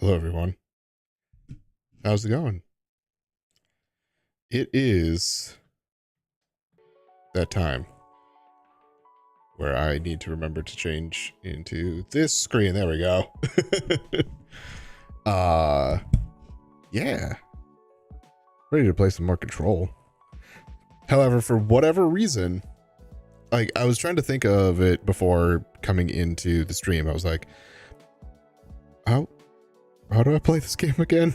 Hello, everyone. How's it going? It is that time where I need to remember to change into this screen. There we go. Yeah. Ready to play some more Control. However, for whatever reason, like I was trying to think of it before coming into the stream. I was like, how do I play this game again?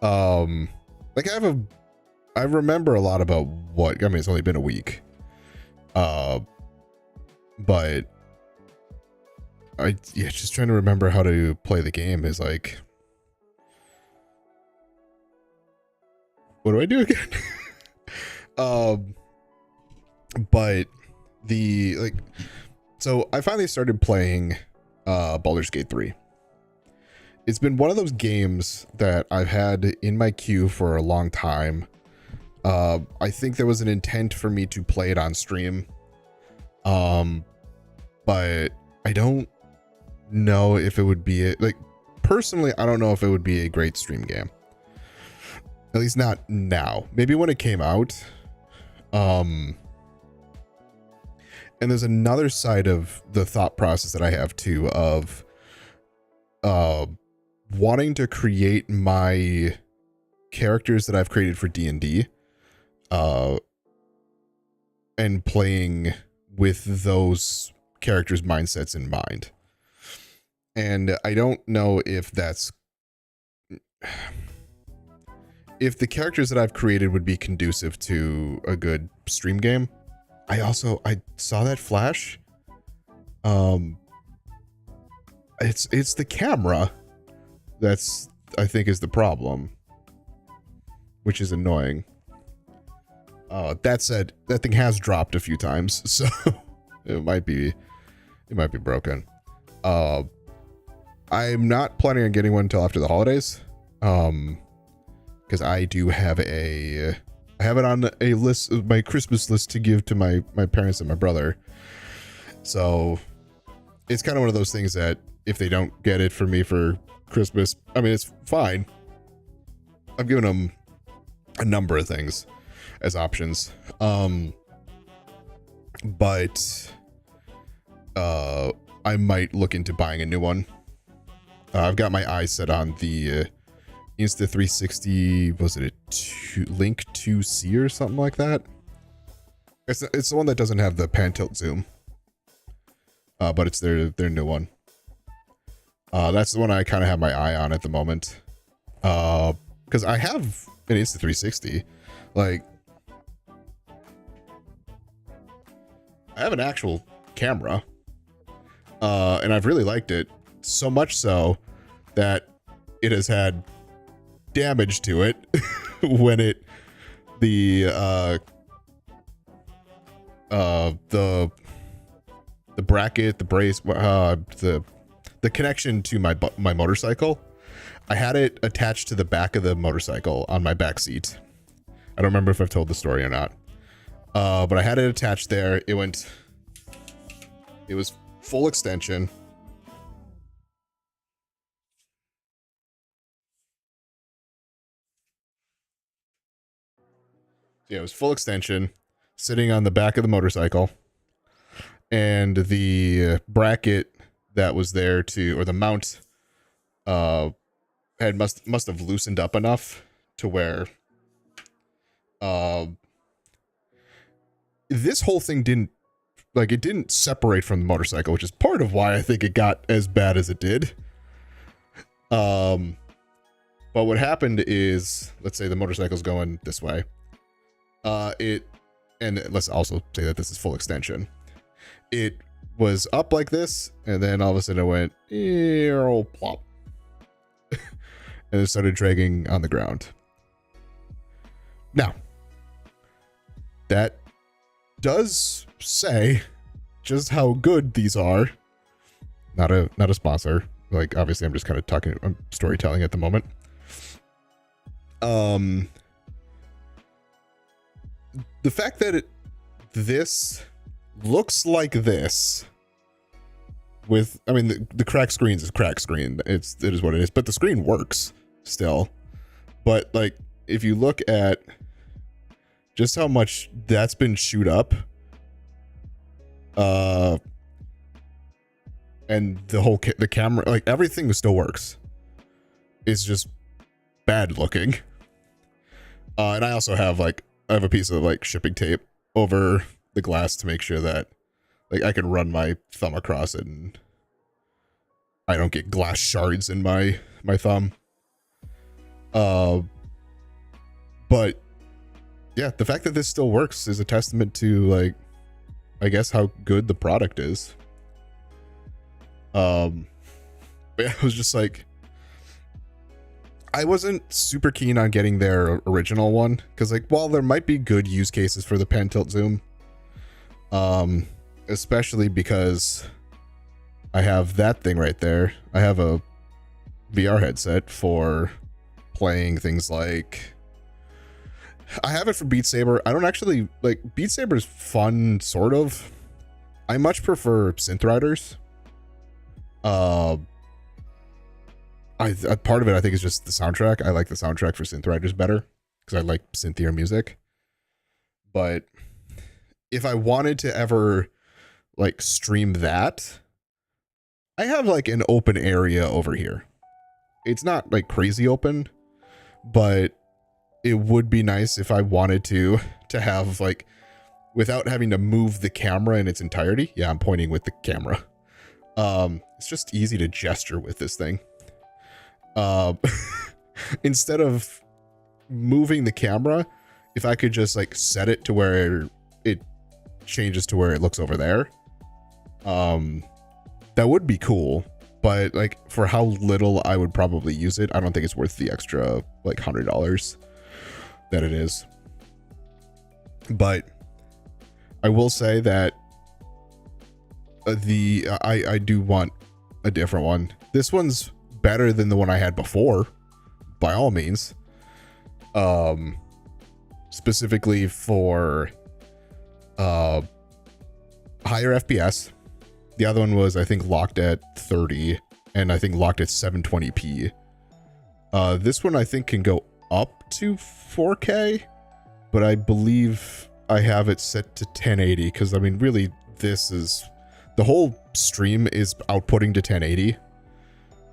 Like I remember a lot about what, I mean, it's only been a week. But just trying to remember how to play the game is like, what do I do again? But so I finally started playing Baldur's Gate 3. It's been one of those games that I've had in my queue for a long time. I think there was an intent for me to play it on stream. But I don't know if it would be personally, I don't know if it would be a great stream game. At least not now. Maybe when it came out. And there's another side of the thought process that I have too of wanting to create my characters that I've created for D&D and playing with those characters' mindsets in mind. And I don't know if if the characters that I've created would be conducive to a good stream game. I saw that flash. It's the camera that's, I think, is the problem, which is annoying. That said, that thing has dropped a few times, so it might be broken. I'm not planning on getting one until after the holidays. Because I do have I have it on a list, my Christmas list to give to my parents and my brother. So it's kind of one of those things that if they don't get it for me for Christmas, I mean, it's fine. I've given them a number of things as options. But I might look into buying a new one. I've got my eyes set on the Insta360, was it Link 2C or something like that? It's the one that doesn't have the pan tilt zoom. But it's their new one. That's the one I kind of have my eye on at the moment. Because I have an Insta360. Like, I have an actual camera. And I've really liked it. So much so that it has had damage to it when the bracket, the brace, the connection to my motorcycle, I had it attached to the back of the motorcycle on my back seat. I don't remember if I've told the story or not. But I had it attached there. It was full extension. Yeah, it was full extension, sitting on the back of the motorcycle, and the bracket that was there or the mount, must have loosened up enough to where, this whole thing didn't separate from the motorcycle, which is part of why I think it got as bad as it did. But what happened is, let's say the motorcycle's going this way. And let's also say that this is full extension. It was up like this, and then all of a sudden it went plop, and it started dragging on the ground. Now, that does say just how good these are. Not a sponsor. Like, obviously, I'm just kind of I'm storytelling at the moment. The fact that this looks like this with, I mean, the cracked screens is cracked screen. It is what it is, but the screen works still. But like, if you look at just how much that's been chewed up, and the camera, like everything still works. It's just bad looking. And I also have I have a piece of like shipping tape over the glass to make sure that like I can run my thumb across it and I don't get glass shards in my thumb. But yeah, the fact that this still works is a testament to like, I guess, how good the product is. But yeah, I was just like, I wasn't super keen on getting their original one because like, while there might be good use cases for the pan tilt zoom, especially because I have that thing right there. I have a VR headset for playing things like, I have it for Beat Saber. I don't actually like Beat Saber's fun, sort of. I much prefer Synth Riders. Part of it I think is just the soundtrack. I like the soundtrack for Synth Riders better because I like synthier music. But if I wanted to ever like stream that, I have like an open area over here. It's not like crazy open, but it would be nice if I wanted to have like, without having to move the camera in its entirety. Yeah, I'm pointing with the camera. It's just easy to gesture with this thing. Instead of moving the camera, if I could just like set it to where it changes to where it looks over there, that would be cool. But like, for how little I would probably use it, I don't think it's worth the extra like $100 that it is. But I will say that I do want a different one. This one's better than the one I had before, by all means. Specifically for higher FPS. The other one was, I think, locked at 30, and I think locked at 720p. This one I think can go up to 4K, but I believe I have it set to 1080 because, I mean, really, this is, the whole stream is outputting to 1080.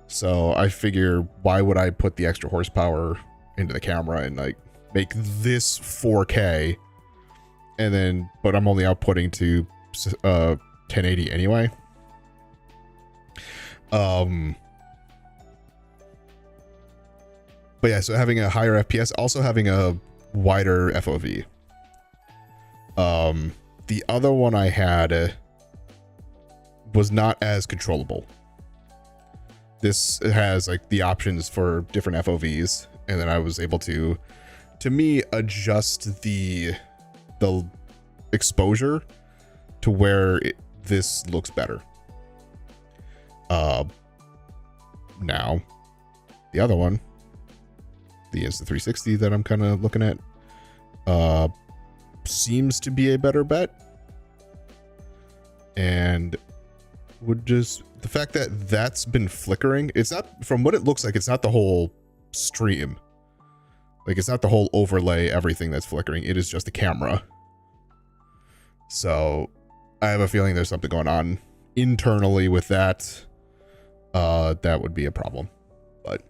So I figure, why would I put the extra horsepower into the camera and like make this 4K, and then, but I'm only outputting to 1080 anyway. But yeah, so having a higher FPS, also having a wider FOV. The other one I had was not as controllable. This has like the options for different FOVs, and then I was able to me, adjust the exposure to where this looks better. Now, the other one, the Insta360 that I'm kind of looking at, seems to be a better bet. And would just, the fact that that's been flickering, it's not, from what it looks like, it's not the whole stream. Like, it's not the whole overlay, everything that's flickering. It is just the camera. So I have a feeling there's something going on internally with that. That would be a problem. But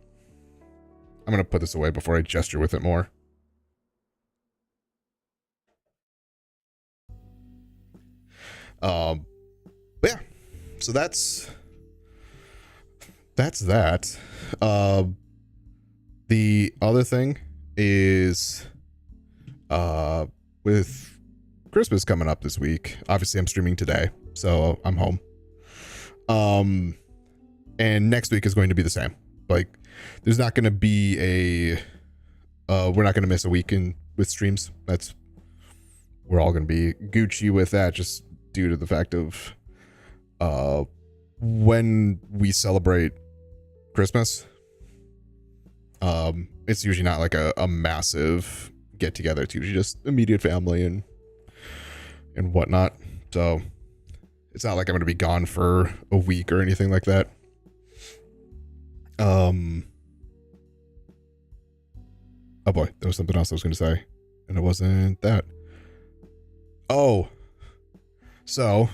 I'm going to put this away before I gesture with it more. But yeah, so that's that. The other thing is, with Christmas coming up this week, obviously I'm streaming today, so I'm home. And next week is going to be the same. Like, there's not going to be a, we're not going to miss a week with streams. We're all going to be Gucci with that, just due to the fact of, when we celebrate Christmas, it's usually not like a massive get together. It's usually just immediate family and whatnot. So It's not like I'm going to be gone for a week or anything like that. Oh boy, there was something else I was going to say, and it wasn't that. Oh, so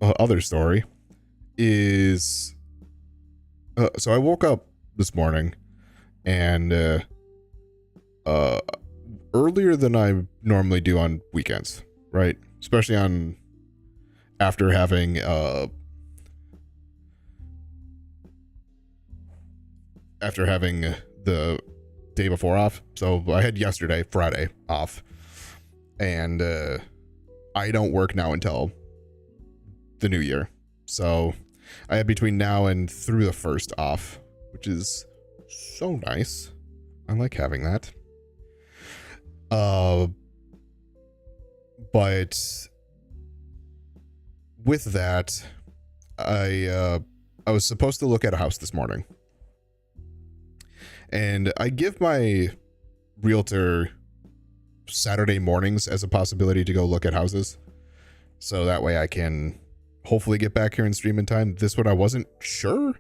other story is, so I woke up this morning and earlier than I normally do on weekends, right? Especially on after having the day before off. So I had yesterday, Friday, off, and I don't work now until the new year. So I have between now and through the 1st off, which is so nice. I like having that. But with that, I was supposed to look at a house this morning. And I give my realtor Saturday mornings as a possibility to go look at houses. So that way I can hopefully get back here and stream in time. This one I wasn't sure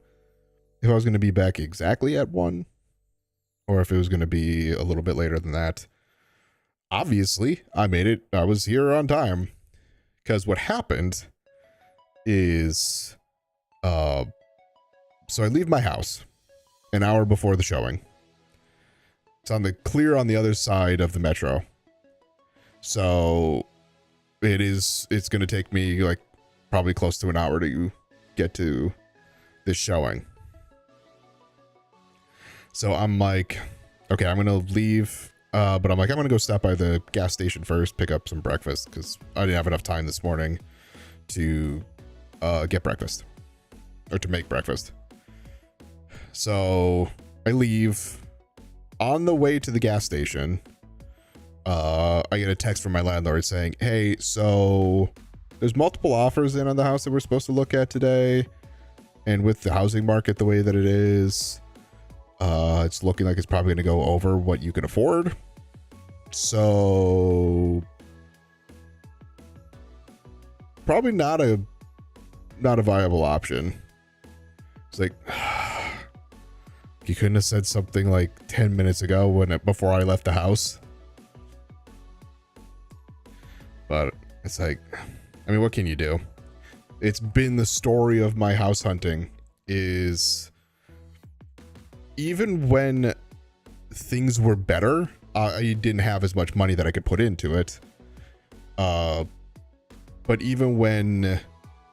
if I was going to be back exactly at 1 or if it was going to be a little bit later than that. Obviously, I made it. I was here on time. Because what happened is, so I leave my house an hour before the showing. It's on the other side of the metro. So it's going to take me like probably close to an hour to get to this showing. So I'm like, okay, I'm going to leave. But I'm like, I'm going to go stop by the gas station first, pick up some breakfast because I didn't have enough time this morning to get breakfast or to make breakfast. So I leave. On the way to the gas station, I get a text from my landlord saying, hey, so there's multiple offers in on the house that we're supposed to look at today. And with the housing market the way that it is, it's looking like it's probably going to go over what you can afford. So probably not a viable option. It's like, you couldn't have said something like 10 minutes ago before I left the house. But it's like, I mean, what can you do? It's been the story of my house hunting is even when things were better, I didn't have as much money that I could put into it. But even when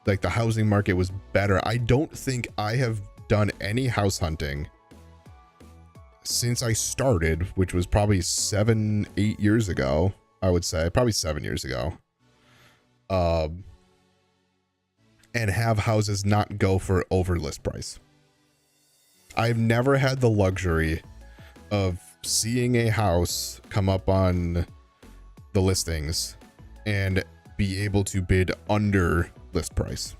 like the housing market was better, I don't think I have done any house hunting since I started, which was probably 7-8 years ago. I would say probably 7 years ago. And have houses not go for over list price. I've never had the luxury of seeing a house come up on the listings and be able to bid under list price.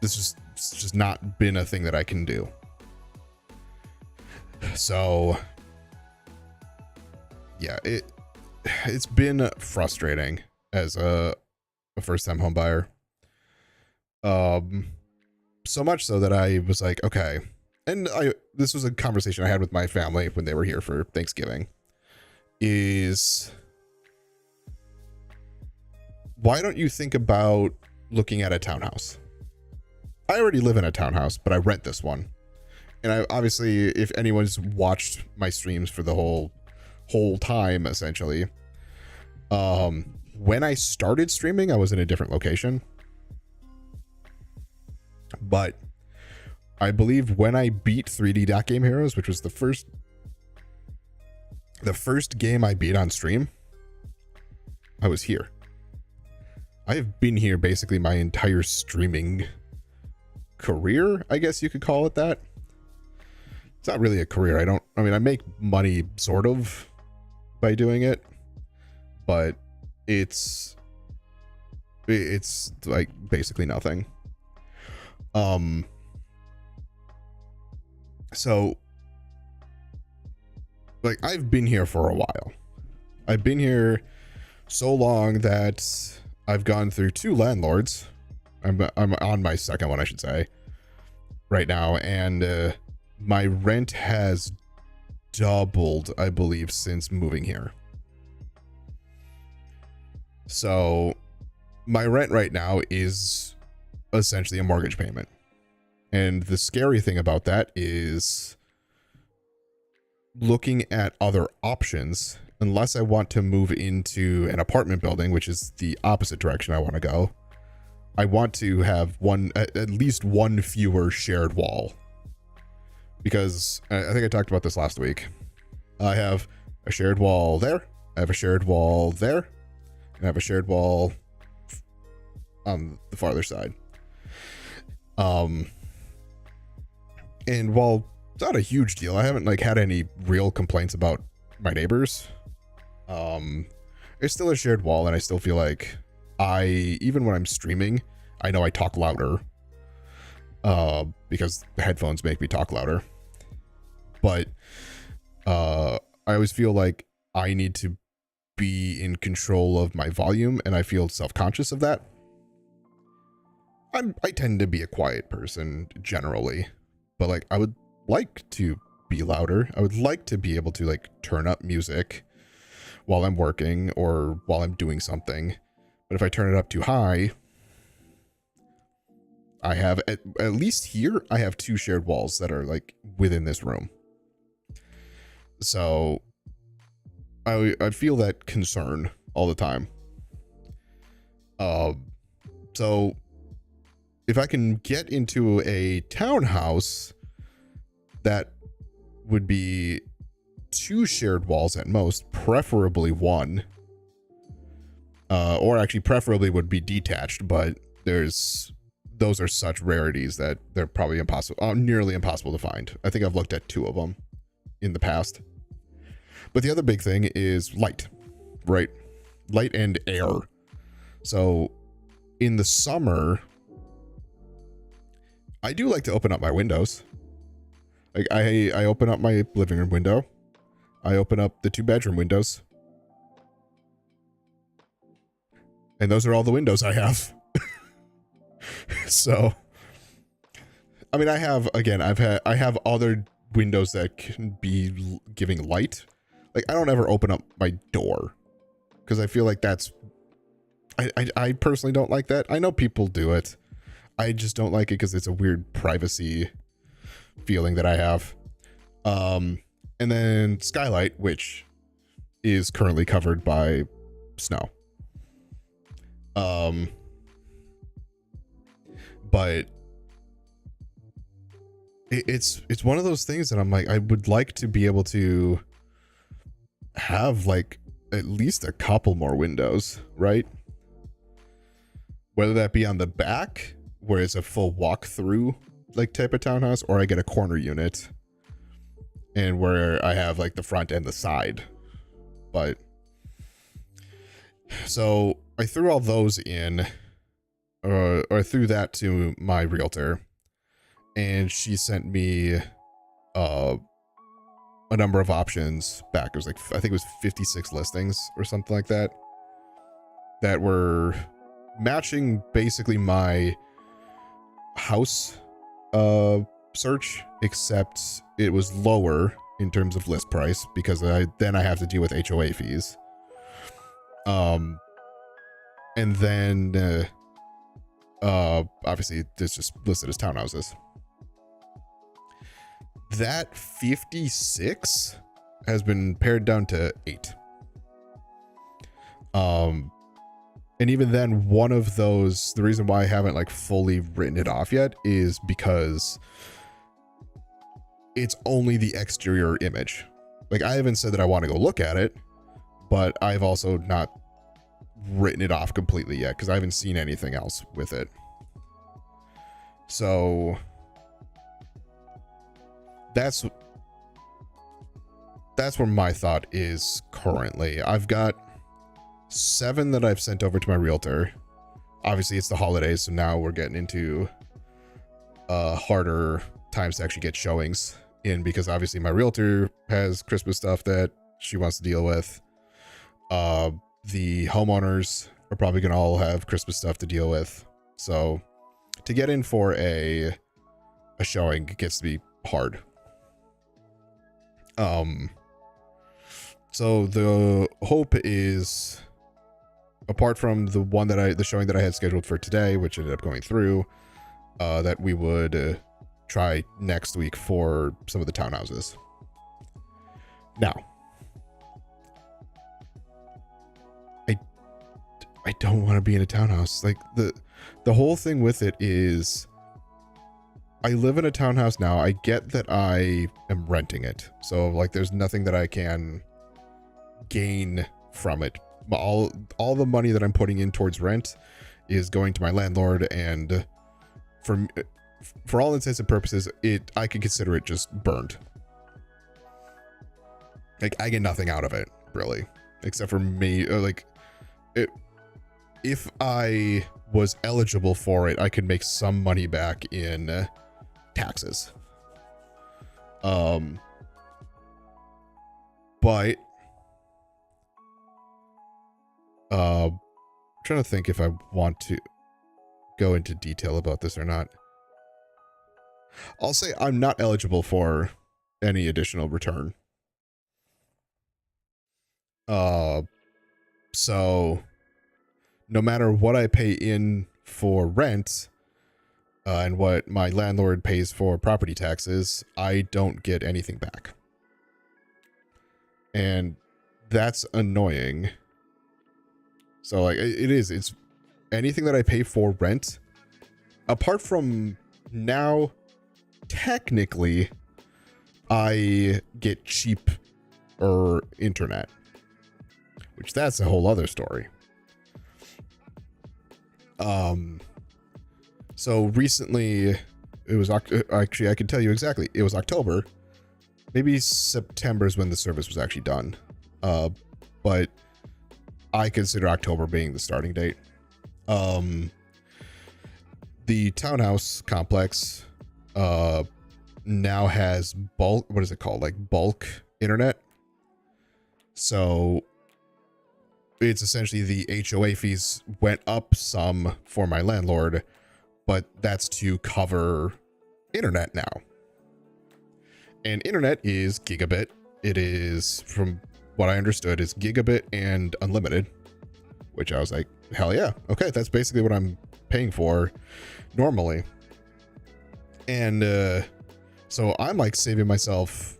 It's just not been a thing that I can do. So yeah, it's been frustrating as a first-time home buyer. So much so that I was like, okay. And this was a conversation I had with my family when they were here for Thanksgiving. Is why don't you think about looking at a townhouse? I already live in a townhouse, but I rent this one. And I obviously, if anyone's watched my streams for the whole time, essentially, when I started streaming, I was in a different location. But I believe when I beat 3D Dot Game Heroes, which was the first game I beat on stream, I was here. I have been here basically my entire streaming career, I guess you could call it that. It's not really a career. I mean, I make money sort of by doing it, but it's like basically nothing. So like I've been here for a while. I've been here so long that I've gone through 2 landlords. I'm on my second one, I should say, right now, and my rent has doubled, I believe, since moving here. So my rent right now is essentially a mortgage payment. And the scary thing about that is looking at other options, unless I want to move into an apartment building, which is the opposite direction I want to go. I want to have at least one fewer shared wall, because I think I talked about this last week. I have a shared wall there, I have a shared wall there, and I have a shared wall on the farther side. And while it's not a huge deal, I haven't like had any real complaints about my neighbors. It's still a shared wall, and I still feel like even when I'm streaming, I know I talk louder, because the headphones make me talk louder. But I always feel like I need to be in control of my volume, and I feel self-conscious of that. I tend to be a quiet person generally, but like I would like to be louder. I would like to be able to like turn up music while I'm working or while I'm doing something. But if I turn it up too high, I have at least here, I have 2 shared walls that are like within this room. So I feel that concern all the time. So if I can get into a townhouse that would be 2 shared walls at most, preferably 1, or actually preferably would be detached, but those are such rarities that they're probably impossible, nearly impossible to find. I think I've looked at 2 of them in the past. But the other big thing is light, right? Light and air. So in the summer, I do like to open up my windows. Like I open up my living room window. I open up the 2-bedroom windows. And those are all the windows I have. So, I mean, I have other windows that can be giving light. Like I don't ever open up my door because I feel like I personally don't like that. I know people do it. I just don't like it because it's a weird privacy feeling that I have. And then skylight, which is currently covered by snow. But it's one of those things that I'm like, I would like to be able to have like at least a couple more windows, right? Whether that be on the back, where it's a full walk-through like type of townhouse, or I get a corner unit and where I have like the front and the side. But so I threw all those in, or threw that to my realtor, and she sent me a number of options back. It was like, I think it was 56 listings or something like that, that were matching basically my house search, except it was lower in terms of list price because then I have to deal with HOA fees. And then obviously it's just listed as townhouses. That 56 has been pared down to 8. And even then, one of those, the reason why I haven't like fully written it off yet is because it's only the exterior image. Like I haven't said that I want to go look at it, but I've also not written it off completely yet because I haven't seen anything else with it. So that's where my thought is currently. I've got 7 that I've sent over to my realtor. Obviously it's the holidays, so now we're getting into harder times to actually get showings in, because obviously my realtor has Christmas stuff that she wants to deal with. The homeowners are probably gonna all have Christmas stuff to deal with. So to get in for a showing gets to be hard. So the hope is, apart from the showing that I had scheduled for today, which ended up going through, that we would try next week for some of the townhouses. Now, I don't want to be in a townhouse. Like the whole thing with it is, I live in a townhouse now. I get that I am renting it. So like there's nothing that I can gain from it. All the money that I'm putting in towards rent is going to my landlord, and for all intents and purposes, I can consider it just burned. Like I get nothing out of it really, except for me. If I was eligible for it, I could make some money back in taxes. But I'm trying to think if I want to go into detail about this or not. I'll say I'm not eligible for any additional return. So no matter what I pay in for rent, and what my landlord pays for property taxes, I don't get anything back. And that's annoying. So like it's anything that I pay for rent, apart from now, technically I get cheap internet, which that's a whole other story. So recently, it was actually, I can tell you exactly. It was October, maybe September is when the service was actually done. But I consider October being the starting date. The townhouse complex now has bulk. What is it called? Like bulk internet. So it's essentially the HOA fees went up some for my landlord, but that's to cover internet now. And internet is gigabit. It is, from what I understood, is gigabit and unlimited, which I was like, hell yeah. Okay, that's basically what I'm paying for normally. And so I'm like saving myself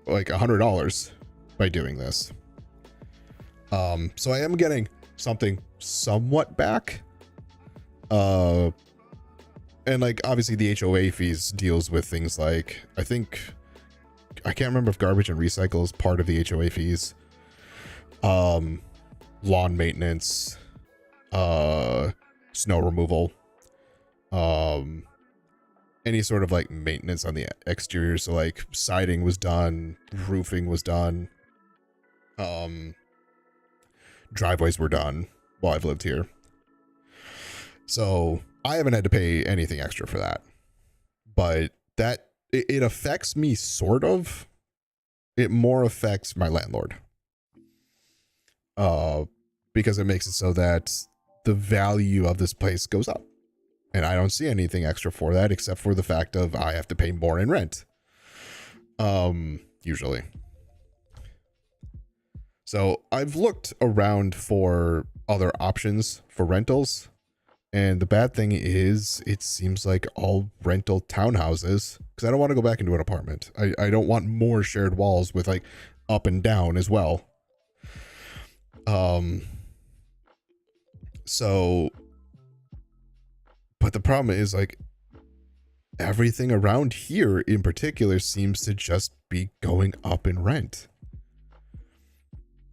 like $100 by doing this. So I am getting something somewhat back. And like obviously the HOA fees deals with things like, I can't remember if garbage and recycle is part of the HOA fees. Lawn maintenance, snow removal, any sort of like maintenance on the exterior. So like siding was done, roofing was done, driveways were done while I've lived here. So I haven't had to pay anything extra for that, but it affects me sort of. It more affects my landlord, because it makes it so that the value of this place goes up, and I don't see anything extra for that except for the fact of I have to pay more in rent, usually. So I've looked around for other options for rentals. And the bad thing is, it seems like all rental townhouses, because I don't want to go back into an apartment. I don't want more shared walls with like up and down as well. So, but the problem is like everything around here in particular seems to just be going up in rent.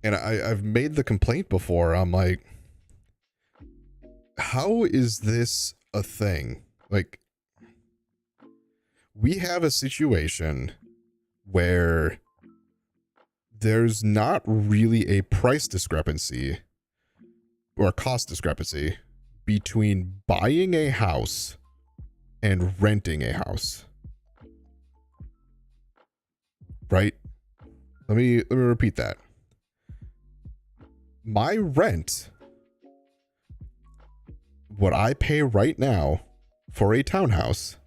And I've made the complaint before. I'm like, how is this a thing? Like, we have a situation where there's not really a price discrepancy or a cost discrepancy between buying a house and renting a house. Right? Let me repeat that. My rent what I pay right now for a townhouse,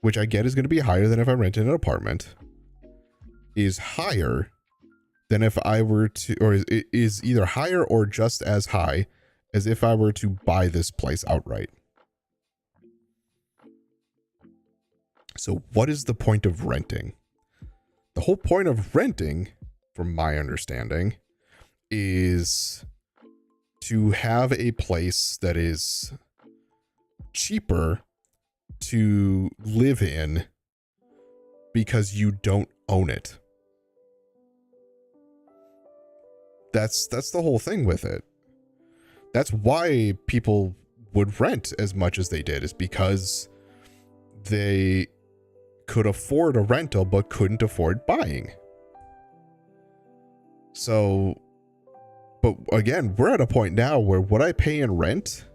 which I get is going to be higher than if I rented an apartment, is higher than if I were to, or is either higher or just as high as if I were to buy this place outright. So what is the point of renting? The whole point of renting, from my understanding, is to have a place that is cheaper to live in because you don't own it. That's the whole thing with it. That's why people would rent as much as they did, is because they could afford a rental but couldn't afford buying. So, but again, we're at a point now where what I pay in rent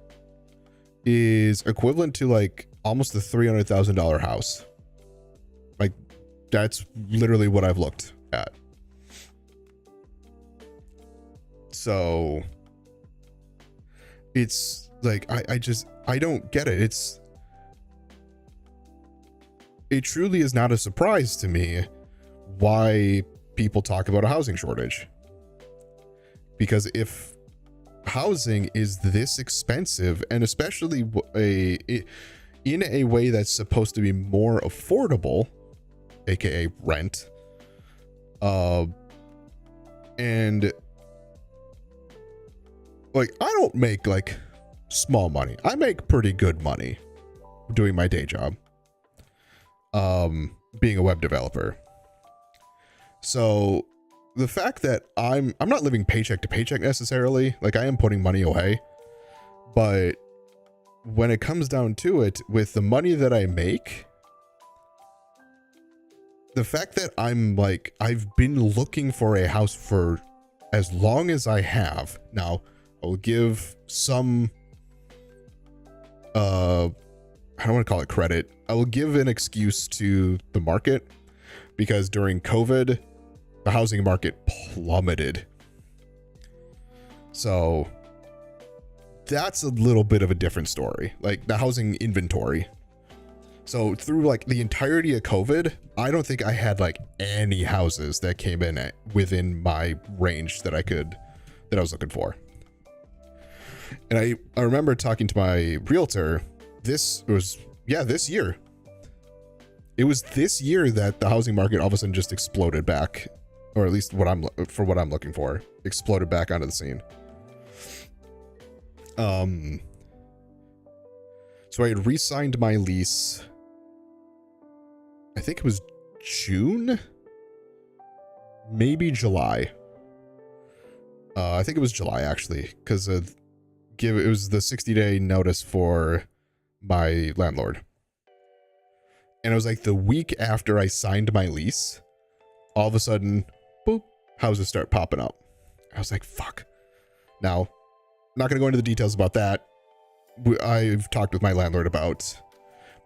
is equivalent to like almost a $300,000 house. Like, that's literally what I've looked at. So it's like, I don't get it. It truly is not a surprise to me why people talk about a housing shortage. Because if housing is this expensive, and especially in a way that's supposed to be more affordable, aka rent, and like, I don't make like small money. I make pretty good money doing my day job, being a web developer. So the fact that I'm not living paycheck to paycheck necessarily, like I am putting money away, but when it comes down to it, with the money that I make, the fact that I've been looking for a house for as long as I have now, I'll give some, I don't want to call it credit. I will give an excuse to the market, because during COVID, the housing market plummeted. So that's a little bit of a different story, like the housing inventory. So through like the entirety of COVID, I don't think I had like any houses that came in within my range that I was looking for. And I remember talking to my realtor. This year. It was this year that the housing market all of a sudden just exploded back, or at least what I'm looking for, exploded back onto the scene. So I had re-signed my lease. I think it was June, maybe July. I think it was July actually, because it was the 60-day notice for my landlord. And it was like the week after I signed my lease, all of a sudden, boop, houses start popping up. I was like, fuck. Now, I'm not going to go into the details about that. I've talked with my landlord about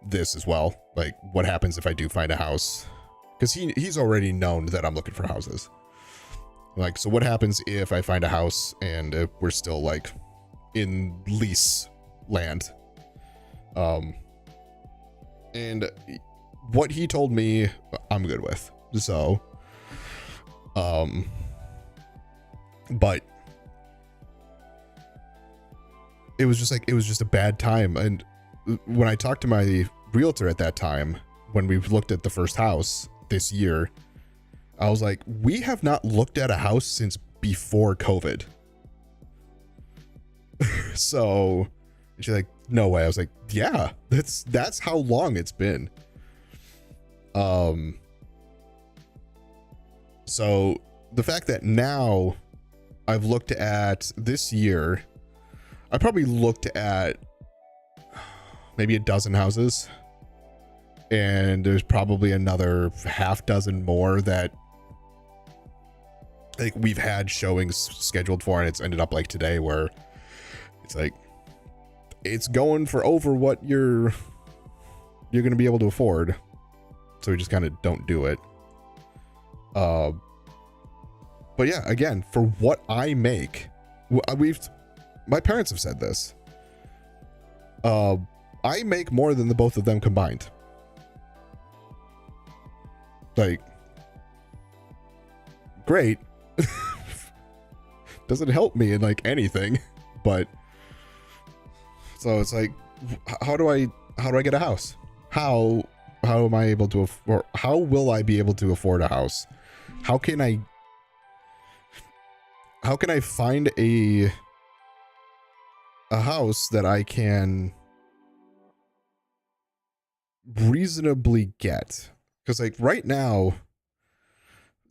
this as well. Like, what happens if I do find a house? Because he's already known that I'm looking for houses. Like, so what happens if I find a house and we're still like in lease land? And what he told me, I'm good with. So, but it was just a bad time. And when I talked to my realtor at that time, when we looked at the first house this year, I was like, we have not looked at a house since before COVID. So she's like, no way. I was like, yeah, that's how long it's been. So the fact that now I've looked at this year, I probably looked at maybe a dozen houses, and there's probably another half dozen more that like we've had showings scheduled for, and it's ended up like today where it's like it's going for over what you're going to be able to afford. So we just kind of don't do it. But yeah, again, for what I make, my parents have said this. I make more than the both of them combined. Like, great. Doesn't help me in like anything, but so it's like, how do I get a house? How am I able to afford? How will I be able to afford a house? How can I find a house that I can reasonably get? Because like right now,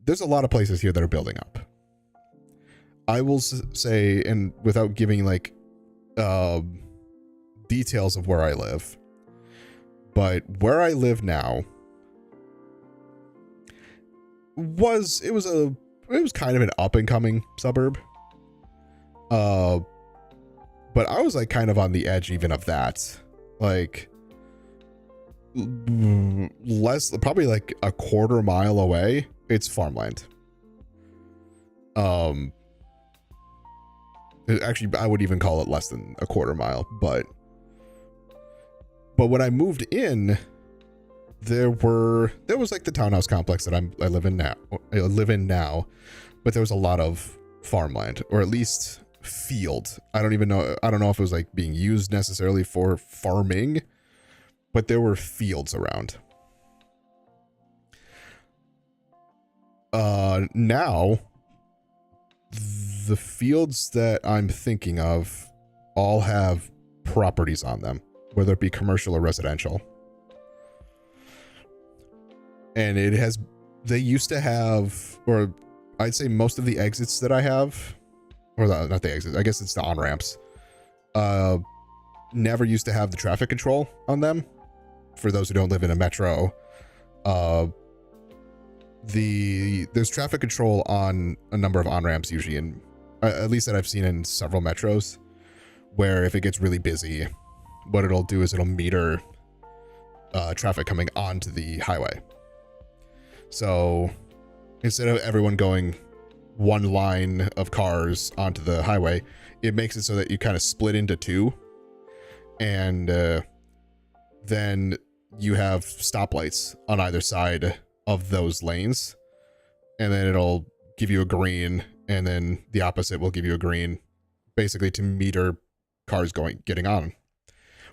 there's a lot of places here that are building up. I will say, and without giving like details of where I live, but where I live now was kind of an up and coming suburb. But I was like kind of on the edge even of that. Like probably like a quarter mile away, it's farmland. Actually, I would even call it less than a quarter mile, but when I moved in, there was like the townhouse complex that I live in now, but there was a lot of farmland, or at least field. I don't know if it was like being used necessarily for farming, but there were fields around. Now the fields that I'm thinking of all have properties on them, whether it be commercial or residential. And they used to have, or I'd say most of the exits that I have, or not the exits, I guess it's the on-ramps, never used to have the traffic control on them. For those who don't live in a metro, there's traffic control on a number of on-ramps usually, in at least that I've seen in several metros, where if it gets really busy, what it'll do is it'll meter traffic coming onto the highway. So instead of everyone going one line of cars onto the highway, it makes it so that you kind of split into two, and then you have stoplights on either side of those lanes, and then it'll give you a green, and then the opposite will give you a green, basically to meter cars getting on.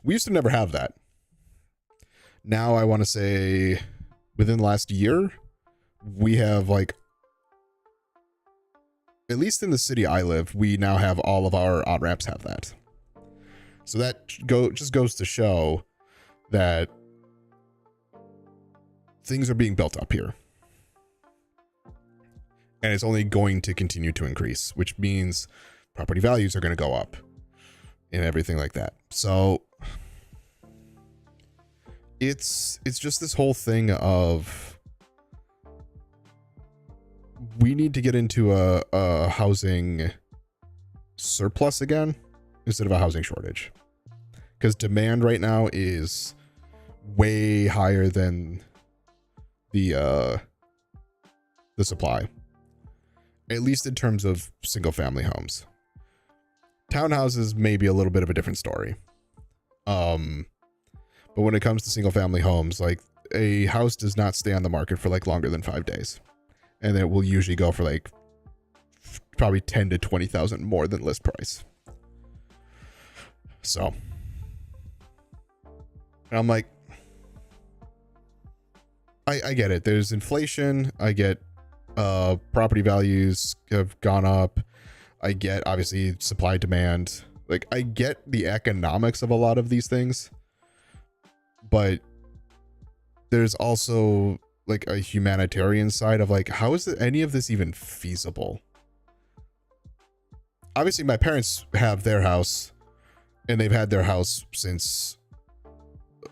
We used to never have that. Now I want to say within the last year, we have, like, at least in the city I live, we now have all of our on-ramps have that. So that just goes to show that things are being built up here. And it's only going to continue to increase, which means property values are going to go up and everything like that. So it's just this whole thing of we need to get into a housing surplus again instead of a housing shortage, because demand right now is way higher than the supply, at least in terms of single family homes. Townhouses may be a little bit of a different story. But when it comes to single family homes, like, a house does not stay on the market for like longer than 5 days. And it will usually go for like probably 10 to 20,000 more than list price. So, and I'm like, I get it. There's inflation. I get property values have gone up. I get, obviously, supply demand. Like, I get the economics of a lot of these things, but there's also like a humanitarian side of like, how is any of this even feasible? Obviously, my parents have their house, and they've had their house since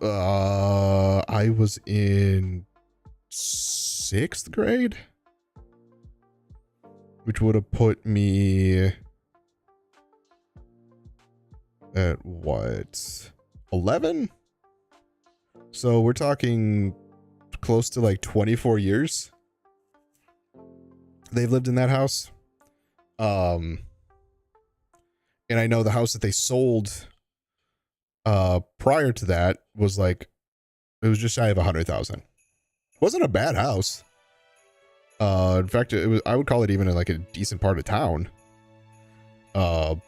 I was in 6th grade, which would have put me at what, 11? So we're talking close to like 24 years they've lived in that house. And I know the house that they sold Prior to that was like, it was just shy of 100,000. Wasn't a bad house. In fact, it was, I would call it even in like a decent part of town. But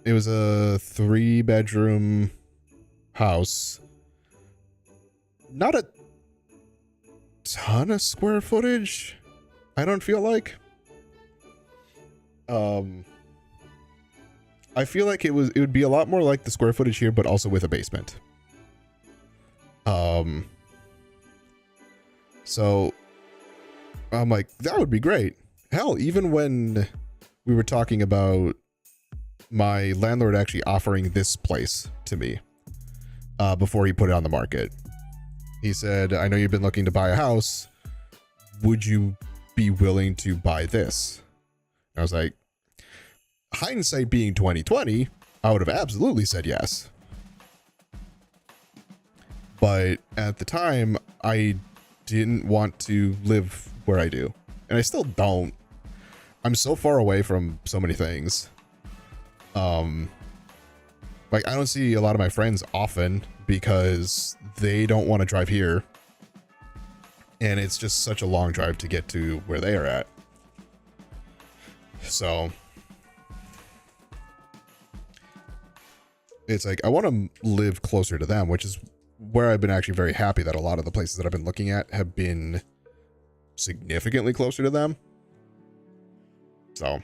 it was a 3-bedroom house. Not a ton of square footage, I don't feel like. I feel like it would be a lot more like the square footage here, but also with a basement. So I'm like, that would be great. Hell, even when we were talking about my landlord actually offering this place to me, before he put it on the market, he said, I know you've been looking to buy a house. Would you be willing to buy this? I was like, hindsight being 2020, I would have absolutely said yes. But at the time, I didn't want to live where I do. And I still don't. I'm so far away from so many things. Like, I don't see a lot of my friends often because they don't want to drive here. And it's just such a long drive to get to where they are at. So it's like, I want to live closer to them, which is where I've been actually very happy that a lot of the places that I've been looking at have been significantly closer to them. So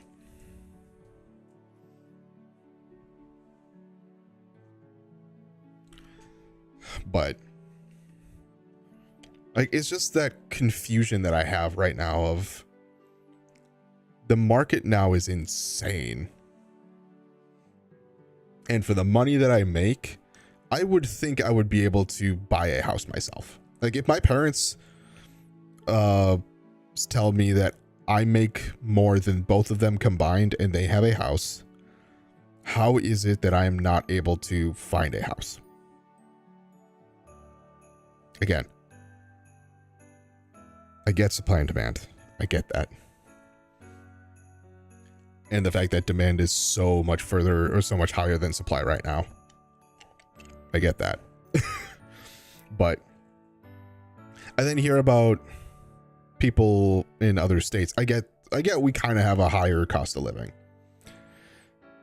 but like, it's just that confusion that I have right now of the market now is insane. And for the money that I make, I would think I would be able to buy a house myself. Like, if my parents tell me that I make more than both of them combined and they have a house, how is it that I am not able to find a house? Again, I get supply and demand. I get that. And the fact that demand is so much further or so much higher than supply right now. I get that. But I then hear about people in other states. I get we kind of have a higher cost of living.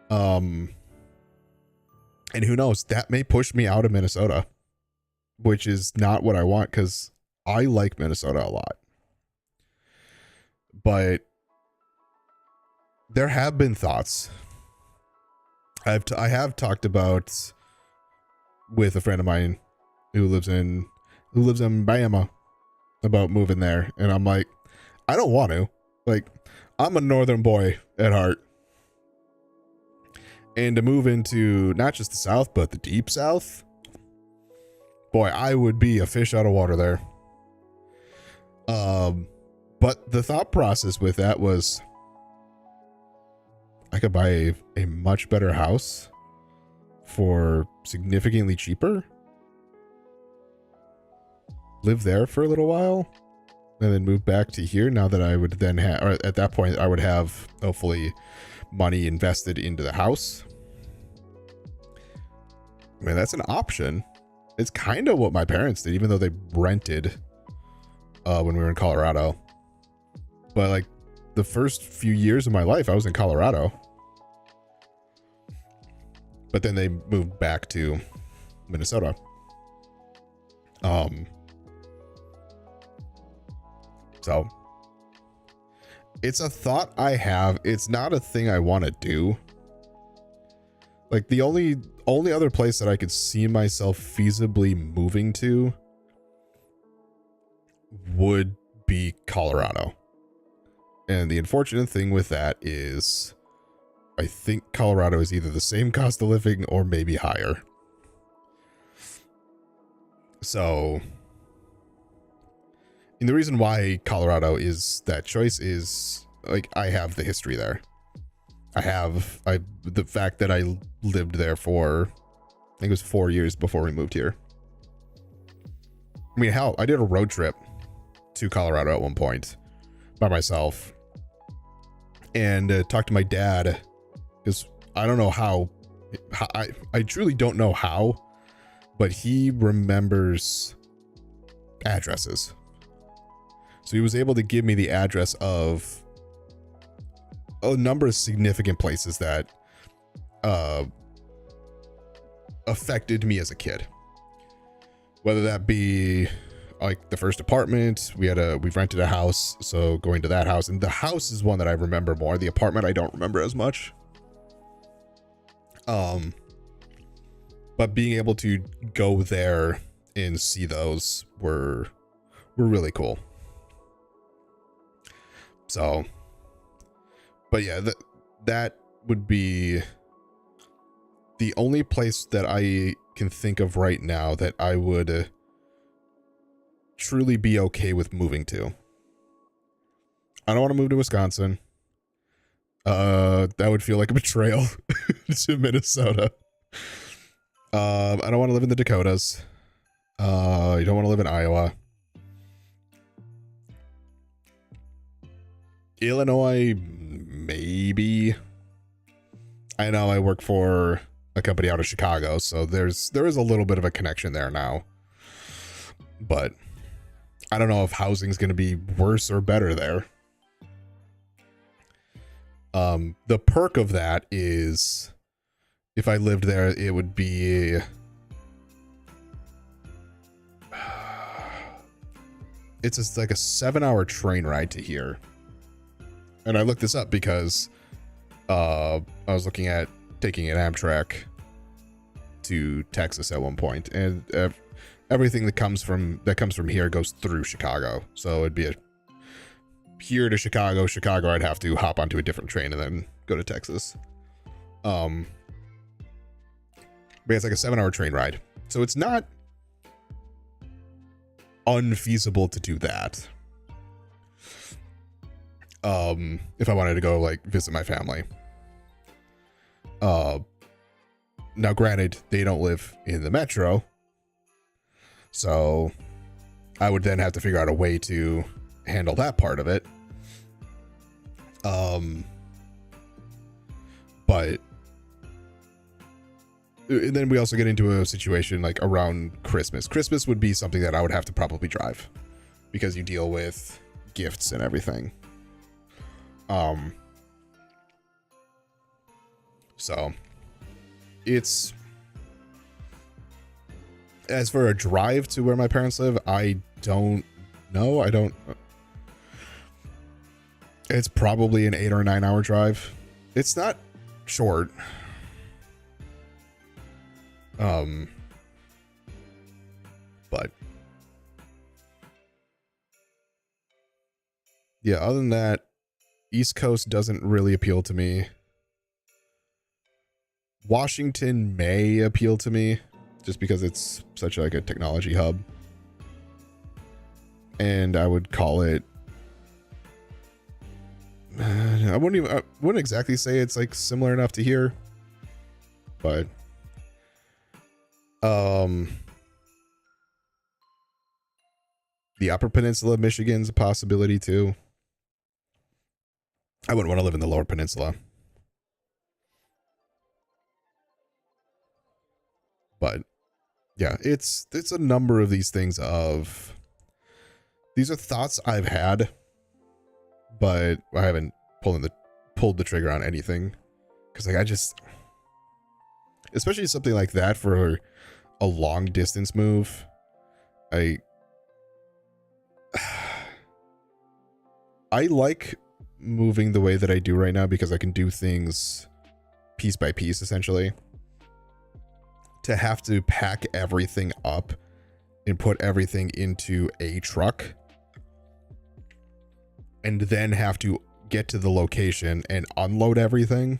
And who knows, that may push me out of Minnesota, which is not what I want, because I like Minnesota a lot. But there have been thoughts. I have talked about with a friend of mine who lives in Bama about moving there, and I'm like, I don't want to. Like, I'm a northern boy at heart, and to move into not just the South but the deep South, boy, I would be a fish out of water there. But the thought process with that was, I could buy a much better house for significantly cheaper, live there for a little while, and then move back to here. Now that I would then have, or at that point, I would have hopefully money invested into the house. I mean, that's an option. It's kind of what my parents did, even though they rented when we were in Colorado. But like, the first few years of my life, I was in Colorado. But then they moved back to Minnesota. So it's a thought I have. It's not a thing I want to do. Like, the only other place that I could see myself feasibly moving to would be Colorado. And the unfortunate thing with that is, I think Colorado is either the same cost of living or maybe higher. So, and the reason why Colorado is that choice is, like, I have the history there. The fact that I lived there for, I think it was 4 years before we moved here. I mean, hell, I did a road trip to Colorado at one point by myself, and talked to my dad, because I don't know how I truly don't know how, but he remembers addresses. So he was able to give me the address of a number of significant places that affected me as a kid. Whether that be like the first apartment, we've rented a house, so going to that house, and the house is one that I remember more. The apartment I don't remember as much. But being able to go there and see those were really cool. So, but yeah, that would be the only place that I can think of right now that I would truly be okay with moving to. I don't want to move to Wisconsin. That would feel like a betrayal to Minnesota. I don't want to live in the Dakotas. You don't want to live in Iowa. Illinois, maybe. I know I work for a company out of Chicago, so there is a little bit of a connection there now. But I don't know if housing's going to be worse or better there. The perk of that is if I lived there, it would be it's just like a 7-hour train ride to here. And I looked this up because I was looking at taking an Amtrak to Texas at one point, and everything that comes from here goes through Chicago. So it'd be here to Chicago, I'd have to hop onto a different train and then go to Texas. But it's like a 7-hour train ride. So it's not unfeasible to do that. If I wanted to go like visit my family. Now granted, they don't live in the metro, so I would then have to figure out a way to handle that part of it. But and then we also get into a situation like around Christmas. Christmas would be something that I would have to probably drive because you deal with gifts and everything. So it's, as for a drive to where my parents live, I don't know. It's probably an 8 or 9 hour drive. It's not short. But yeah, other than that, East Coast doesn't really appeal to me. Washington may appeal to me just because it's such like a technology hub. And I would call it, I wouldn't exactly say it's like similar enough to here, but the Upper Peninsula of Michigan's a possibility too. I wouldn't want to live in the Lower Peninsula. But yeah, it's a number of these things of, these are thoughts I've had, but I haven't pulled the trigger on anything. Cause like, especially something like that for a long distance move, I like moving the way that I do right now because I can do things piece by piece, essentially. To have to pack everything up and put everything into a truck and then have to get to the location and unload everything,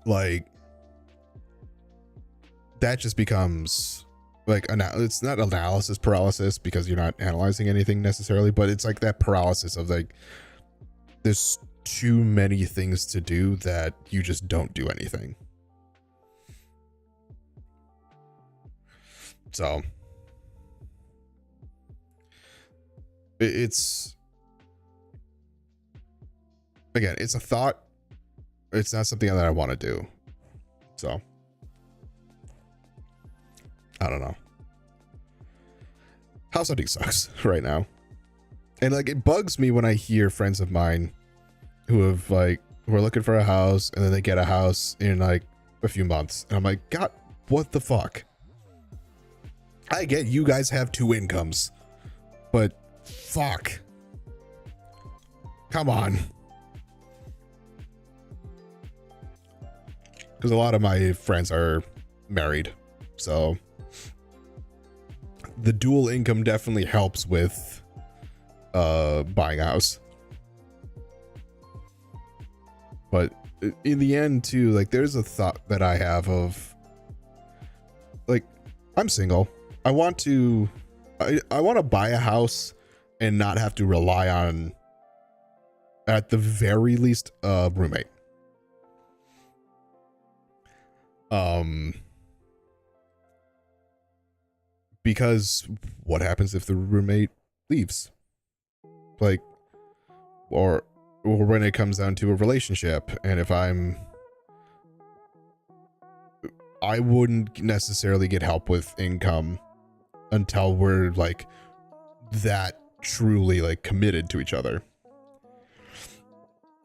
like, that just becomes like, it's not analysis paralysis because you're not analyzing anything necessarily, but it's like that paralysis of like, there's too many things to do that you just don't do anything. So it's, again, it's a thought it's not something that I want to do. So I don't know. House hunting sucks right now. And like, it bugs me when I hear friends of mine who have like, who are looking for a house and then they get a house in like a few months. And I'm like, God, what the fuck? I get you guys have 2 incomes, but fuck. Come on. Because a lot of my friends are married. So the dual income definitely helps with buying a house. But in the end too, like, there's a thought that I have of like, I'm single. I want to buy a house and not have to rely on, at the very least, a roommate. Because what happens if the roommate leaves? Like, or when it comes down to a relationship, and if I wouldn't necessarily get help with income until we're like that truly like committed to each other.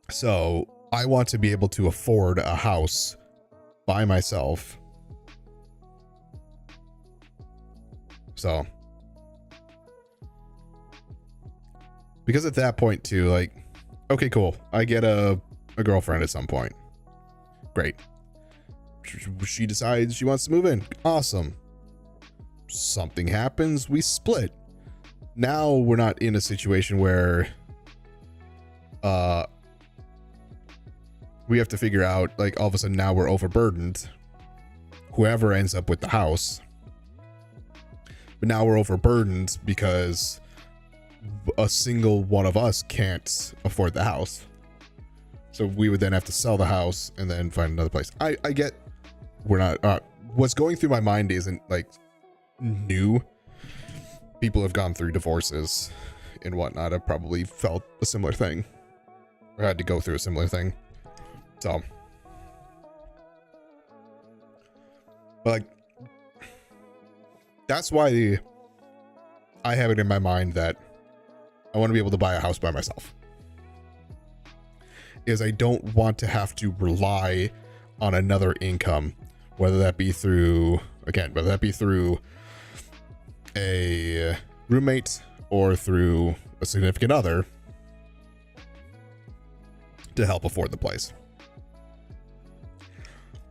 So I want to be able to afford a house by myself. So, because at that point too, like, okay, cool, I get a girlfriend at some point. Great. She decides she wants to move in. Awesome. Something happens, we split. Now we're not in a situation where we have to figure out, like, all of a sudden now we're overburdened. Whoever ends up with the house. But now we're overburdened because a single one of us can't afford the house. So we would then have to sell the house and then find another place. I get we're not, what's going through my mind isn't like new. People have gone through divorces and whatnot. I've probably felt a similar thing or had to go through a similar thing. So, but like, that's why I have it in my mind that I want to be able to buy a house by myself. Is I don't want to have to rely on another income, whether that be through, again, whether that be through a roommate or through a significant other to help afford the place.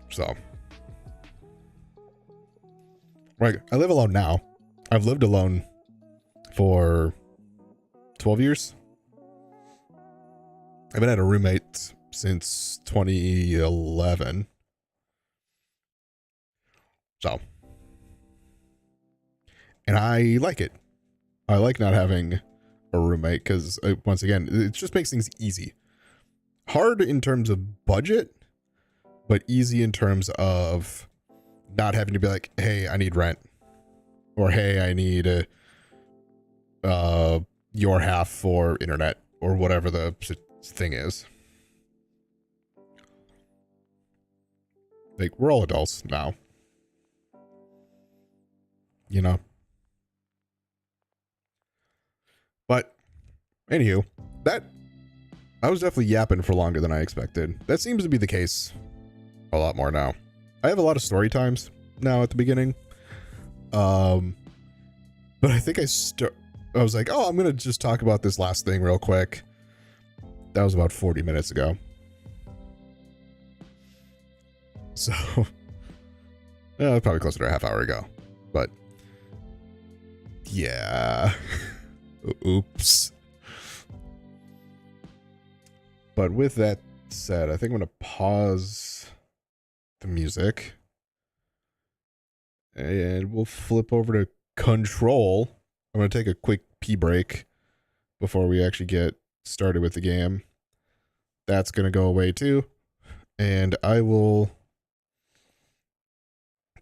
So, right, I live alone now. I've lived alone for 12 years. I haven't had a roommate since 2011. So, and I like it. I like not having a roommate because, once again, it just makes things easy. Hard in terms of budget, but easy in terms of not having to be like, hey, I need rent. Or, hey, I need your half for internet, or whatever the thing is. Like, we're all adults now. You know? But, anywho, I was definitely yapping for longer than I expected. That seems to be the case a lot more now. I have a lot of story times now at the beginning. But I think I was like, oh, I'm going to just talk about this last thing real quick. That was about 40 minutes ago. So, yeah, probably closer to a half hour ago. But, yeah. Oops. But with that said, I think I'm going to pause the music. And we'll flip over to Control. I'm going to take a quick pee break before we actually get started with the game. That's going to go away too. And I will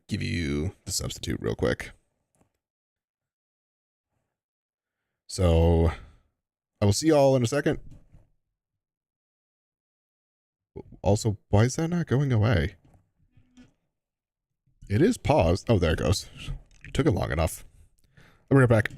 give you the substitute real quick. So I will see y'all in a second. Also, why is that not going away? It is paused. Oh, there it goes. It took it long enough. I'll bring it back.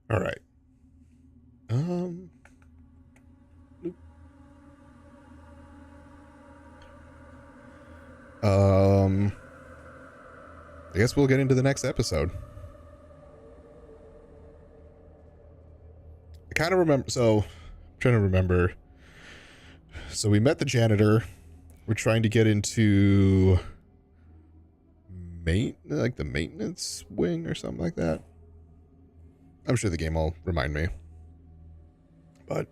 All right. I guess we'll get into the next episode. I kind of remember, so I'm trying to remember. So we met the janitor. We're trying to get into like the maintenance wing or something like that. I'm sure the game will remind me. But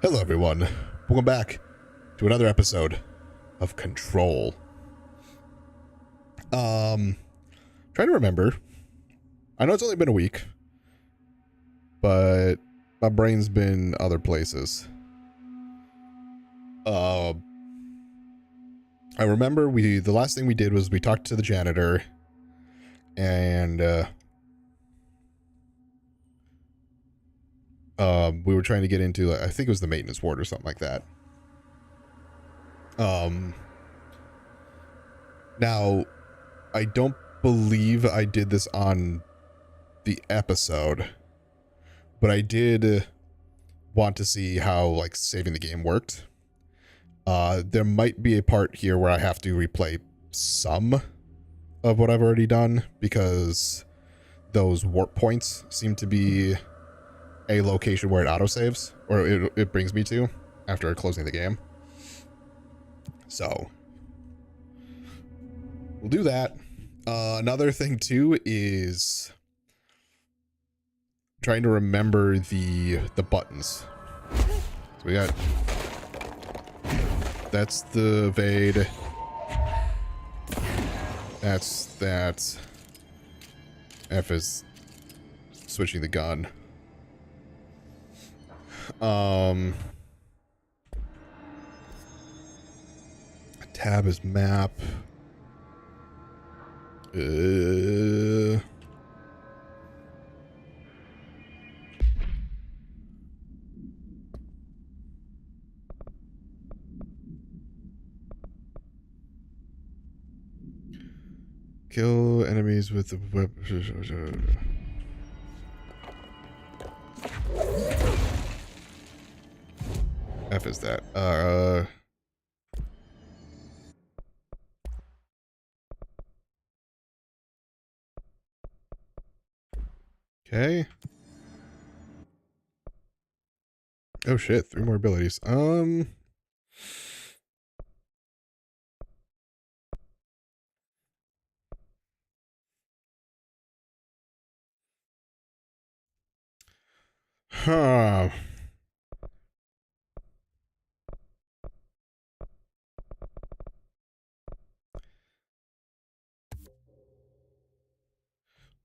hello everyone. Welcome back to another episode of Control. Trying to remember. I know it's only been a week, but my brain's been other places. I remember the last thing we did was we talked to the janitor, and we were trying to get into, I think it was the maintenance ward or something like that. Now, I don't believe I did this on the episode, but I did want to see how like saving the game worked. There might be a part here where I have to replay some of what I've already done, because those warp points seem to be a location where it autosaves, or it brings me to after closing the game. So we'll do that. Another thing too is trying to remember the buttons. So we got, that's the evade. That's that. F is switching the gun. Tab is map. Kill enemies with the weapon. F is that. Okay. Oh shit, 3 more abilities. Huh.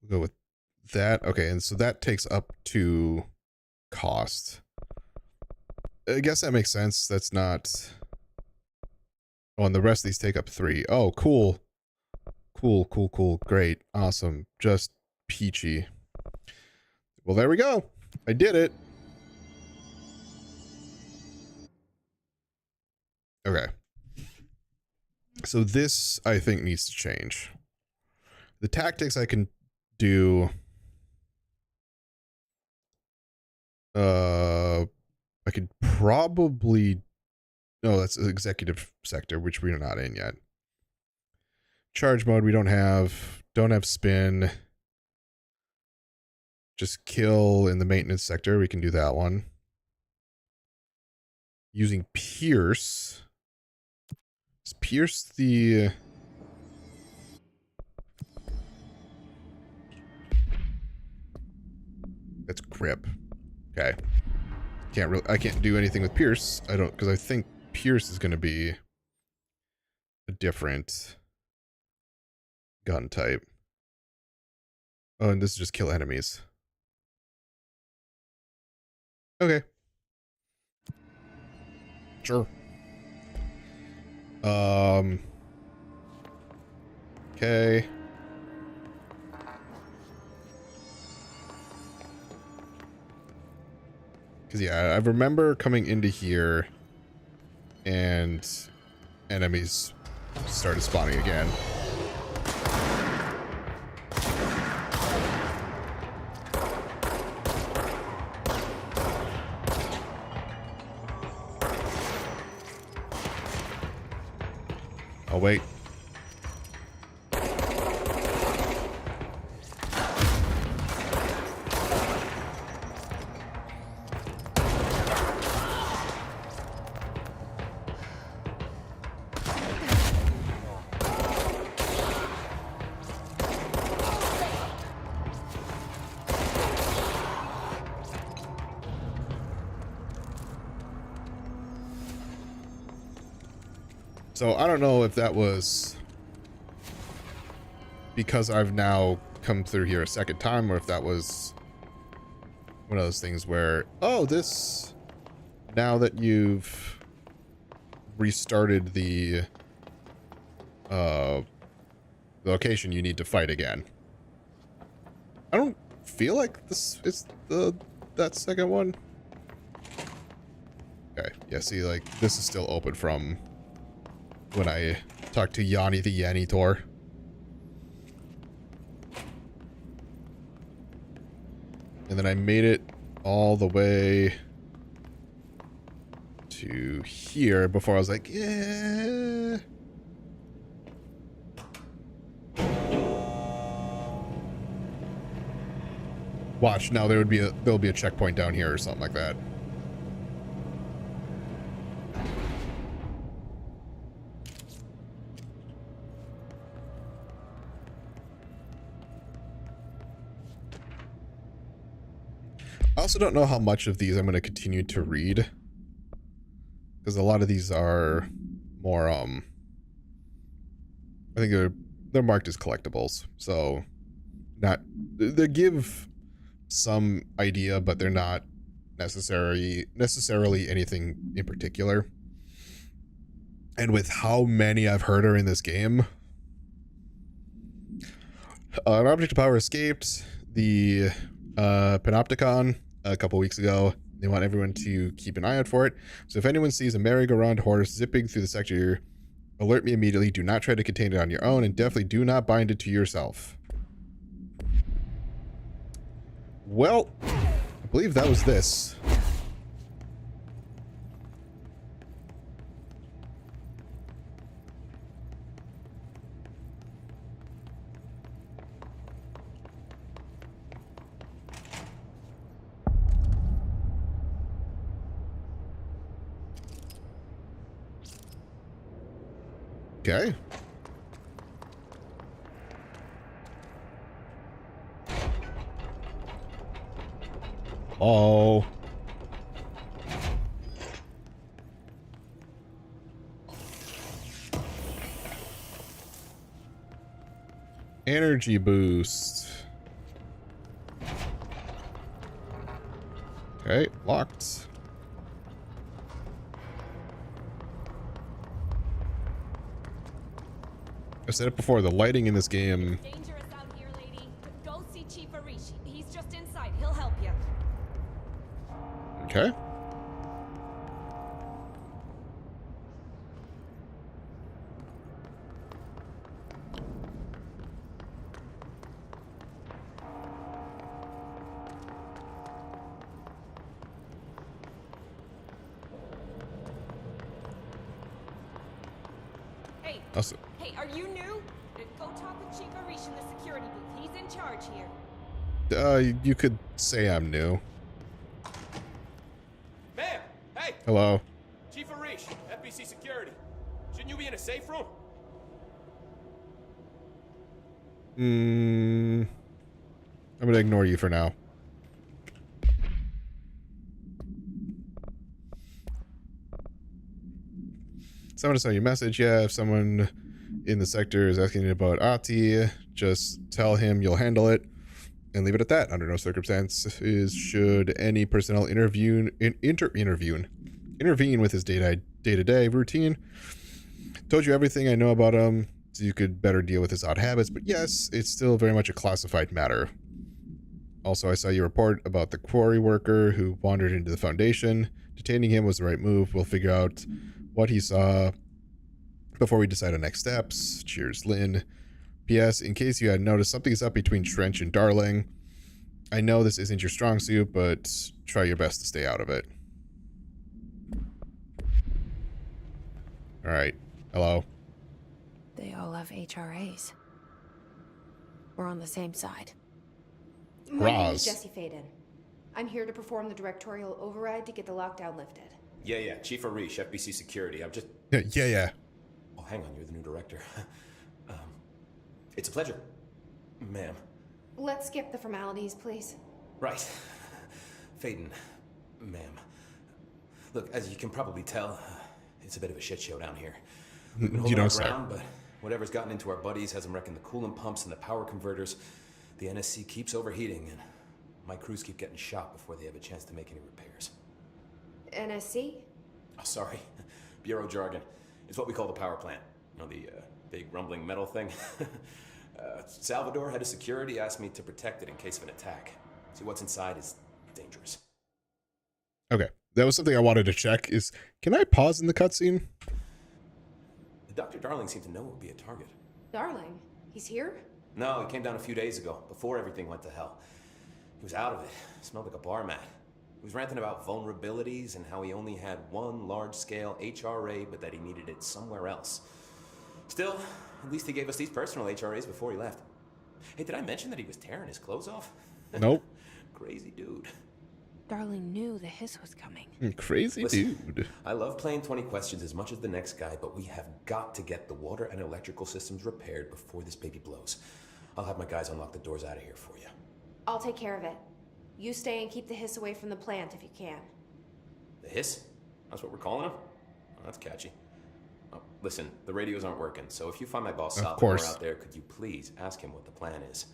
We'll go with that. Okay, and so that takes up to cost. I guess that makes sense. That's not... Oh, and the rest of these take up 3. Oh, cool. Cool, cool, cool. Great. Awesome. Just peachy. Well, there we go. I did it. Okay. So this, I think, needs to change. The tactics I can do... I could probably... No, that's executive sector, which we're not in yet. Charge mode we don't have. Don't have spin. Just kill in the maintenance sector. We can do that one. Using Pierce. Is Pierce the... That's grip. Okay. I can't do anything with Pierce. I don't, because I think Pierce is going to be a different gun type. Oh, and this is just kill enemies. Okay. Sure. Okay. Because, yeah, I remember coming into here and enemies started spawning again. Oh, wait. So I don't know if that was because I've now come through here a second time, or if that was one of those things where, oh, this, now that you've restarted the location, you need to fight again. I don't feel like this is that second one. Okay, yeah, see, like, this is still open from when I talked to Yanni the Yanitor. And then I made it all the way to here before I was like, yeah. Watch, now there'll be a checkpoint down here or something like that. I also don't know how much of these I'm going to continue to read, because a lot of these are more I think they're marked as collectibles, so they give some idea, but they're not necessarily anything in particular. And with how many I've heard are in this game, an object of power escaped the Panopticon a couple weeks ago. They want everyone to keep an eye out for it. So if anyone sees a merry-go-round horse zipping through the sector, alert me immediately. Do not try to contain it on your own, and definitely do not bind it to yourself. Well, I believe that was this. Okay. Oh. Energy boost. Okay, locked. I said it before, the lighting in this game. Dangerous out here, lady. Go see Chief Arish. He's just inside. He'll help you. Okay. Hey. Also, Hey, are you new? Go talk with Chief Arish in the security booth. He's in charge here. you could say I'm new. Ma'am! Hey! Hello. Chief Arish, FBC Security. Shouldn't you be in a safe room? I'm gonna ignore you for now. Someone saw your message. Yeah, if someone in the sector is asking about Ati, just tell him you'll handle it and leave it at that. Under no circumstances should any personnel intervene with his day-to-day routine. Told you everything I know about him so you could better deal with his odd habits, but yes, it's still very much a classified matter. Also, I saw your report about the quarry worker who wandered into the Foundation. Detaining him was the right move. We'll figure out what he saw before we decide on next steps. Cheers, Lynn. P.S. In case you had noticed, something's up between Trench and Darling. I know this isn't your strong suit, but try your best to stay out of it. Alright. Hello. They all have HRAs. We're on the same side. My name Roz. is Jesse Faden. I'm here to perform the directorial override to get the lockdown lifted. Yeah, Chief Arish, FBC Security. I'm just... Yeah. Oh, hang on, you're the new director. It's a pleasure, ma'am. Let's skip the formalities, please. Right. Faden, ma'am. Look, as you can probably tell, it's a bit of a shit show down here. We've been holding our ground, but whatever's gotten into our buddies has them wrecking the coolant pumps and the power converters. The NSC keeps overheating, and my crews keep getting shot before they have a chance to make any repairs. NSC? Oh, sorry. Bureau jargon. It's what we call the power plant. You know, the big rumbling metal thing? Salvador, head of security, asked me to protect it in case of an attack. See, what's inside is dangerous. Okay. That was something I wanted to check is, can I pause in the cutscene? Dr. Darling seemed to know it would be a target. Darling, he's here? No, he came down a few days ago, before everything went to hell. He was out of it. Smelled like a bar mat. He was ranting about vulnerabilities and how he only had one large-scale HRA, but that he needed it somewhere else. Still, at least he gave us these personal HRAs before he left. Hey, did I mention that he was tearing his clothes off? Nope. Crazy dude. Darling knew the hiss was coming. Crazy Listen, dude. I love playing 20 questions as much as the next guy, but we have got to get the water and electrical systems repaired before this baby blows. I'll have my guys unlock the doors out of here for you. I'll take care of it. You stay and keep the hiss away from the plant if you can. The hiss? That's what we're calling him? Oh, that's catchy. Oh, listen, the radios aren't working, so if you find my boss Salvador out there, could you please ask him what the plan is?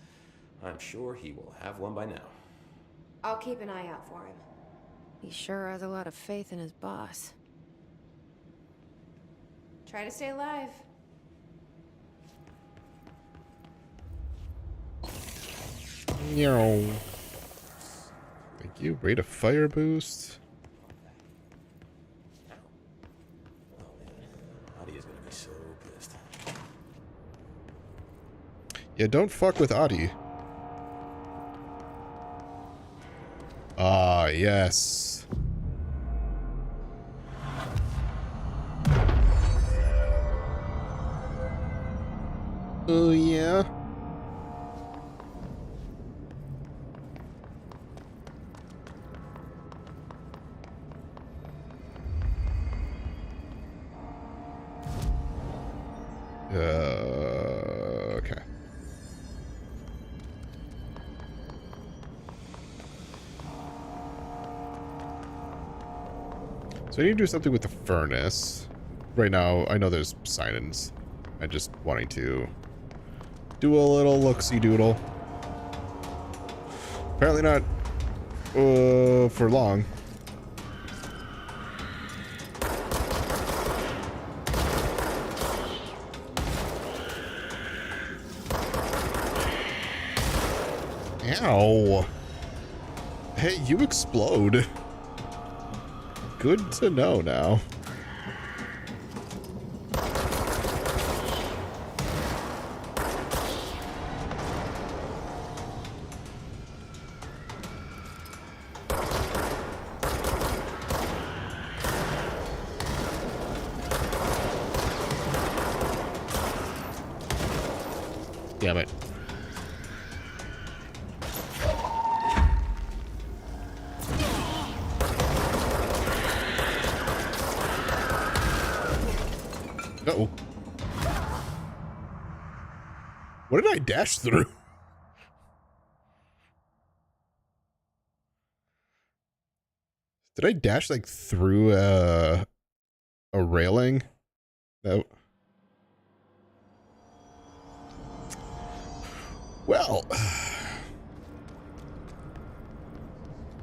I'm sure he will have one by now. I'll keep an eye out for him. He sure has a lot of faith in his boss. Try to stay alive. Yo. Thank you. Rate of fire boost. Oh man, Adi is gonna be so pissed. Yeah, don't fuck with Adi. Ah, yes. Oh, yeah. Okay. So I need to do something with the furnace. Right now, I know there's sign-ins. I'm just wanting to do a little look-see doodle. Apparently not for long. Ow. Hey, you explode. Good to know now. Damn it. Uh-oh. What did I dash through? Did I dash like through a railing? No. Well.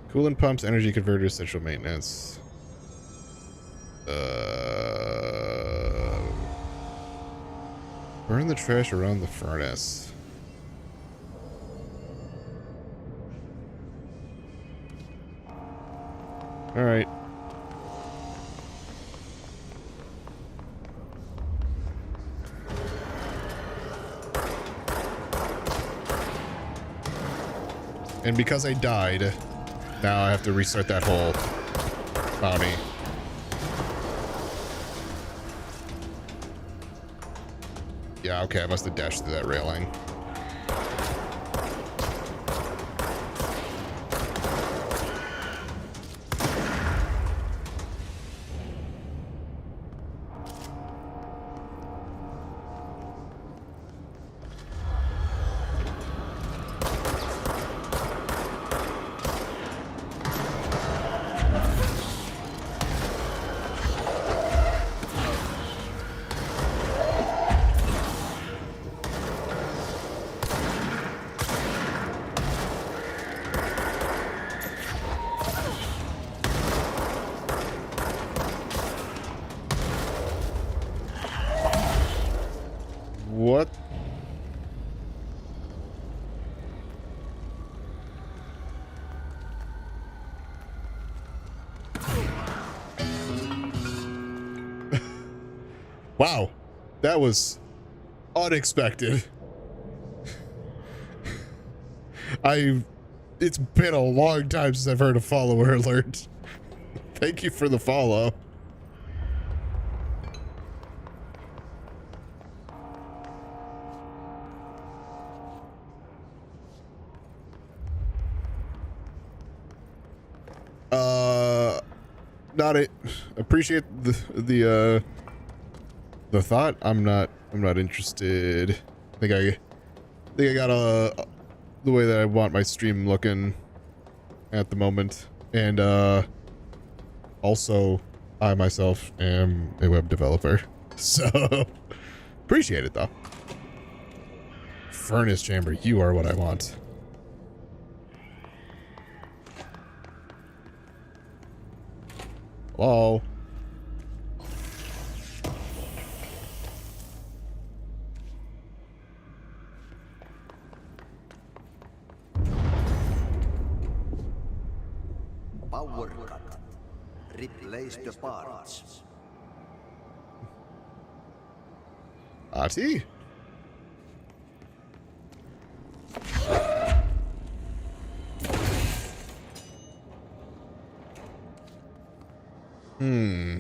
Coolant pumps, energy converters, essential maintenance. Burn the trash around the furnace. All right. And because I died, now I have to restart that whole bounty. Yeah, okay, I must have dashed through that railing. What? Wow, that was unexpected. It's been a long time since I've heard a follower alert. Thank you for the follow. Not it. Appreciate the thought. I'm not interested. I think I got the way that I want my stream looking at the moment, and also I myself am a web developer, so appreciate it though. Furnace chamber, you are what I want. Hello. Power cut. Replace the parts. Artie? Mm-hmm.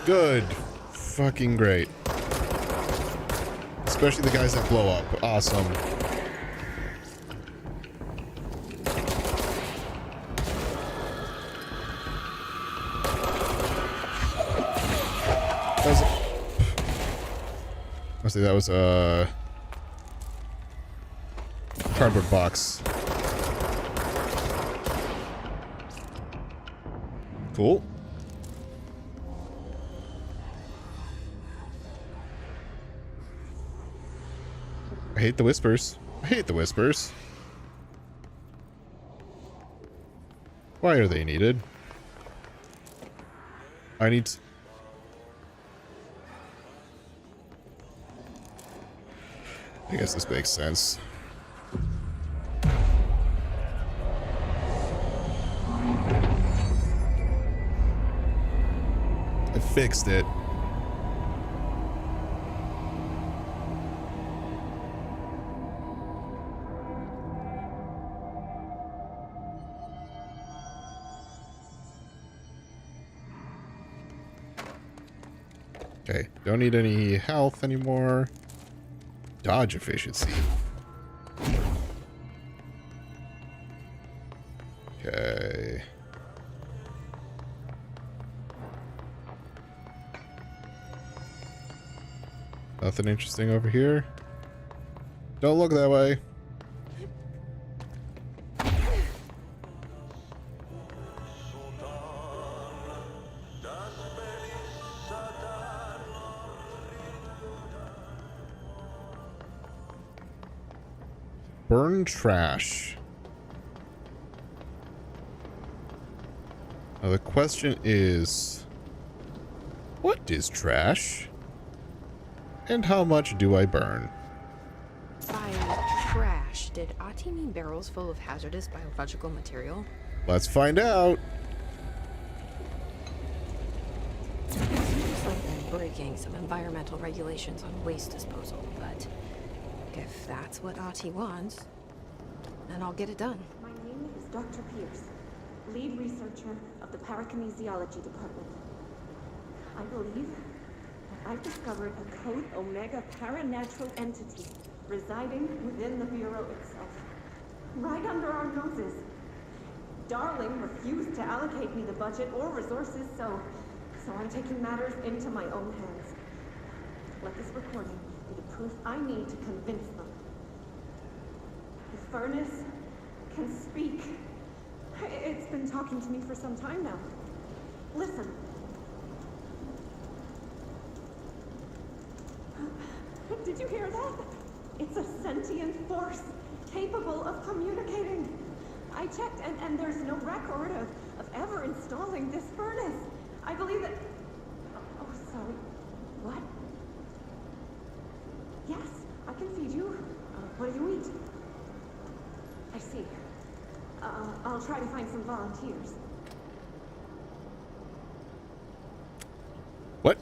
Good. Fucking great. It's Especially the guys that blow up. Awesome. That was a cardboard box. Cool. I hate the whispers. I hate the whispers. Why are they needed? I need to... I guess this makes sense. I fixed it. Okay, don't need any health anymore. Dodge efficiency. Okay. Nothing interesting over here. Don't look that way. Burn trash. Now the question is, what is trash? And how much do I burn? By trash, did Ati mean barrels full of hazardous biological material? Let's find out. Seems like they're breaking some environmental regulations on waste disposal, but if that's what Ati wants, then I'll get it done. My name is Dr. Pierce, lead researcher of the Parakinesiology Department. I believe that I've discovered a Code Omega paranatural entity residing within the Bureau itself, right under our noses. Darling refused to allocate me the budget or resources, so I'm taking matters into my own hands. Let this recording be the proof I need to convince them. The furnace can speak. It's been talking to me for some time now. Listen. Did you hear that? It's a sentient force capable of communicating. I checked and there's no record of ever installing this furnace. I believe that... Oh, sorry. What? Yes, I can feed you. What do you eat? I see. I'll try to find some volunteers. What?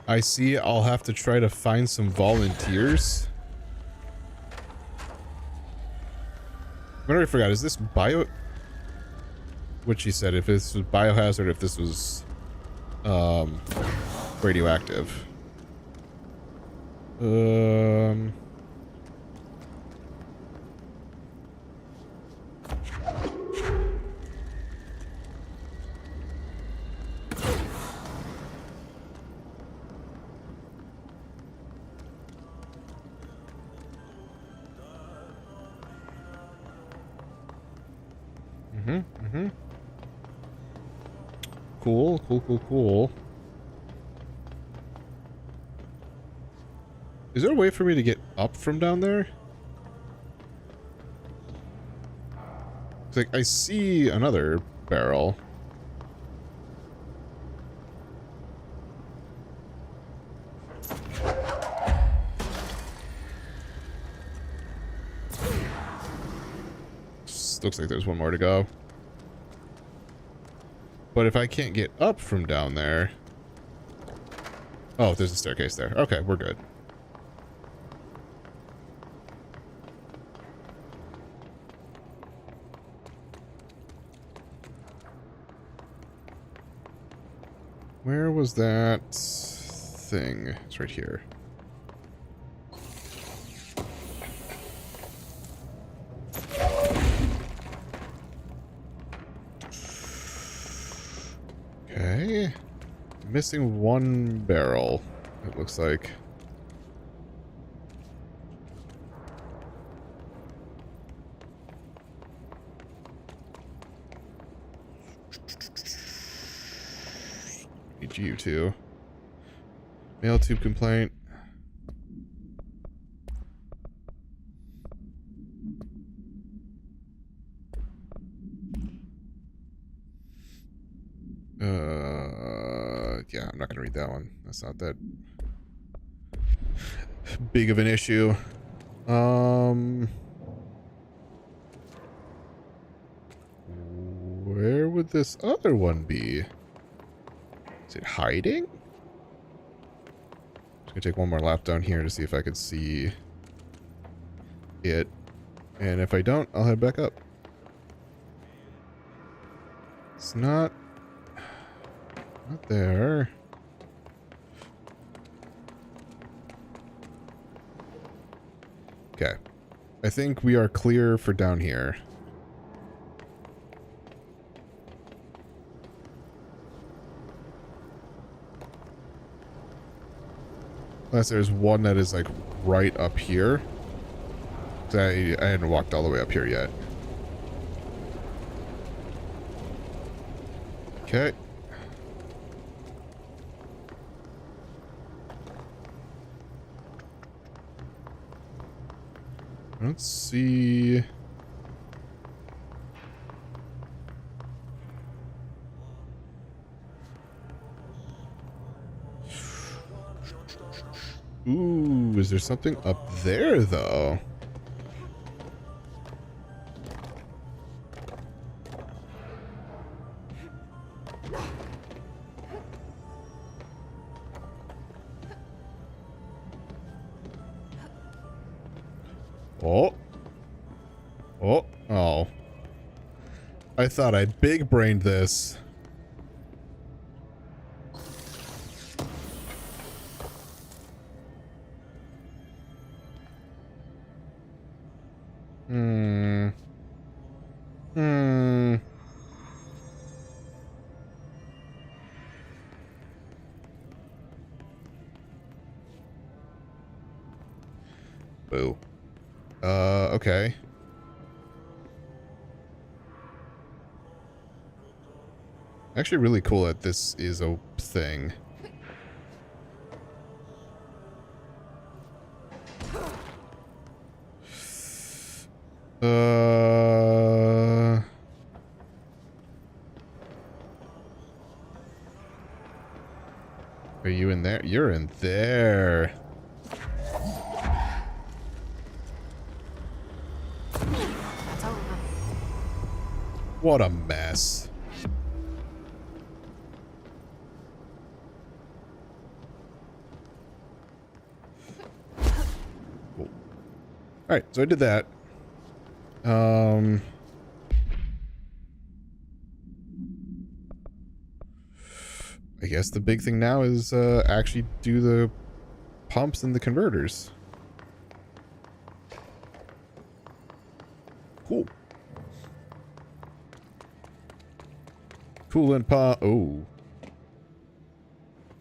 I see. I'll have to try to find some volunteers. What I forgot, is this bio... What she said, if this was biohazard, if this was radioactive. Cool. Is there a way for me to get up from down there? It's like, I see another barrel. Looks like there's one more to go. But if I can't get up from down there... Oh, there's a staircase there. Okay, we're good. Where was that thing? It's right here. Okay. Missing one barrel, it looks like. Need you two. Mail tube complaint. Yeah, I'm not gonna read that one. That's not that big of an issue. Where would this other one be? Is it hiding? Just gonna take one more lap down here to see if I could see it. And if I don't, I'll head back up. It's not there. Okay. I think we are clear for down here. Unless there's one that is like right up here. I hadn't walked all the way up here yet. Okay. Let's see. Ooh, is there something up there, though? Oh. Oh. Oh. I thought I'd big-brained this. Boo. Okay. Actually really cool that this is a thing. Are you in there? You're in there. That's over. What a mess. Cool. Alright, so I did that. I guess the big thing now is actually do the pumps and the converters. Cool. Coolant pump. Oh.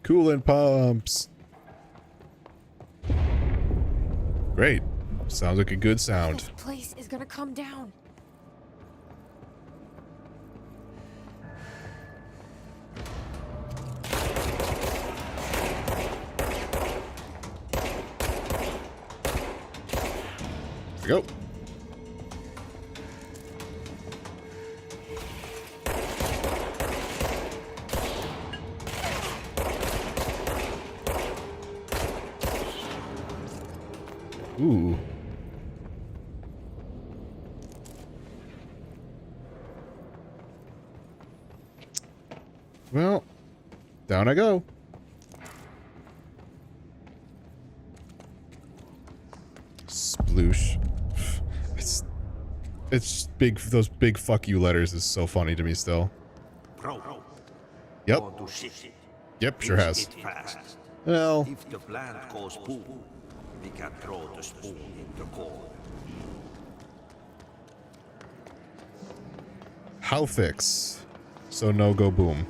Coolant pumps. Great. Sounds like a good sound. This place is gonna come down. There we go. Ooh. Well, down I go. Sploosh. It's big. Those big fuck you letters is so funny to me still. Yep. Yep, sure has. It fast. Well, If the plant goes boom, we can throw the spoon in the core. how fix? So no go boom.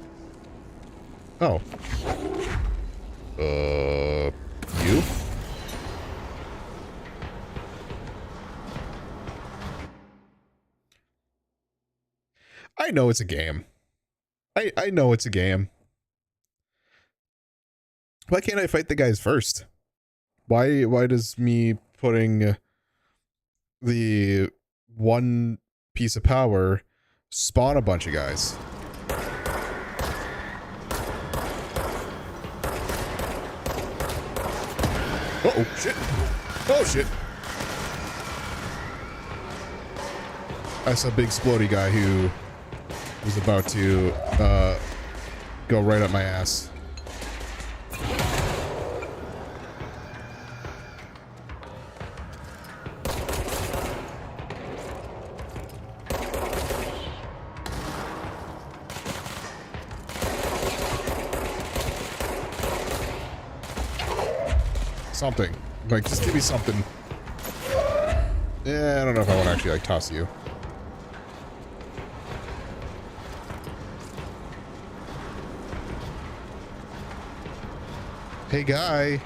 Oh. You? I know it's a game. I know it's a game. Why can't I fight the guys first? Why does me putting the one piece of power spawn a bunch of guys? Uh-oh, shit. Oh, shit. I saw a big explodey guy who was about to go right up my ass. Something. Like, just give me something. Yeah, I don't know if I want to actually, like, toss you. Hey, guy.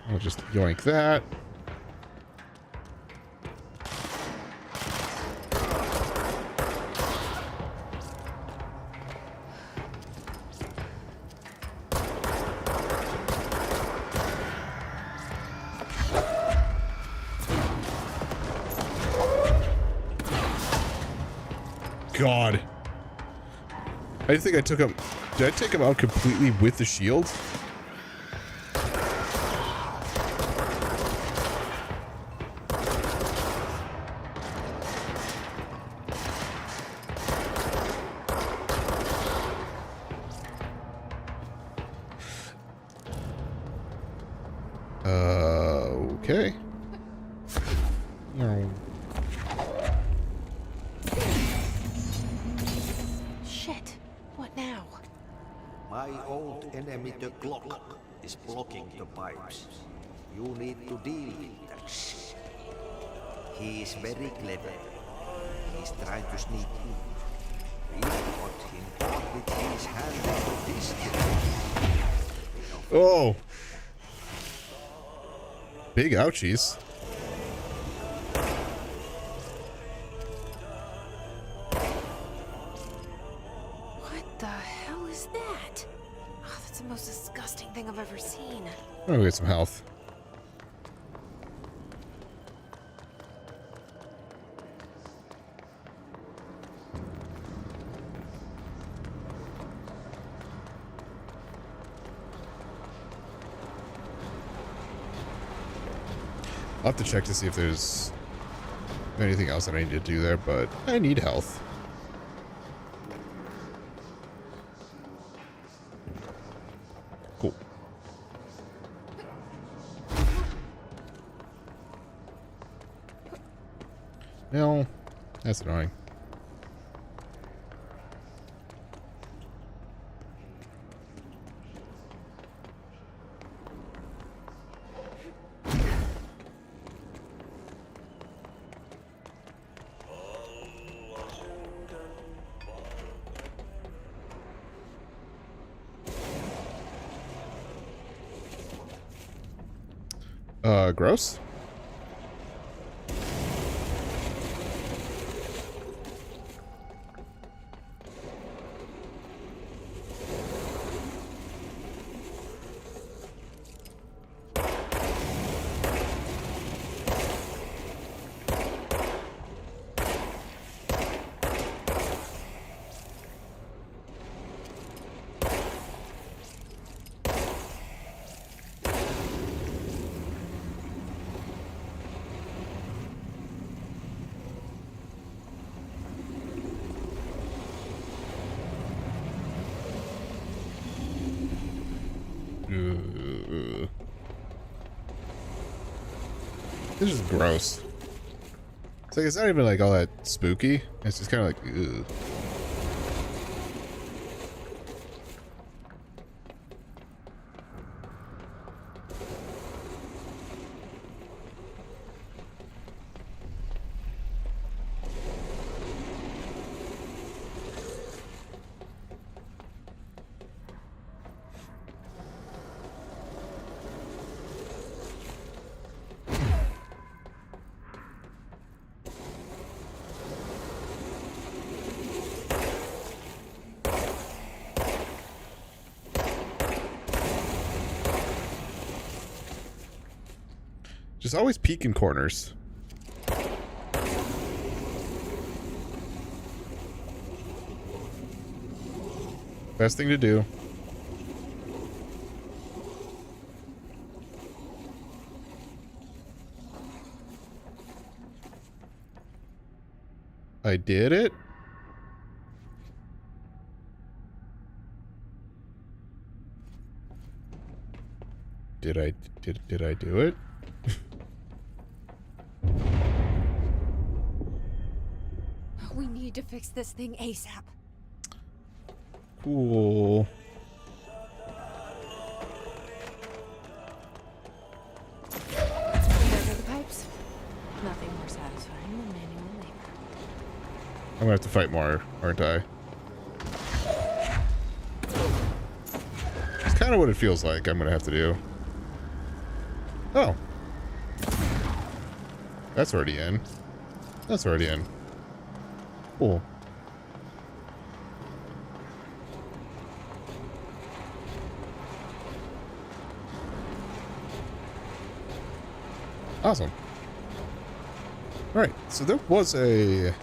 I'll just yoink that. God. I think I took him. Did I take him out completely with the shield? Okay. No. Shit. What now? My old enemy, the clock, is blocking the pipes. You need to deal with that shit. He is very clever. He's trying to sneak in. We got him caught with his hand on this. Oh. Big ouchies. What the hell is that? Oh, that's the most disgusting thing I've ever seen. Oh, get some health. I'll have to check to see if there's anything else that I need to do there, but I need health. Cool. No, that's annoying. Gross. This is gross. It's like, it's not even like all that spooky. It's just kind of like, ugh. Just always peek in corners. Best thing to do. I did it. Did I do it? We need to fix this thing ASAP. Cool. There go the pipes. Nothing more satisfying than manual labor. I'm gonna have to fight more, aren't I? It's kind of what it feels like I'm gonna have to do. Oh. That's already in. That's already in. Cool. Awesome. Alright, so there was a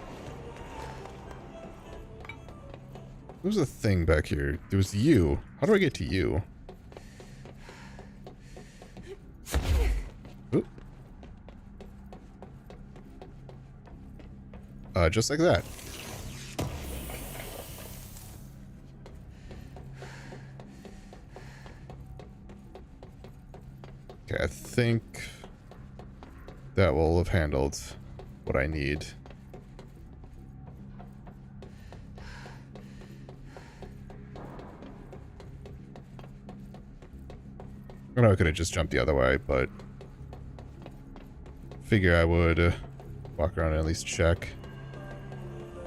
thing back here. There was you. How do I get to you? Oop. Just like that. Okay, I think that will have handled what I need. I know I could have just jumped the other way, but figure I would walk around and at least check.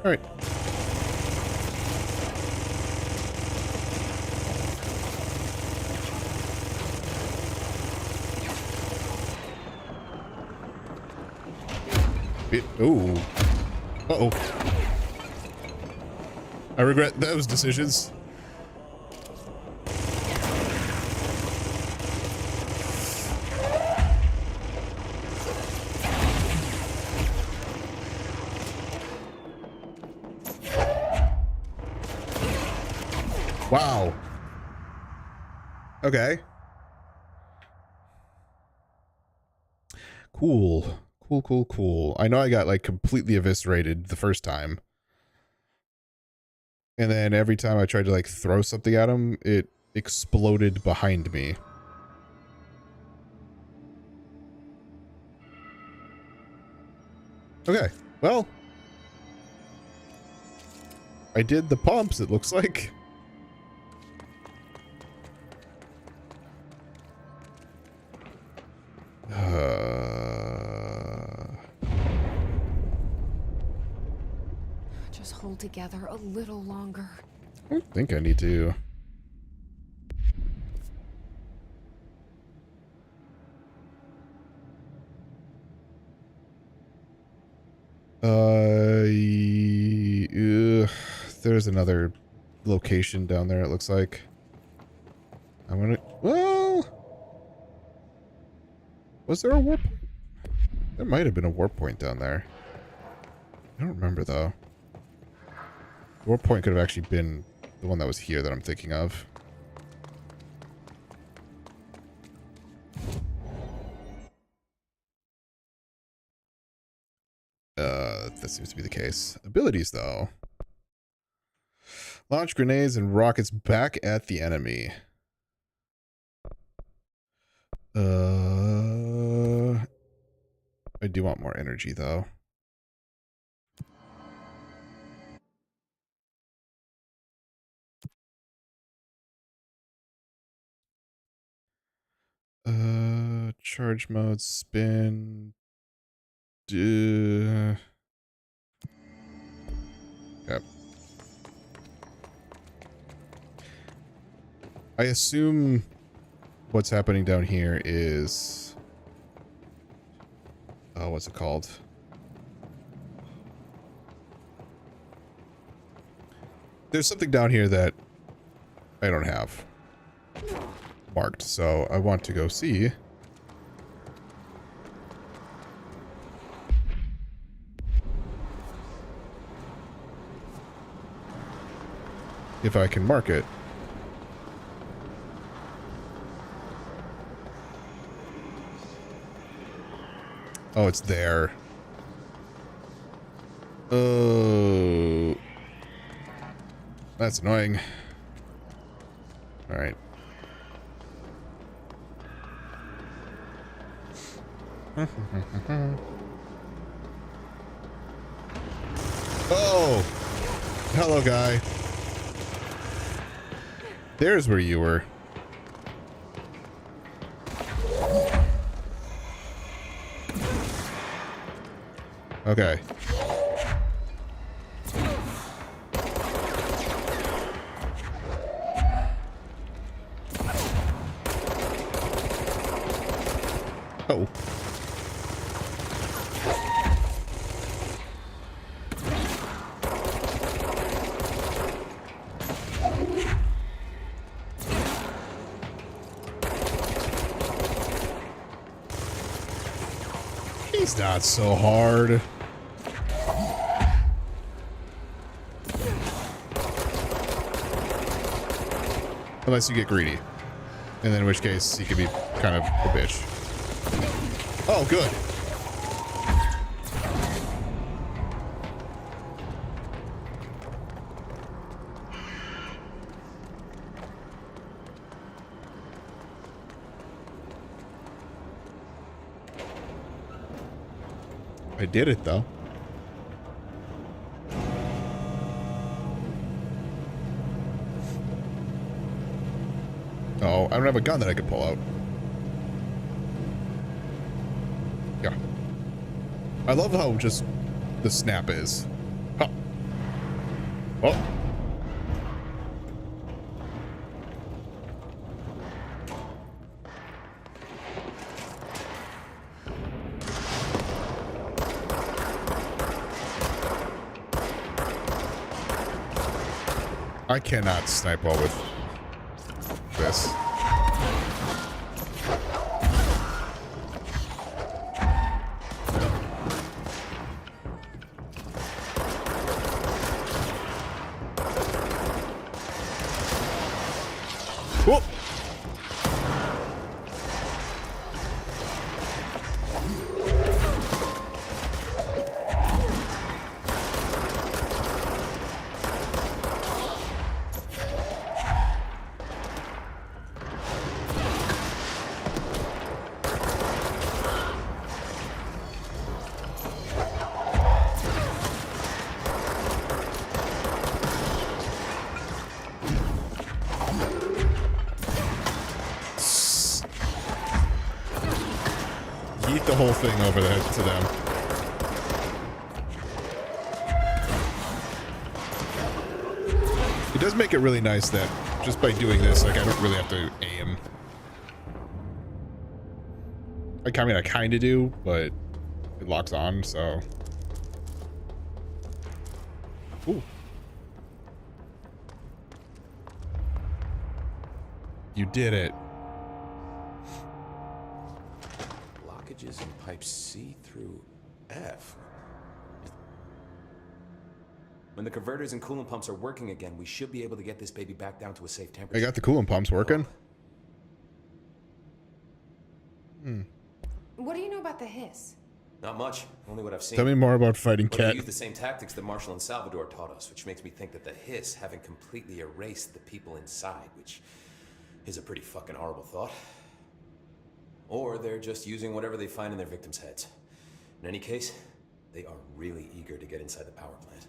Alright. Ooh. Uh-oh. I regret those decisions. Wow. Okay. Cool. Cool. I know I got like completely eviscerated the first time. And then every time I tried to like throw something at him, it exploded behind me. Okay, well. I did the pumps, it looks like. Just hold together a little longer. I don't think I need to. There's another location down there, it looks like. I'm gonna... Well... Was there a warp point? There might have been a warp point down there. I don't remember, though. The warp point could have actually been the one that was here that I'm thinking of. That seems to be the case. Abilities, though. Launch grenades and rockets back at the enemy. I do want more energy though. Charge mode, spin. Yep. I assume what's happening down here is, oh, what's it called? There's something down here that I don't have marked, so I want to go see. If I can mark it. Oh, it's there. Oh. That's annoying. All right. Oh. Hello, guy. There's where you were. Okay. Oh. He's not so hard. Unless you get greedy. And then in which case, he could be kind of a bitch. Oh, good. I did it, though. Oh, I don't have a gun that I could pull out. Yeah. I love how just the snap is. Huh. Oh. I cannot snipe well with this. Whoop. Yeet the whole thing over there to them. It does make it really nice that just by doing this, like, I don't really have to aim. Like, I mean, I kind of do, but it locks on, so. Ooh. You did it. Blockages in pipe C through F. When the converters and coolant pumps are working again, we should be able to get this baby back down to a safe temperature. I got the coolant pumps working. What do you know about the hiss? Not much, only what I've seen. Tell me more about fighting Well, they Cat. use the same tactics that Marshall and Salvador taught us, which makes me think that the hiss haven't completely erased the people inside, which is a pretty fucking horrible thought. Or they're just using whatever they find in their victims' heads. In any case, they are really eager to get inside the power plant.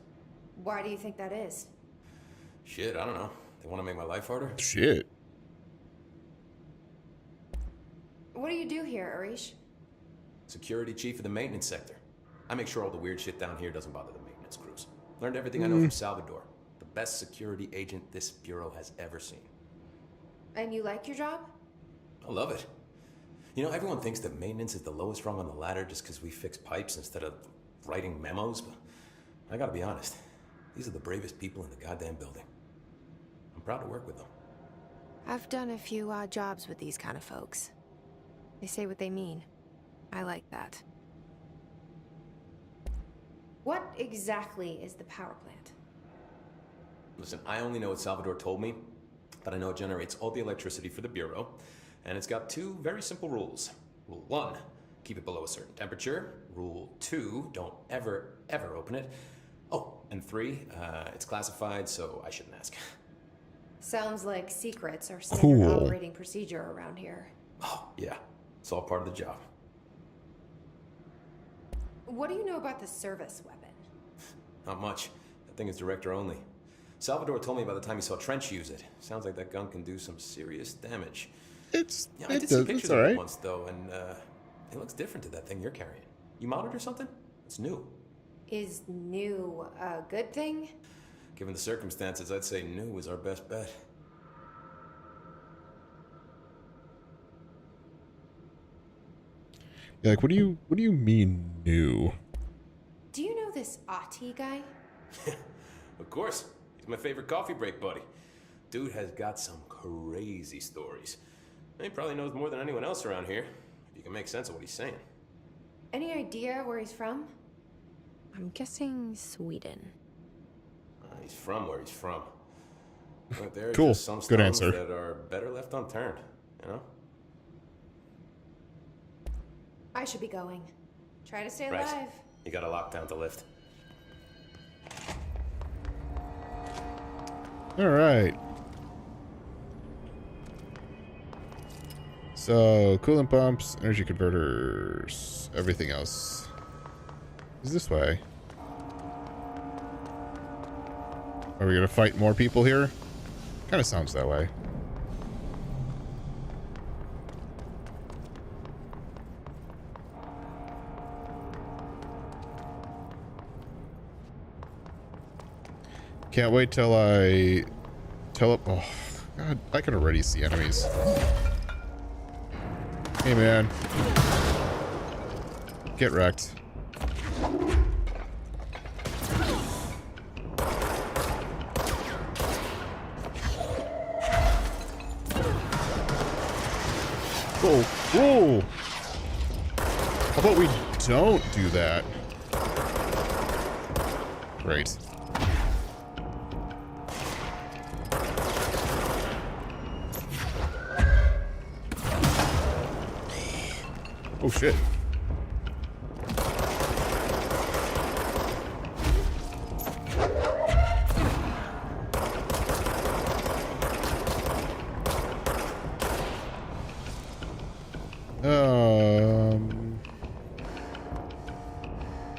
Why do you think that is? Shit, I don't know. They want to make my life harder? Shit. What do you do here, Arish? Security chief of the maintenance sector. I make sure all the weird shit down here doesn't bother the maintenance crews. Learned everything I know from Salvador. The best security agent this bureau has ever seen. And you like your job? I love it. You know, everyone thinks that maintenance is the lowest rung on the ladder just because we fix pipes instead of writing memos, but I gotta be honest. These are the bravest people in the goddamn building. I'm proud to work with them. I've done a few odd jobs with these kind of folks. They say what they mean. I like that. What exactly is the power plant? Listen, I only know what Salvador told me, but I know it generates all the electricity for the Bureau, and it's got 2 very simple rules. Rule 1, keep it below a certain temperature. Rule 2, don't ever, ever open it. Oh, and 3, it's classified, so I shouldn't ask. Sounds like secrets are standard Cool. operating procedure around here. Oh, yeah, it's all part of the job. What do you know about the service weapon? Not much. That thing is director only. Salvador told me by the time he saw Trench use it. Sounds like that gun can do some serious damage. It's Yeah, I it did see does. pictures It's of all it right. once, though, and it looks different to that thing you're carrying. You modded or something? It's new. Is new a good thing? Given the circumstances, I'd say new is our best bet. Yeah, like, what do you mean new? Do you know this Ati guy? Of course. He's my favorite coffee break buddy. Dude has got some crazy stories. He probably knows more than anyone else around here, if you can make sense of what he's saying. Any idea where he's from? I'm guessing Sweden. He's from where he's from. But there are Cool. just some Good stones answer. that are better left unturned, you know? I should be going. Try to stay Right. alive. You got a lockdown to lift. All right. So, coolant pumps, energy converters, everything else is this way. Are we gonna fight more people here? Kind of sounds that way. Can't wait till I oh god, I can already see enemies. Hey man, get wrecked. Oh, whoa! How about we don't do that? Great. Oh shit.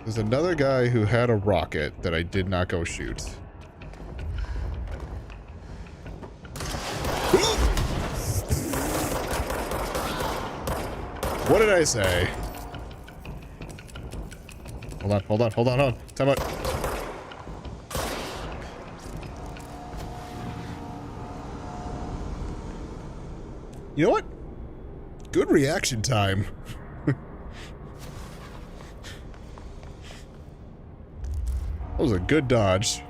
There's another guy who had a rocket that I did not go shoot. What did I say? Hold on. Time out. You know what? Good reaction time. That was a good dodge.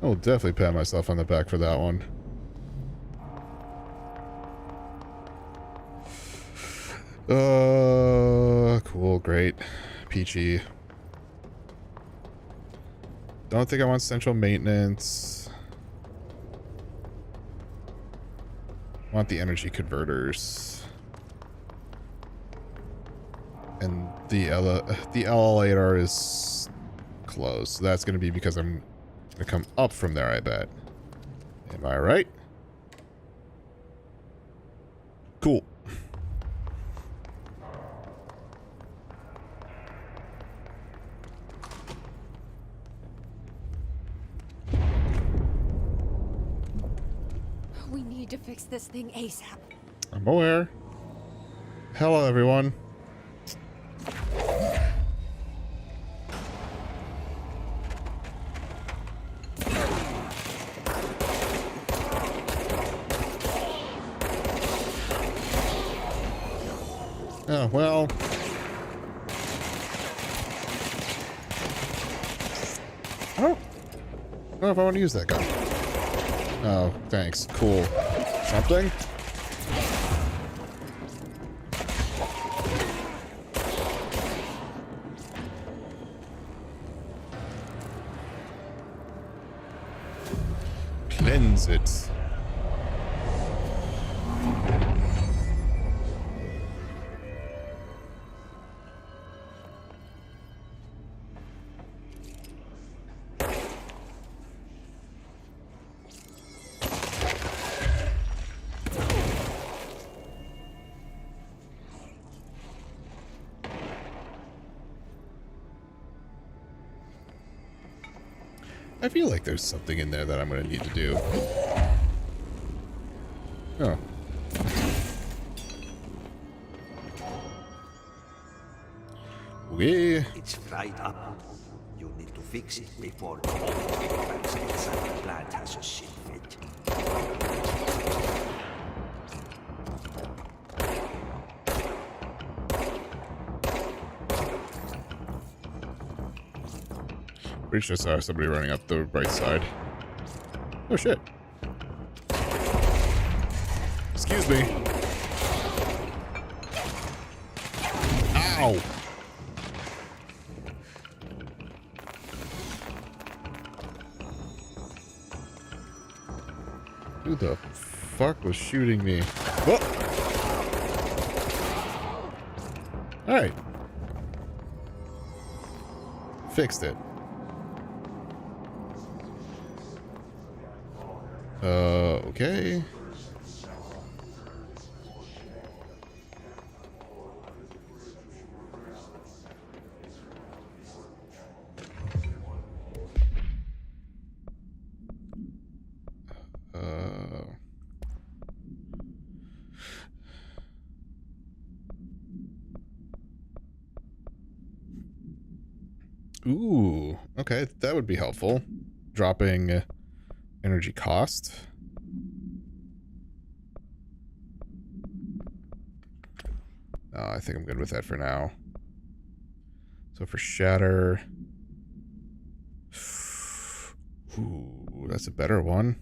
I'll definitely pat myself on the back for that one. Cool, great. Peachy. Don't think I want central maintenance. Want the energy converters. And the elevator is closed. So that's going to be because I'm going to come up from there, I bet. Am I right? Cool. We need to fix this thing ASAP. I'm aware. Hello, everyone. Oh, well. I don't know if I want to use that gun. Oh, thanks. Cool. Something? Cleanse it. I feel like there's something in there that I'm going to need to do. Oh. Okay. It's fried up. You need to fix it before the occupants inside the plant has a shit fit. Pretty sure I saw somebody running up the right side. Oh shit. Excuse me. Ow! Who the fuck was shooting me? Whoa! Alright. Fixed it. Okay. Ooh, okay, that would be helpful. Dropping energy cost. I think I'm good with that for now. So for shatter. Ooh, that's a better one.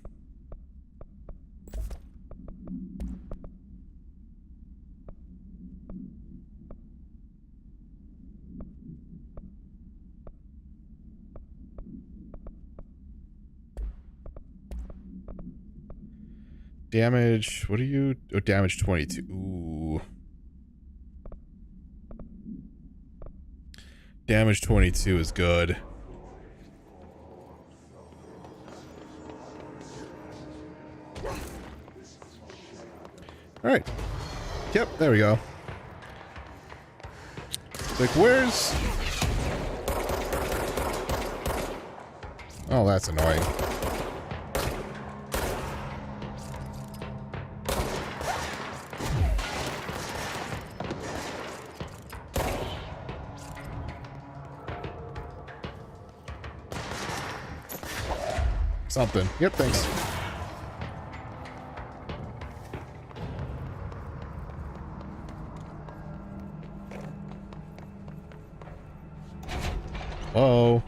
Damage, what are you? Oh, damage 22. Ooh. Damage 22 is good. Alright. Yep, there we go. Like, where's... Oh, that's annoying. Something. Yep, thanks. Whoa.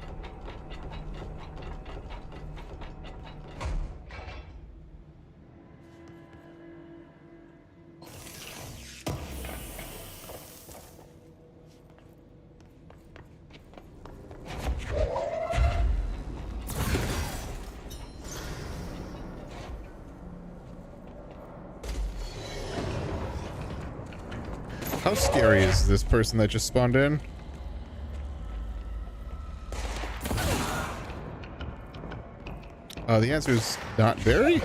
How scary is this person that just spawned in? The answer is not very.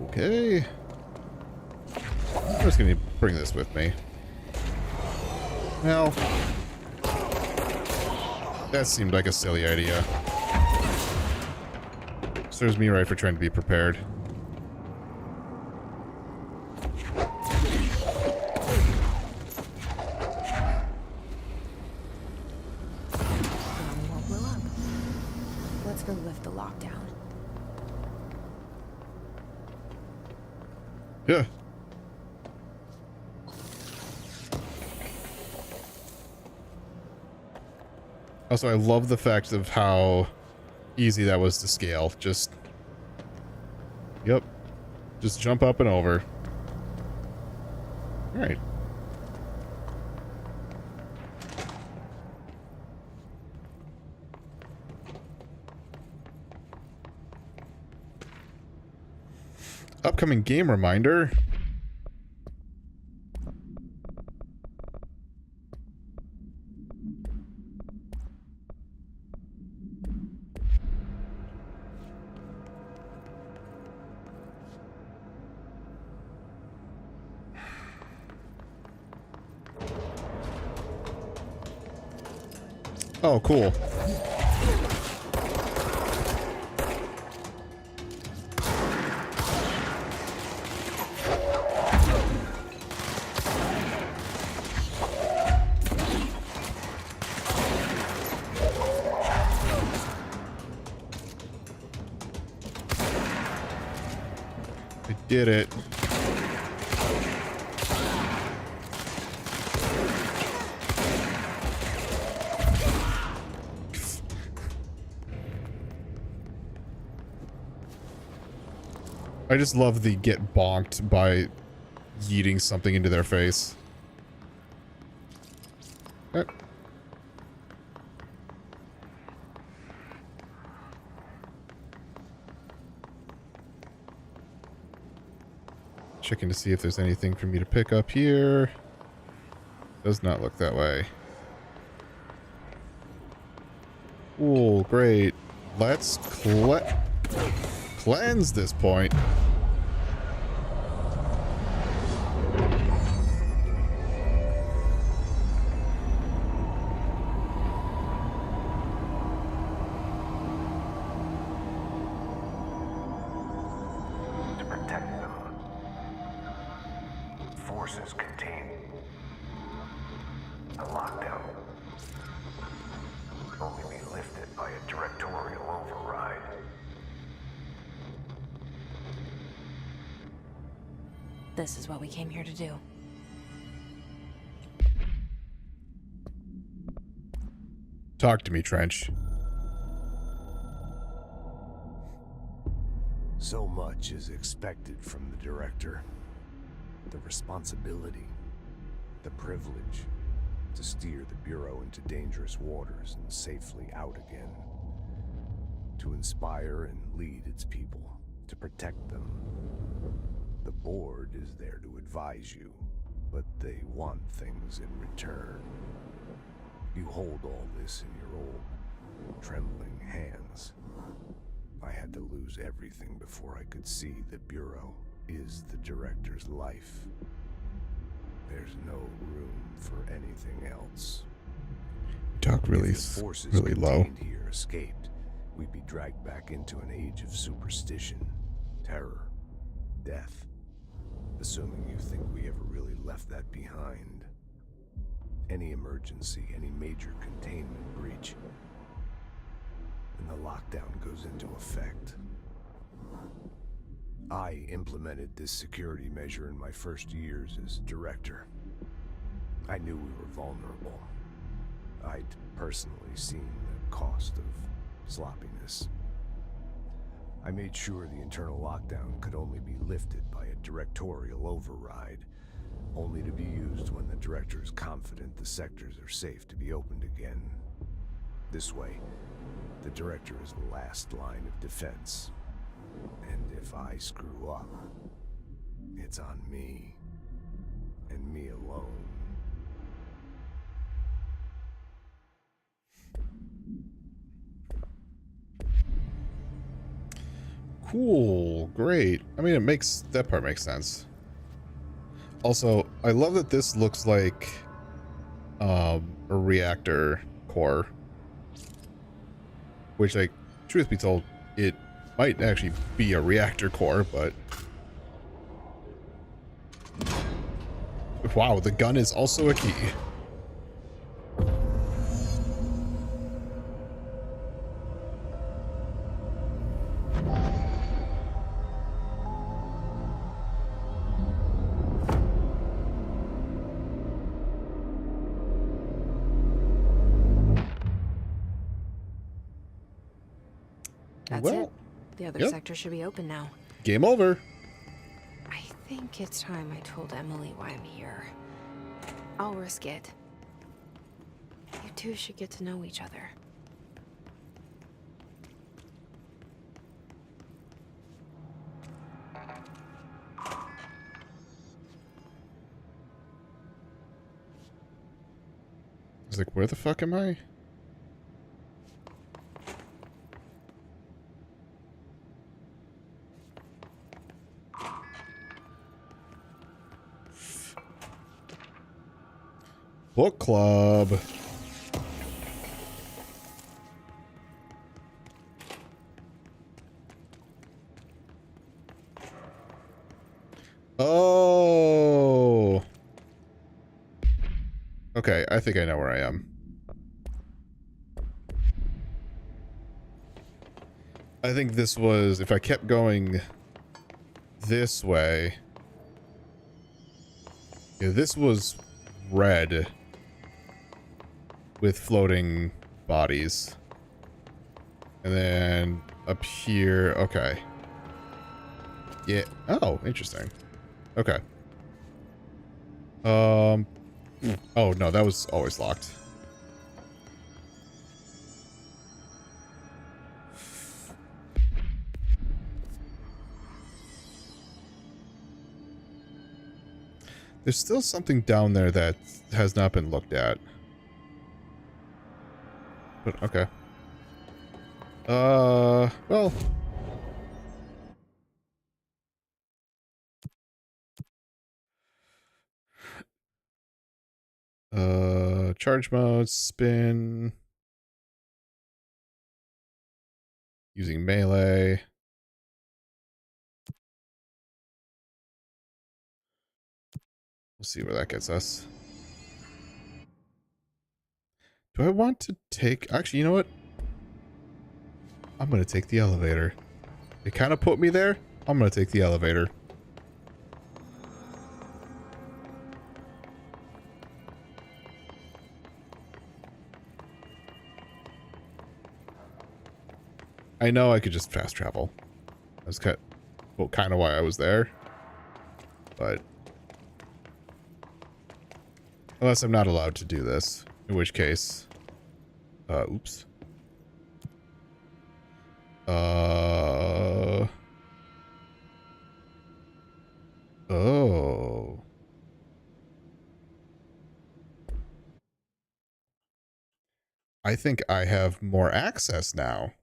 Okay. I'm just gonna bring this with me. Well, that seemed like a silly idea. Serves me right for trying to be prepared. Won't blow up. Let's go lift the lockdown. Yeah. Also, I love the fact of how easy that was to scale. Just, yep, just jump up and over. All right. Upcoming game reminder. Oh, cool. I did it. I just love the get bonked by yeeting something into their face. Checking to see if there's anything for me to pick up here. Does not look that way. Oh, great. Let's cleanse this point. To protect them. Forces contain a lockdown. Only be lifted by a directorial override. This is what we came here to do. Talk to me, Trench. So much is expected from the director. The responsibility, the privilege to steer the Bureau into dangerous waters and safely out again. To inspire and lead its people, to protect them. The board is there to advise you, but they want things in return. You hold all this in your old, trembling hands. I had to lose everything before I could see the Bureau is the director's life. There's no room for anything else. Talk really, If the forces really low. contained here escaped, we'd be dragged back into an age of superstition, terror, death. Assuming you think we ever really left that behind. Any emergency, any major containment breach, and the lockdown goes into effect. I implemented this security measure in my first years as director. I knew we were vulnerable. I'd personally seen the cost of sloppiness. I made sure the internal lockdown could only be lifted by a directorial override, only to be used when the director is confident the sectors are safe to be opened again. This way, the director is the last line of defense. And if I screw up, it's on me, and me alone. Cool, great. I mean, that part makes sense. Also, I love that this looks like a reactor core, which, like, truth be told, it might actually be a reactor core, but wow, the gun is also a key. That's it. The other sector should be open now. Game over. I think it's time I told Emily why I'm here. I'll risk it. You two should get to know each other. I was like, where the fuck am I? Book club. Oh. Okay, I think I know where I am. I think this was, if I kept going this way. Yeah, this was red with floating bodies. And then up here, okay. Yeah, oh, interesting. Okay. Oh no, that was always locked. There's still something down there that has not been looked at. But okay. Well. Charge mode, spin. Using melee. We'll see where that gets us. Do I want to take... Actually, you know what? I'm going to take the elevator. It kind of put me there. I'm going to take the elevator. I know I could just fast travel. That's kind of why I was there. But... unless I'm not allowed to do this. In which case... oops. Oh. I think I have more access now.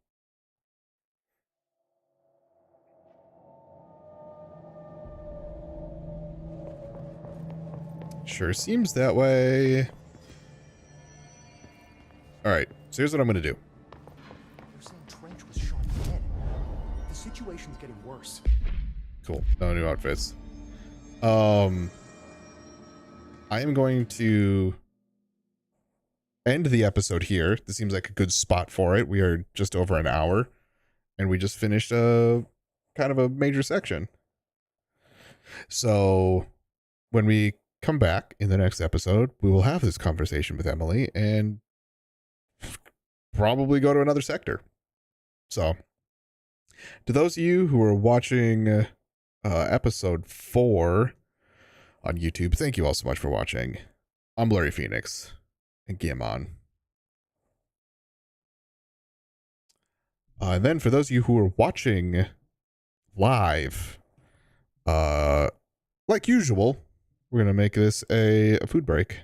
Sure seems that way. Alright, so here's what I'm gonna do. They're saying Trench was shot dead. The situation's getting worse. Cool. No new outfits. I am going to end the episode here. This seems like a good spot for it. We are just over an hour, and we just finished a kind of a major section. So when we come back in the next episode, we will have this conversation with Emily and probably go to another sector. So To those of you who are watching episode 4 on YouTube, thank you all so much for watching. I'm Blurry Phoenix, and Giamon. And then for those of you who are watching live, like usual, we're going to make this a food break.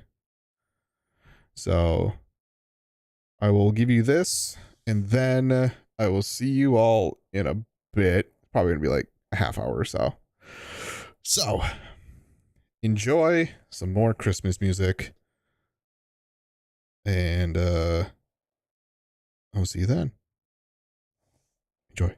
So I will give you this, and then I will see you all in a bit. Probably going to be like a half hour or so. So enjoy some more Christmas music, and I'll see you then. Enjoy.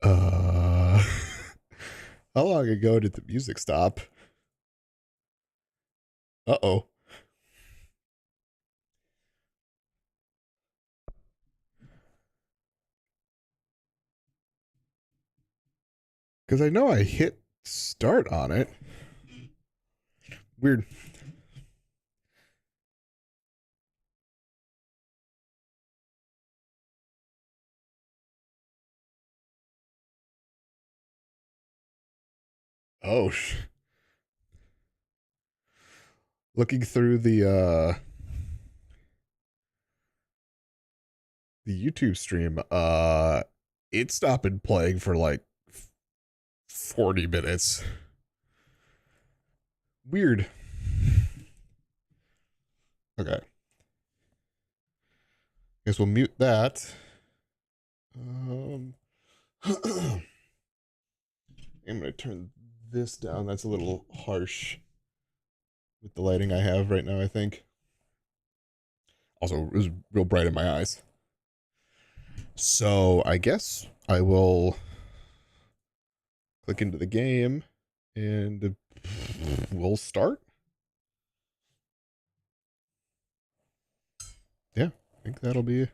Uh, how long ago did the music stop? Uh-oh. Because I know I hit start on it. Weird. Oh, looking through the YouTube stream, it stopped playing for like 40 minutes. Weird. Okay. Guess we'll mute that. I'm gonna turn this down. That's a little harsh with the lighting I have right now, I think. Also, it was real bright in my eyes. So I guess I will click into the game and we'll start. Yeah, I think that'll be it.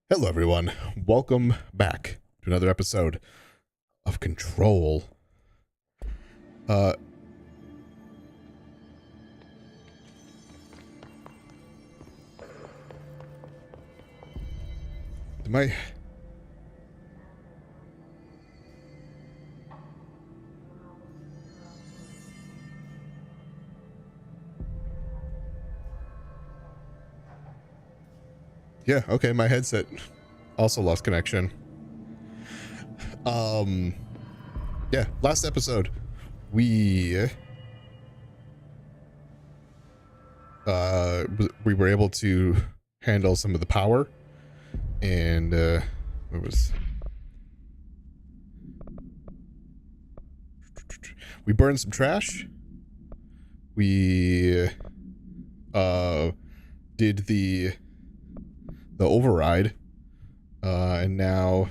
Hello everyone. Welcome back to another episode of Control. My Yeah, okay, my headset also lost connection. Yeah, last episode we were able to handle some of the power, and we burned some trash. We did the override, and now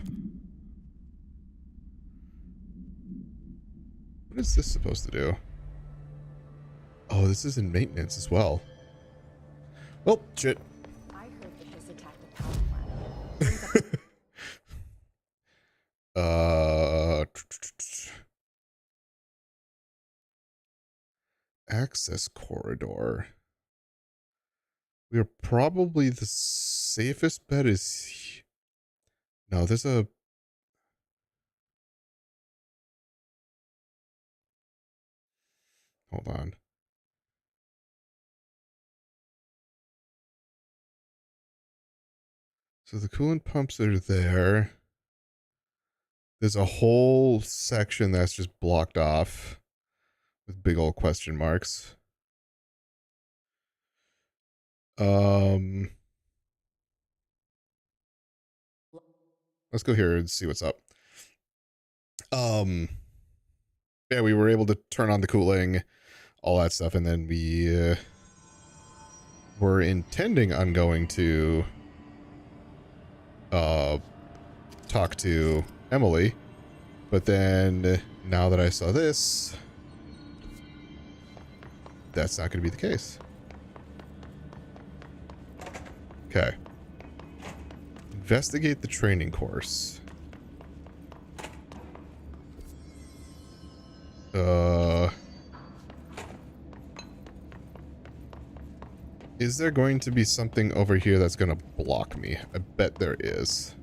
what is this supposed to do? Oh, this is in maintenance as well. Oh, shit. I heard that this attacked the power plant. Access corridor. We are probably the safest bet is... No, there's a... Hold on. So the coolant pumps are there. There's a whole section that's just blocked off with big old question marks. Let's go here and see what's up. Yeah, we were able to turn on the cooling, all that stuff, and then we were intending on going to talk to Emily, but then now that I saw this, that's not going to be the case. Okay. Investigate the training course. Is there going to be something over here that's going to block me? I bet there is.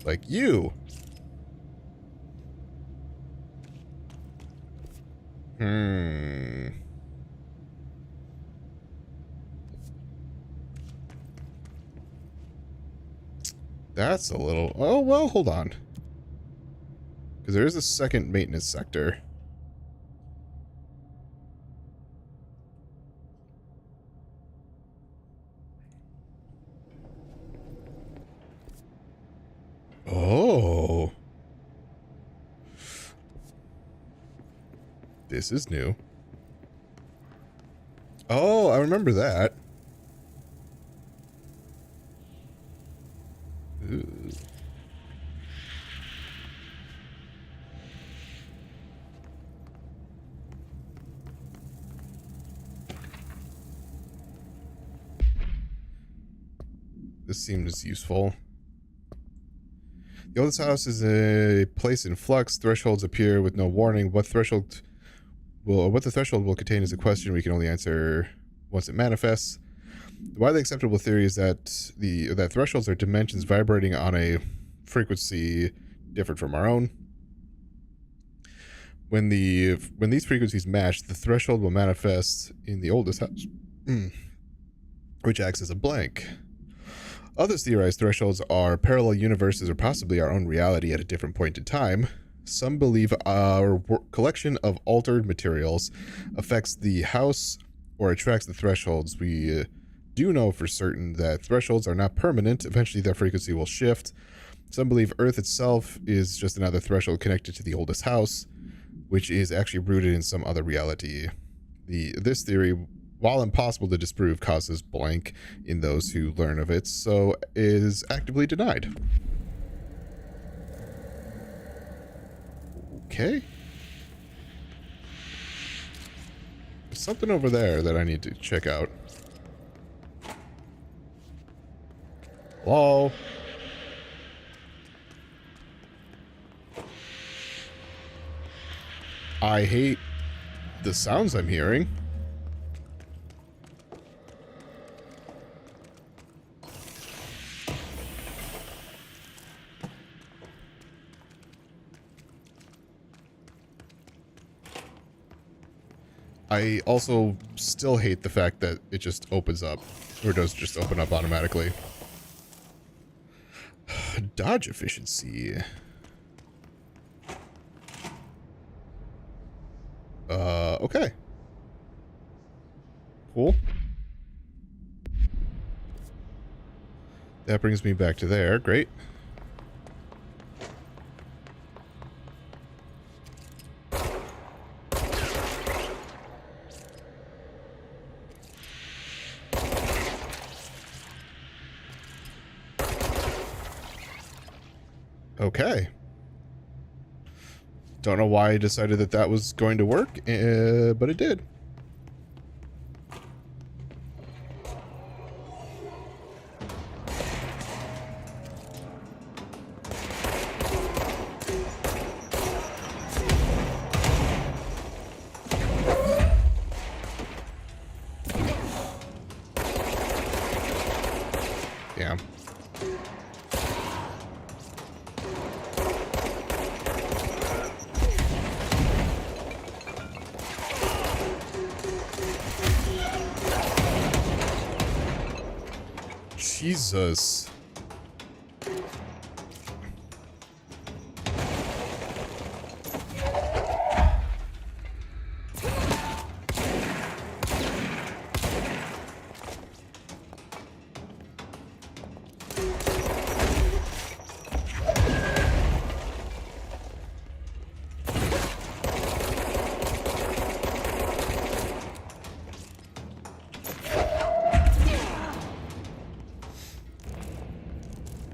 Like you. That's a little... Oh, well, hold on. Because there is a second maintenance sector. Oh. This is new. remember that. Ooh. This seems useful. The oldest house is a place in flux. Thresholds appear with no warning. What the threshold will contain is a question we can only answer once it manifests. The widely acceptable theory is that that thresholds are dimensions vibrating on a frequency different from our own. When these frequencies match, the threshold will manifest in the oldest house, which acts as a blank. Others theorize thresholds are parallel universes or possibly our own reality at a different point in time. Some believe our collection of altered materials affects the house or attracts the thresholds. We do know for certain that thresholds are not permanent. Eventually their frequency will shift. Some believe Earth itself is just another threshold connected to the oldest house, which is actually rooted in some other reality. This theory, while impossible to disprove, causes blank in those who learn of it, so is actively denied. Okay. There's something over there that I need to check out. Hello? I hate the sounds I'm hearing. I also still hate the fact that it just opens up, or does just open up automatically. Dodge efficiency. Okay. Cool. That brings me back to there. Great. Okay. Don't know why I decided that that was going to work, but it did. Yeah. Jesus.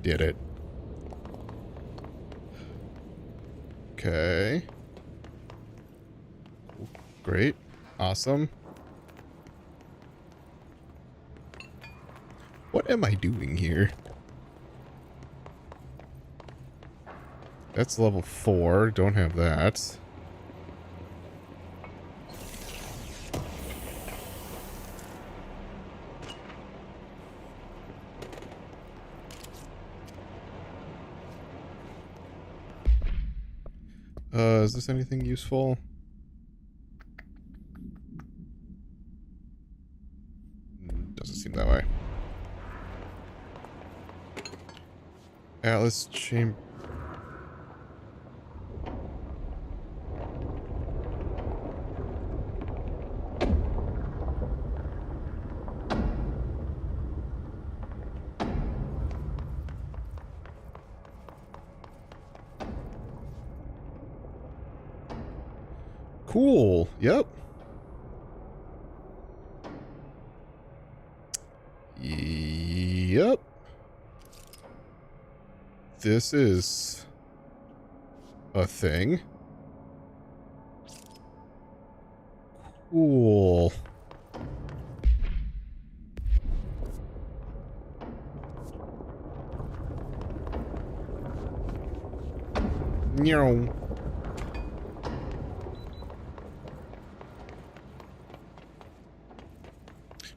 Did it. Okay. Great. Awesome. What am I doing here? That's level 4. Don't have that. Is this anything useful? Doesn't seem that way. Atlas chamber. Cool. Yep. Yep. This is a thing. Cool. Meow.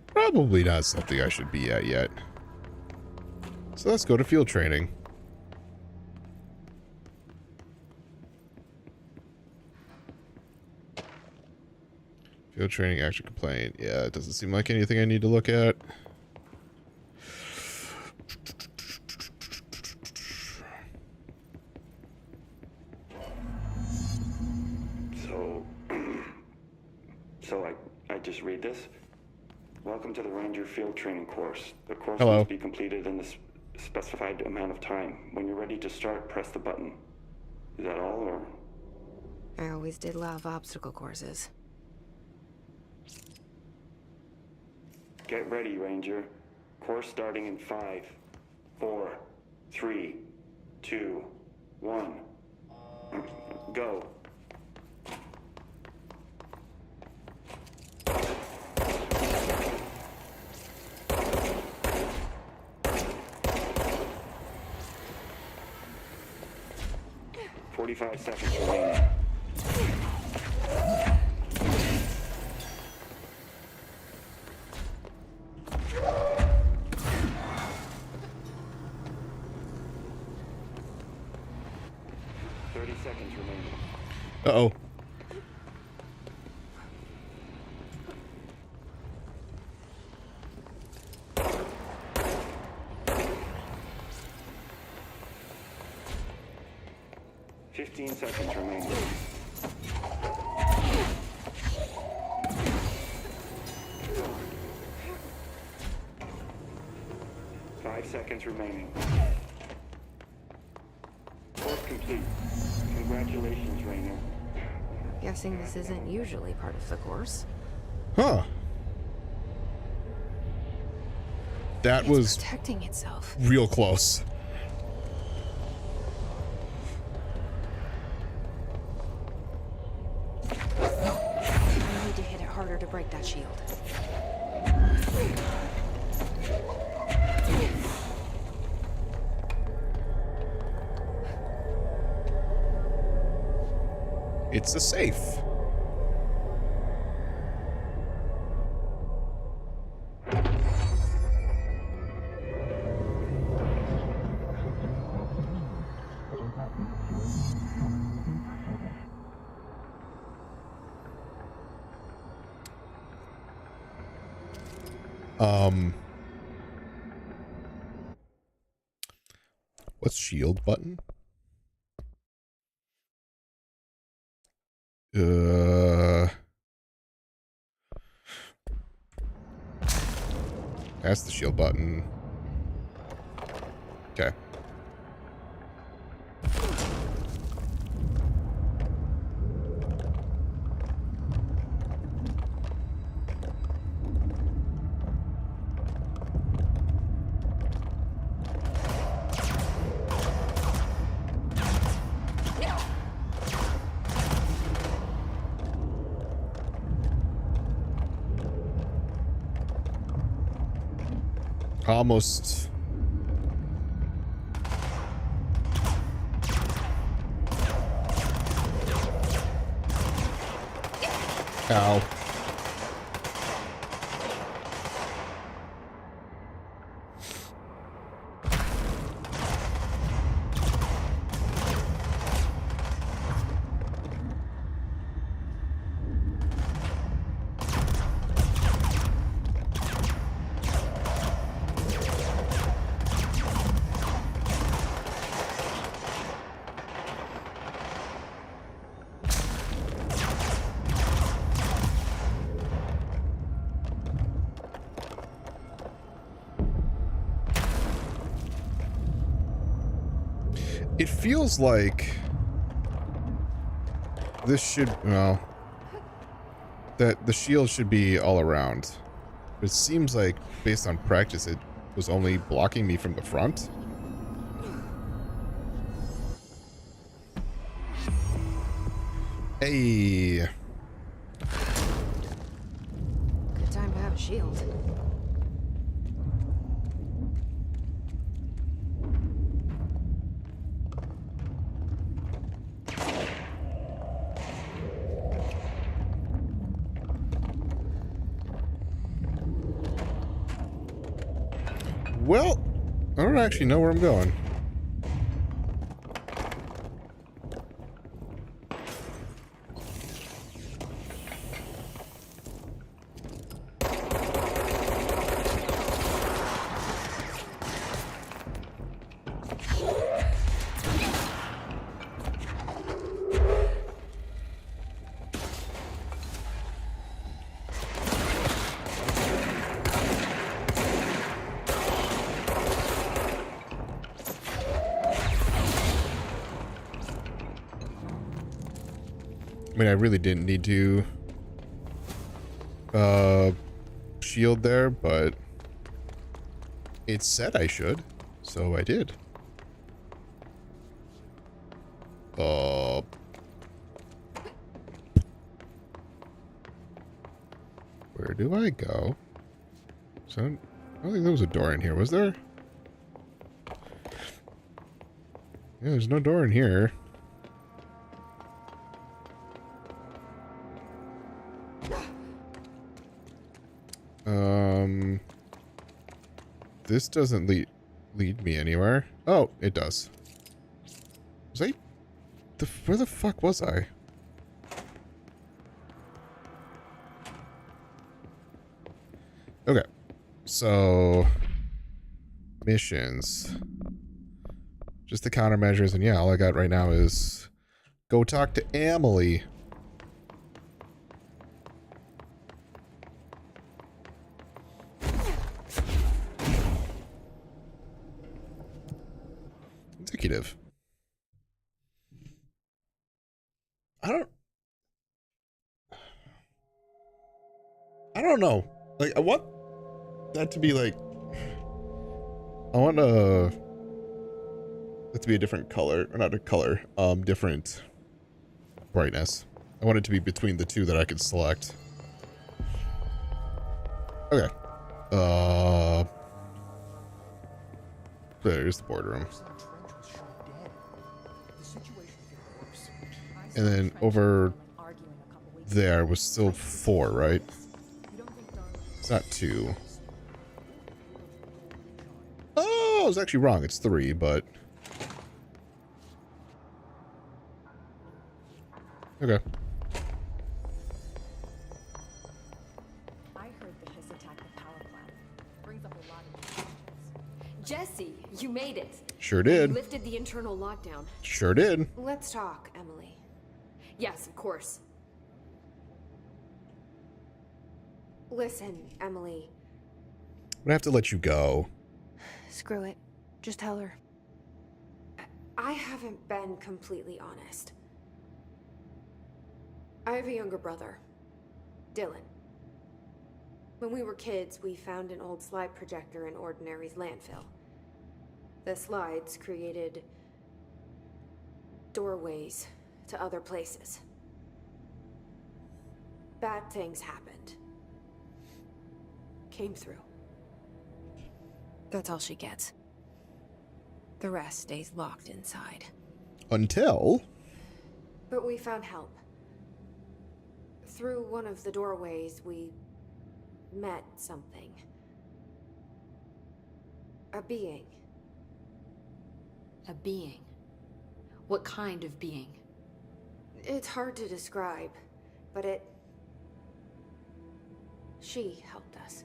Probably not something I should be at yet. So let's go to field training. Field training action complaint. Yeah, it doesn't seem like anything I need to look at. So I just read this. Welcome to the Ranger Field Training course. The course Hello. must be completed in the specified amount of time. When you're ready to start, press the button. Is that all, or? I always did love obstacle courses. Get ready, Ranger. Course starting in 5, 4, 3, 2, 1. Go. "45 seconds remaining." Uh-oh. Seconds remaining. Five seconds remaining. Course complete. Congratulations, Rainer. Guessing this isn't usually part of the course. Huh. That was protecting itself. Real close. I need to hit it harder to break that shield. It's a safe. What's shield button? That's the shield button. Okay. Almost. Ow. It feels like this should, well, that the shield should be all around. But it seems like, based on practice, it was only blocking me from the front. Hey. Good time to have a shield. Well, I don't actually know where I'm going. I mean, I really didn't need to shield there, but it said I should, so I did. Where do I go? So, I don't think there was a door in here, was there? Yeah, there's no door in here. This doesn't lead me anywhere. Oh, it does. Was I... where the fuck was I? Okay. So... missions. Just the countermeasures, and yeah, all I got right now is... go talk to Emily. Executive. I don't know. Like, I want that to be like, I want that to be a different color, or not a color, different brightness. I want it to be between the two that I can select. Okay. There's the boardroom. And then over there was still 4, right? It's not 2. Oh, I was actually wrong. It's 3, but... okay. I heard the Hiss attacked the power plant. Brings up a lot of questions. Jesse, you made it. Sure did. You lifted the internal lockdown. Sure did. Let's talk, Emily. Yes, of course. Listen, Emily. I'm gonna have to let you go. Screw it. Just tell her. I haven't been completely honest. I have a younger brother, Dylan. When we were kids, we found an old slide projector in Ordinary's landfill. The slides created doorways to other places. Bad things happened. Came through. That's all she gets. The rest stays locked inside. Until... But we found help. Through one of the doorways, we met something. A being. A being? What kind of being? It's hard to describe, but she helped us.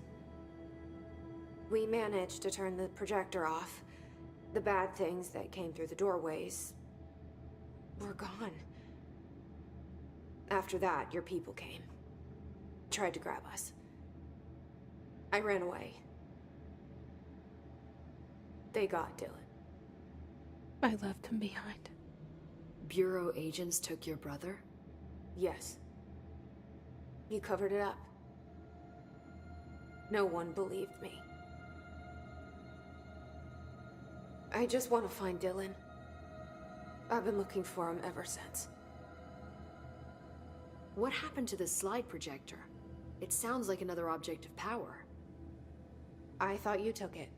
We managed to turn the projector off. The bad things that came through the doorways were gone. After that, your people came. Tried to grab us. I ran away. They got Dylan. I left him behind. Bureau agents took your brother? Yes. You covered it up. No one believed me. I just want to find Dylan. I've been looking for him ever since. What happened to the slide projector? It sounds like another object of power. I thought you took it.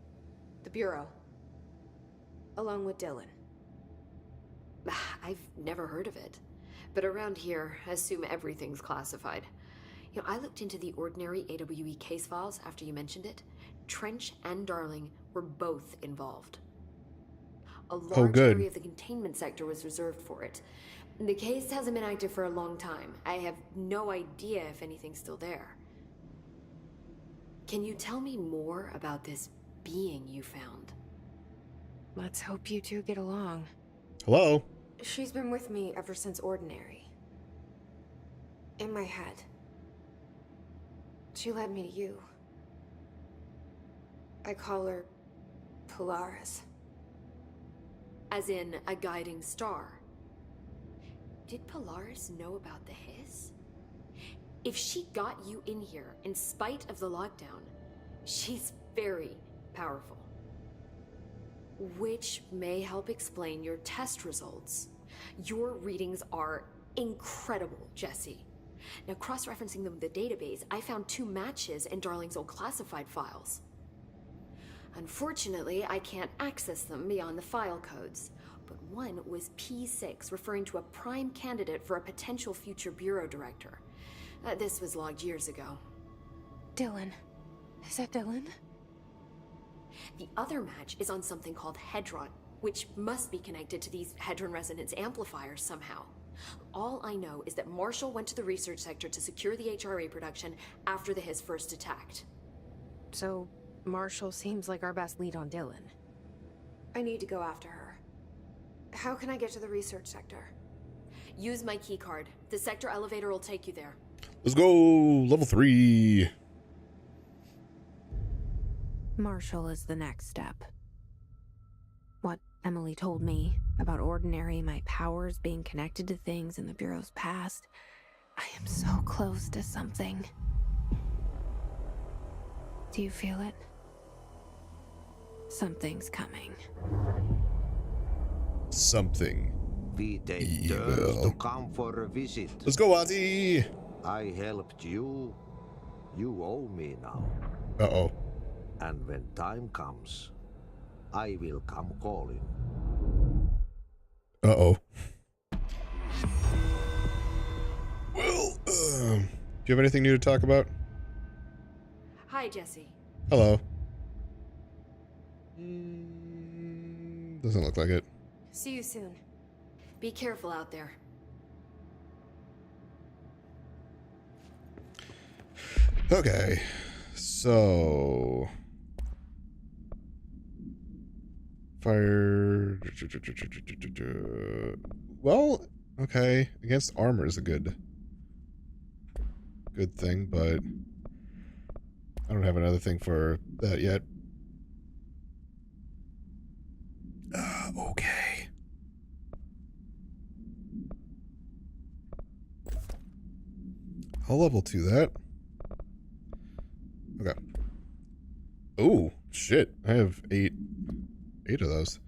The Bureau. Along with Dylan. I've never heard of it. But around here, I assume everything's classified. You know, I looked into the ordinary AWE case files after you mentioned it. Trench and Darling were both involved. A large area of the containment sector was reserved for it. The case hasn't been active for a long time. I have no idea if anything's still there. Can you tell me more about this being you found? Let's hope you two get along. Hello? She's been with me ever since Ordinary. In my head. She led me to you. I call her Polaris. As in a guiding star. Did Polaris know about the hiss? If she got you in here in spite of the lockdown, she's very powerful. Which may help explain your test results. Your readings are incredible, Jesse. Now, cross-referencing them with the database, I found 2 matches in Darling's old classified files. Unfortunately, I can't access them beyond the file codes, but one was P6, referring to a prime candidate for a potential future bureau director. This was logged years ago. Dylan. Is that Dylan? The other match is on something called Hedron, which must be connected to these Hedron resonance amplifiers somehow. All I know is that Marshall went to the research sector to secure the HRA production after the hiss first attacked. So, Marshall seems like our best lead on Dylan. I need to go after her. How can I get to the research sector? Use my keycard. The sector elevator will take you there. Let's go! Level 3! Marshall is the next step. What Emily told me about Ordinary, my powers being connected to things in the Bureau's past. I am so close to something. Do you feel it? Something's coming. Something We take evil. turns to come for a visit. Let's go, Ozzy! I helped you. You owe me now. Uh-oh. And when time comes, I will come calling. Uh-oh. Well, do you have anything new to talk about? Hi, Jesse. Hello. Doesn't look like it. See you soon. Be careful out there. Okay. So... Fire... Well, okay. Against armor is a good thing, but I don't have another thing for that yet. Okay. I'll level 2 that. Okay. Oh, shit. I have 8 of those.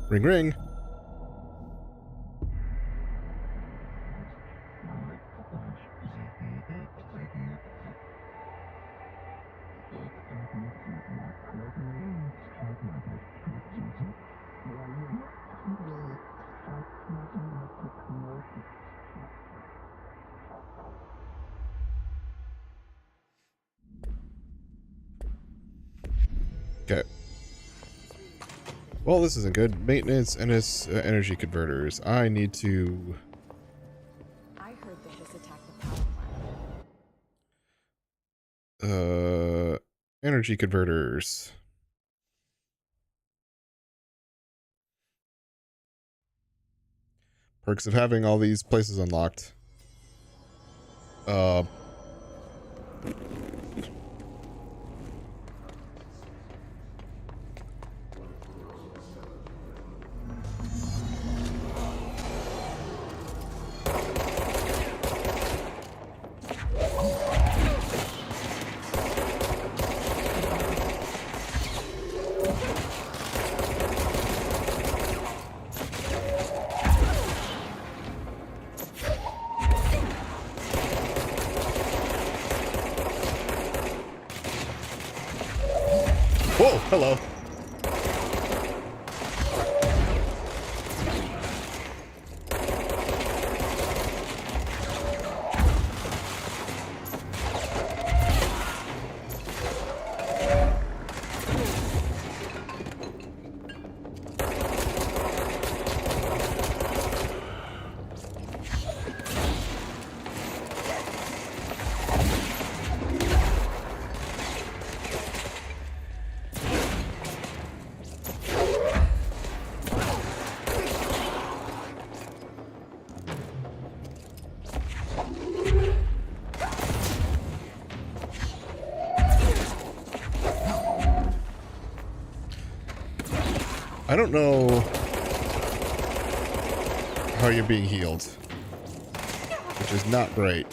Ring, ring. Okay. Well, this isn't good. Maintenance and its energy converters. I need to... I heard that this attacked the power plant. Energy converters. Perks of having all these places unlocked. Oh, hello. I don't know how you're being healed, which is not great.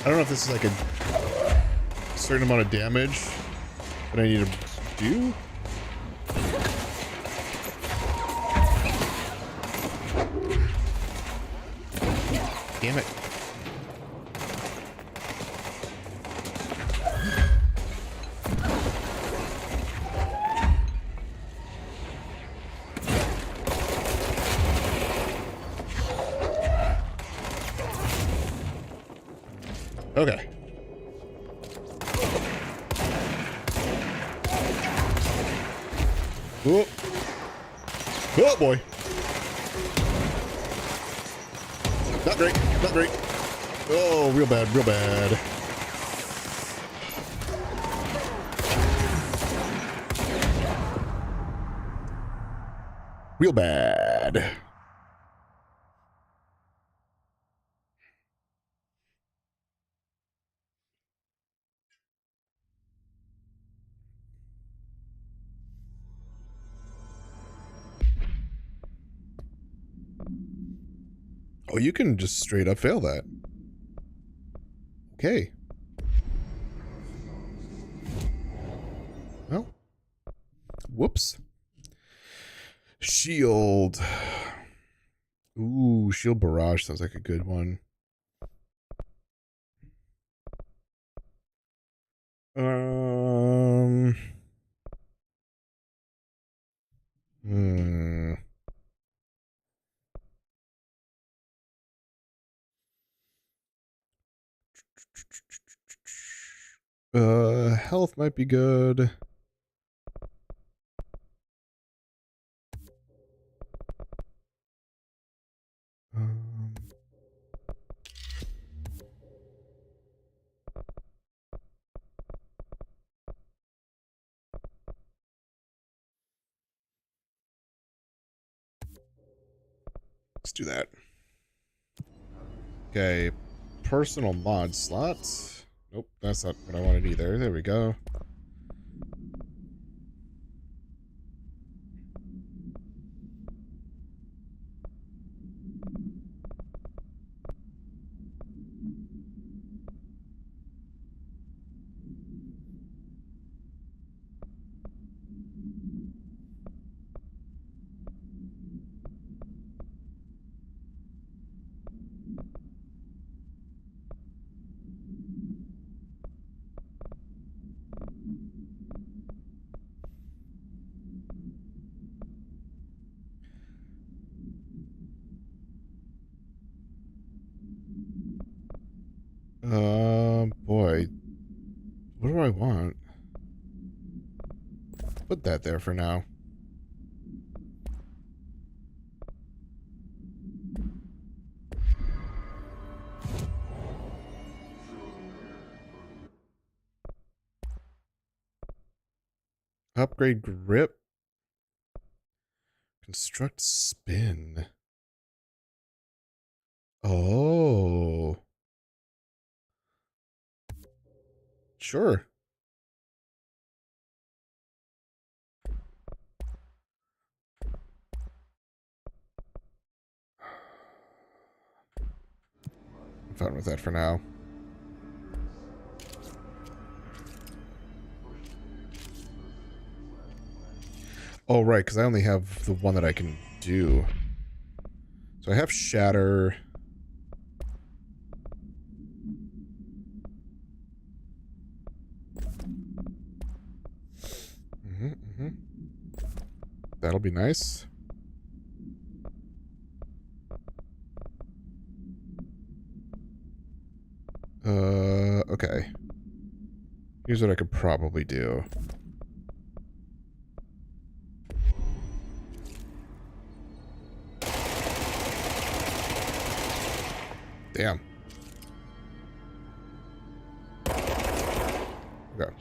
I don't know if this is like a certain amount of damage that I need to do. Damn it. Okay. Oh. Oh boy. Not great. Not great. Oh, real bad. Real bad. Real bad. Oh, you can just straight up fail that. Okay. Well. Whoops. Shield. Ooh, shield barrage sounds like a good one. Health might be good. Let's do that. Okay, personal mod slots. Nope, that's not what I wanted either. There we go. Boy. What do I want? Put that there for now. Upgrade grip. Construct spin. Oh. Sure. I'm fine with that for now. Oh, right, because I only have the one that I can do. So I have Shatter. That'll be nice. Okay. Here's what I could probably do. Damn. Okay.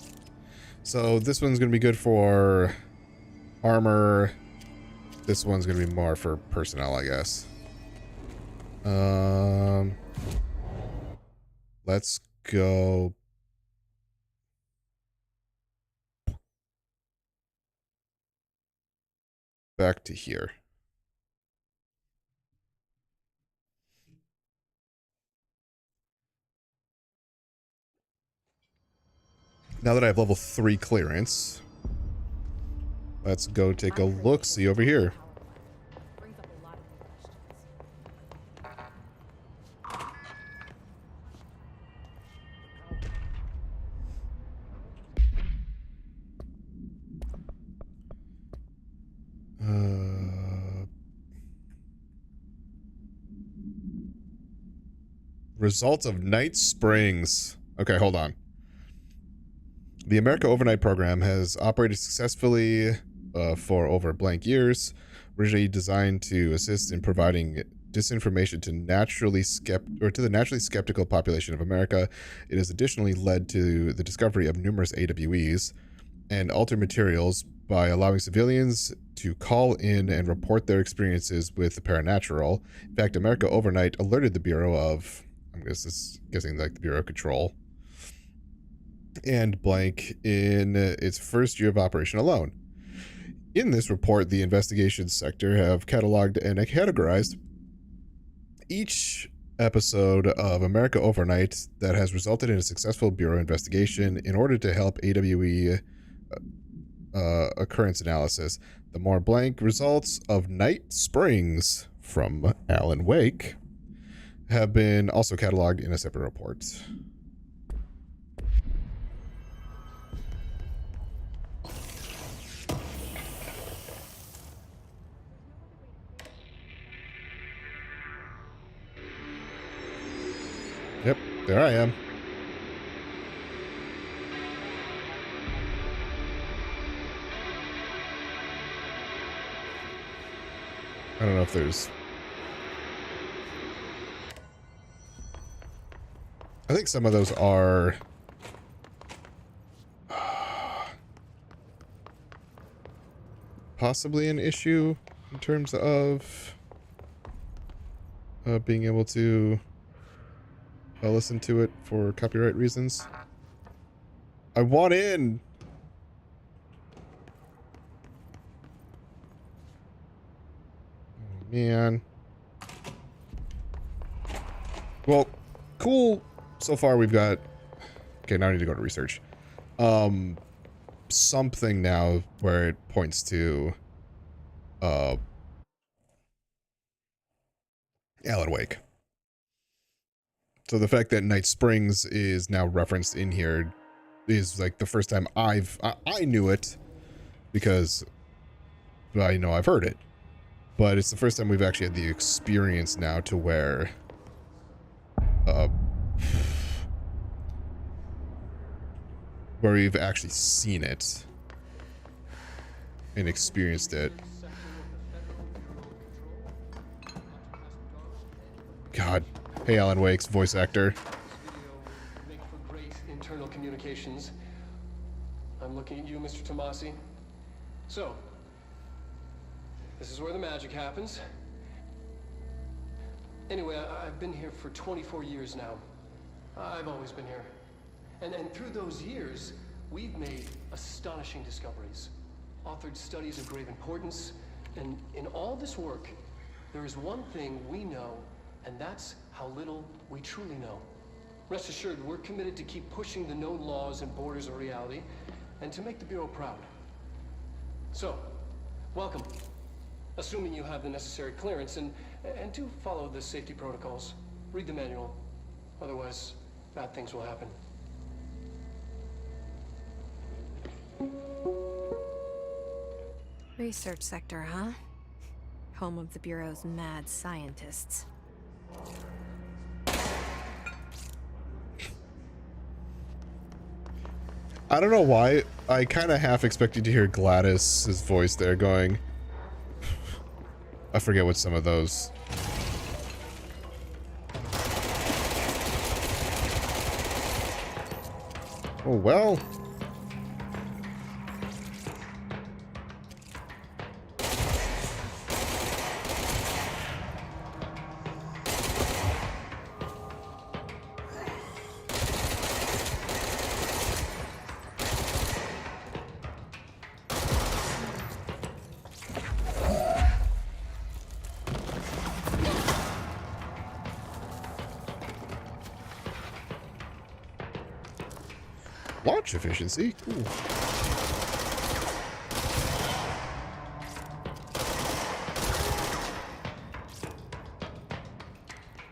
So this one's gonna be good for armor. This one's gonna be more for personnel, I guess. Let's go. Back to here. Now that I have level 3 clearance, let's go take a look-see over here. Results of Night Springs. Okay, hold on. The America Overnight program has operated successfully for over blank years. Originally designed to assist in providing disinformation to the naturally skeptical population of America, it has additionally led to the discovery of numerous AWEs and altered materials by allowing civilians to call in and report their experiences with the paranatural. In fact, America Overnight alerted the Bureau of, I'm guessing like the Bureau of Control, and blank in its first year of operation alone. In this report, the investigations sector have cataloged and categorized each episode of America Overnight that has resulted in a successful Bureau investigation in order to help AWE occurrence analysis. The more blank results of Night Springs from Alan Wake have been also cataloged in a separate report. Yep, there I am. I don't know if there's... I think some of those are... possibly an issue in terms of being able to listen to it for copyright reasons. I want in! Oh, man. Well, cool. So far we've got... Okay, now I need to go to research. Something now where it points to Alan Wake. So the fact that Night Springs is now referenced in here is like the first time I knew it, because I know I've heard it, but it's the first time we've actually had the experience now to where where we've actually seen it and experienced it. God. Hey, Alan Wake's voice actor. This video make for great internal communications. I'm looking at you, Mr. Tomasi. So, this is where the magic happens. Anyway, I've been here for 24 years now. I've always been here. And through those years, we've made astonishing discoveries, authored studies of grave importance, and in all this work, there is one thing we know, and that's how little we truly know. Rest assured, we're committed to keep pushing the known laws and borders of reality, and to make the Bureau proud. So, Welcome. Assuming you have the necessary clearance, and do follow the safety protocols. Read the manual. Otherwise, bad things will happen. Research sector, huh? Home of the Bureau's mad scientists. I don't know why. I kind of half expected to hear Gladys's voice there going. I forget what some of those. Oh, well. Launch efficiency? Cool.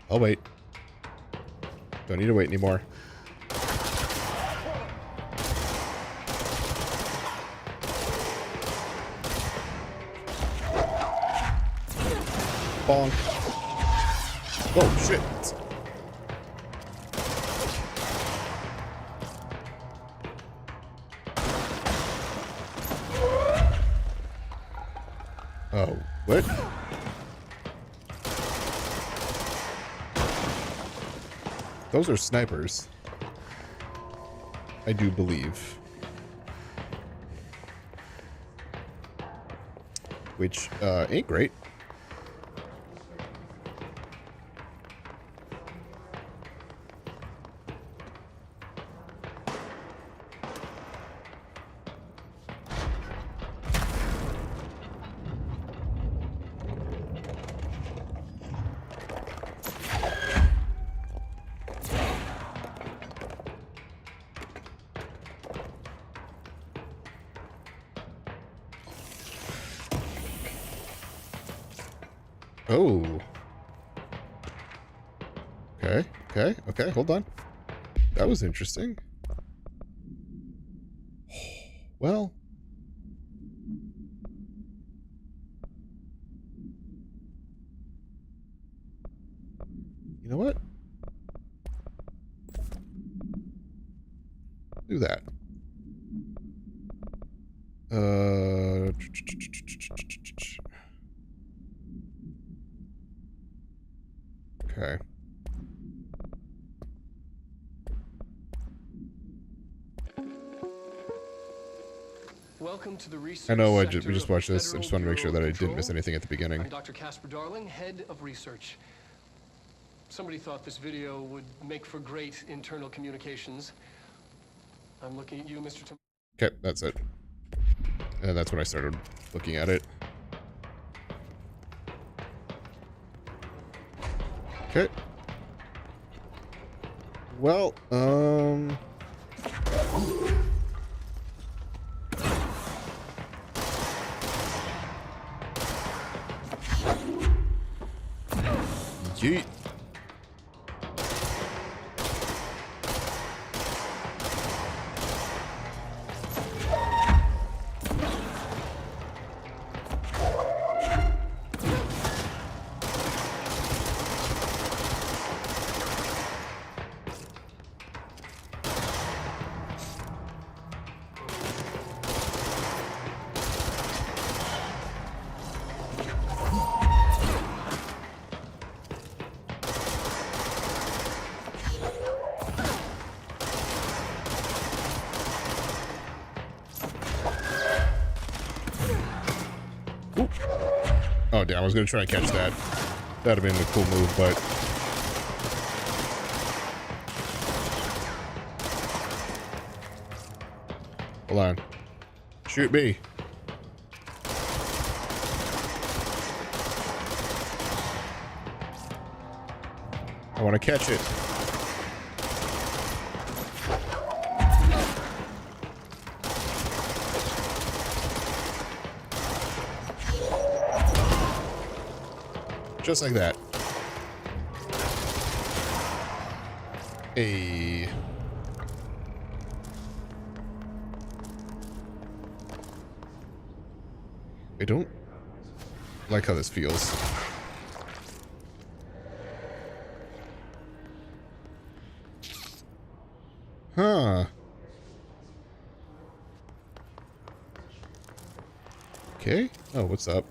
I'll wait. Don't need to wait anymore. Bonk. Oh, shit. Oh, what? Those are snipers. I do believe. Which, ain't great. Oh. Okay, hold on. That was interesting. Well. You know what? Do that. Okay. Welcome to the research I know we sector just of watched the this. I Federal just want to make sure Bureau that I of didn't miss Control. anything at the beginning. I'm Dr. Casper Darling, head of research. Somebody thought this video would make for great internal communications. I'm looking at you, Mr. Okay, that's it. And that's when I started looking at it. Okay. Well, yeet. Oh, damn, I was going to try and catch that. That'd have been a cool move, but... Hold on. Shoot me. I want to catch it. Just like that. Hey. I don't like how this feels. Huh. Okay. Oh, what's up?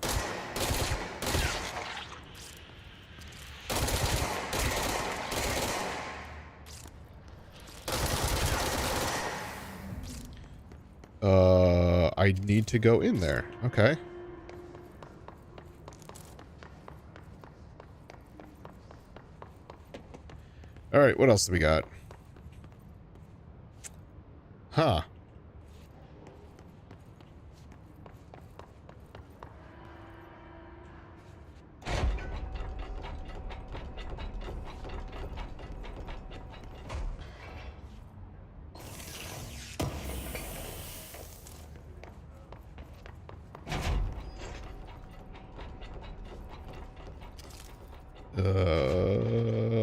I need to go in there. Okay. All right, what else do we got? Huh.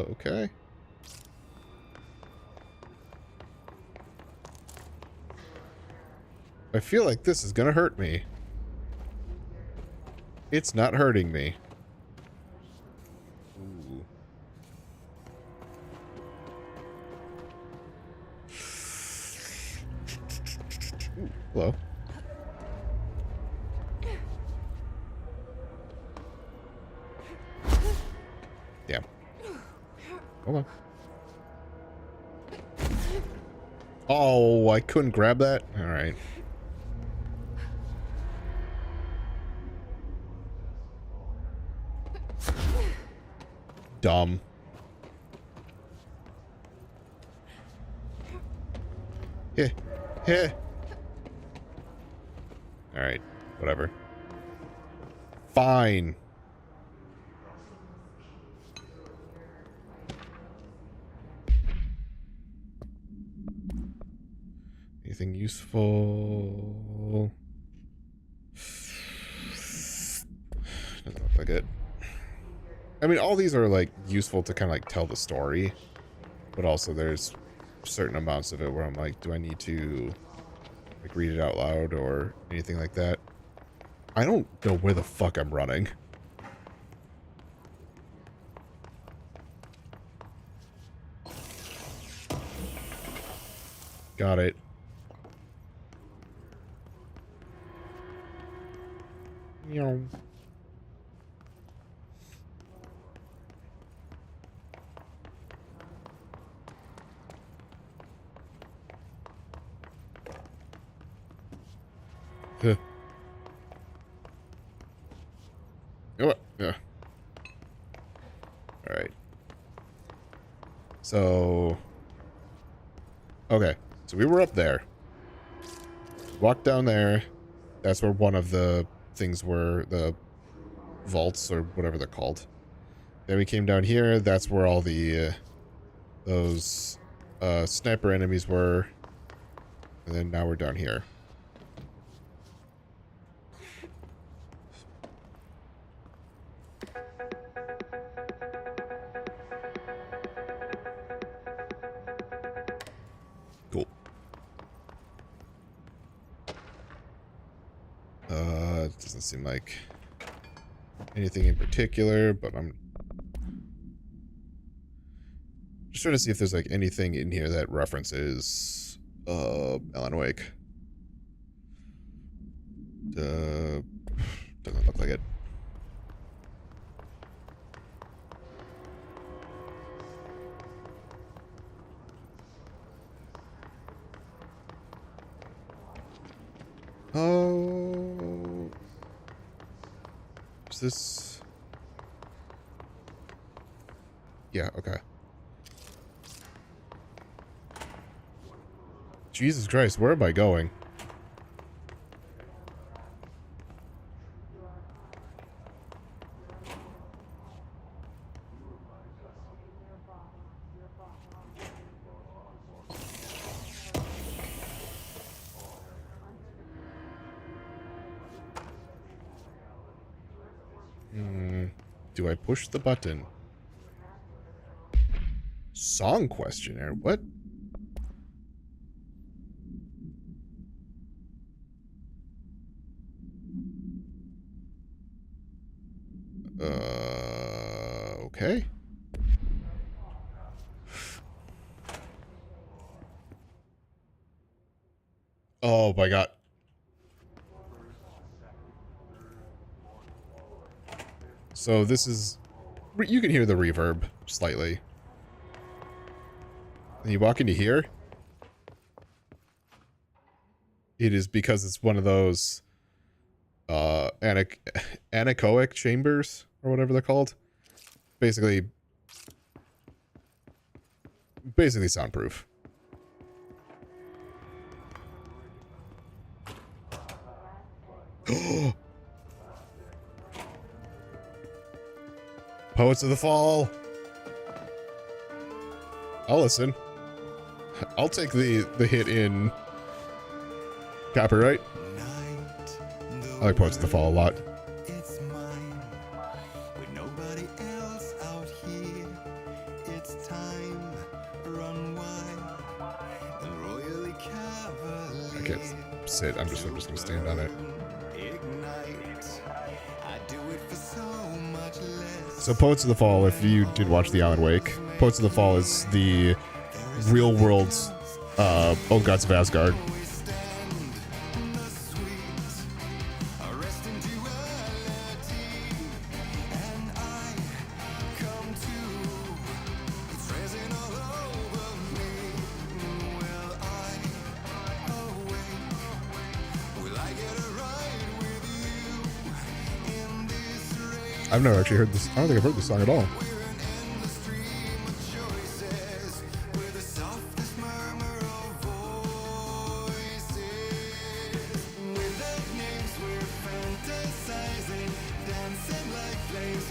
Okay. I feel like this is gonna hurt me. It's not hurting me. Ooh. Ooh, hello. Damn. Hold on. Oh, I couldn't grab that? Alright. Dumb. Yeah. Yeah. Alright. Whatever. Fine. Anything useful? Doesn't look like it. I mean, all these are like useful to kind of like tell the story, but also there's certain amounts of it where I'm like, do I need to like read it out loud or anything like that? I don't know where the fuck I'm running. Got it. Meow. Huh. Oh, yeah. All right. So, okay. So we were up there. Walked down there. That's where one of the things were, the vaults or whatever they're called. Then we came down here. That's where all the those sniper enemies were. And then now we're down here. Cool. It doesn't seem like anything in particular, but I'm just trying to see if there's like anything in here that references Alan Wake. Doesn't look like it. Oh, is this? Yeah, okay. Jesus Christ, where am I going? Do I push the button? Song questionnaire? What? Okay. Oh my god. So this is... You can hear the reverb slightly. And you walk into here. It is because it's one of those anechoic chambers or whatever they're called. Basically soundproof. Poets of the Fall. I'll listen. I'll take the hit in copyright. I like Poets of the Fall a lot. I can't sit. I'm just gonna stand on it. So Poets of the Fall, if you did watch the Alan Wake, Poets of the Fall is the real world Old Gods of Asgard. I've never actually heard this. I don't think I've heard this song at all.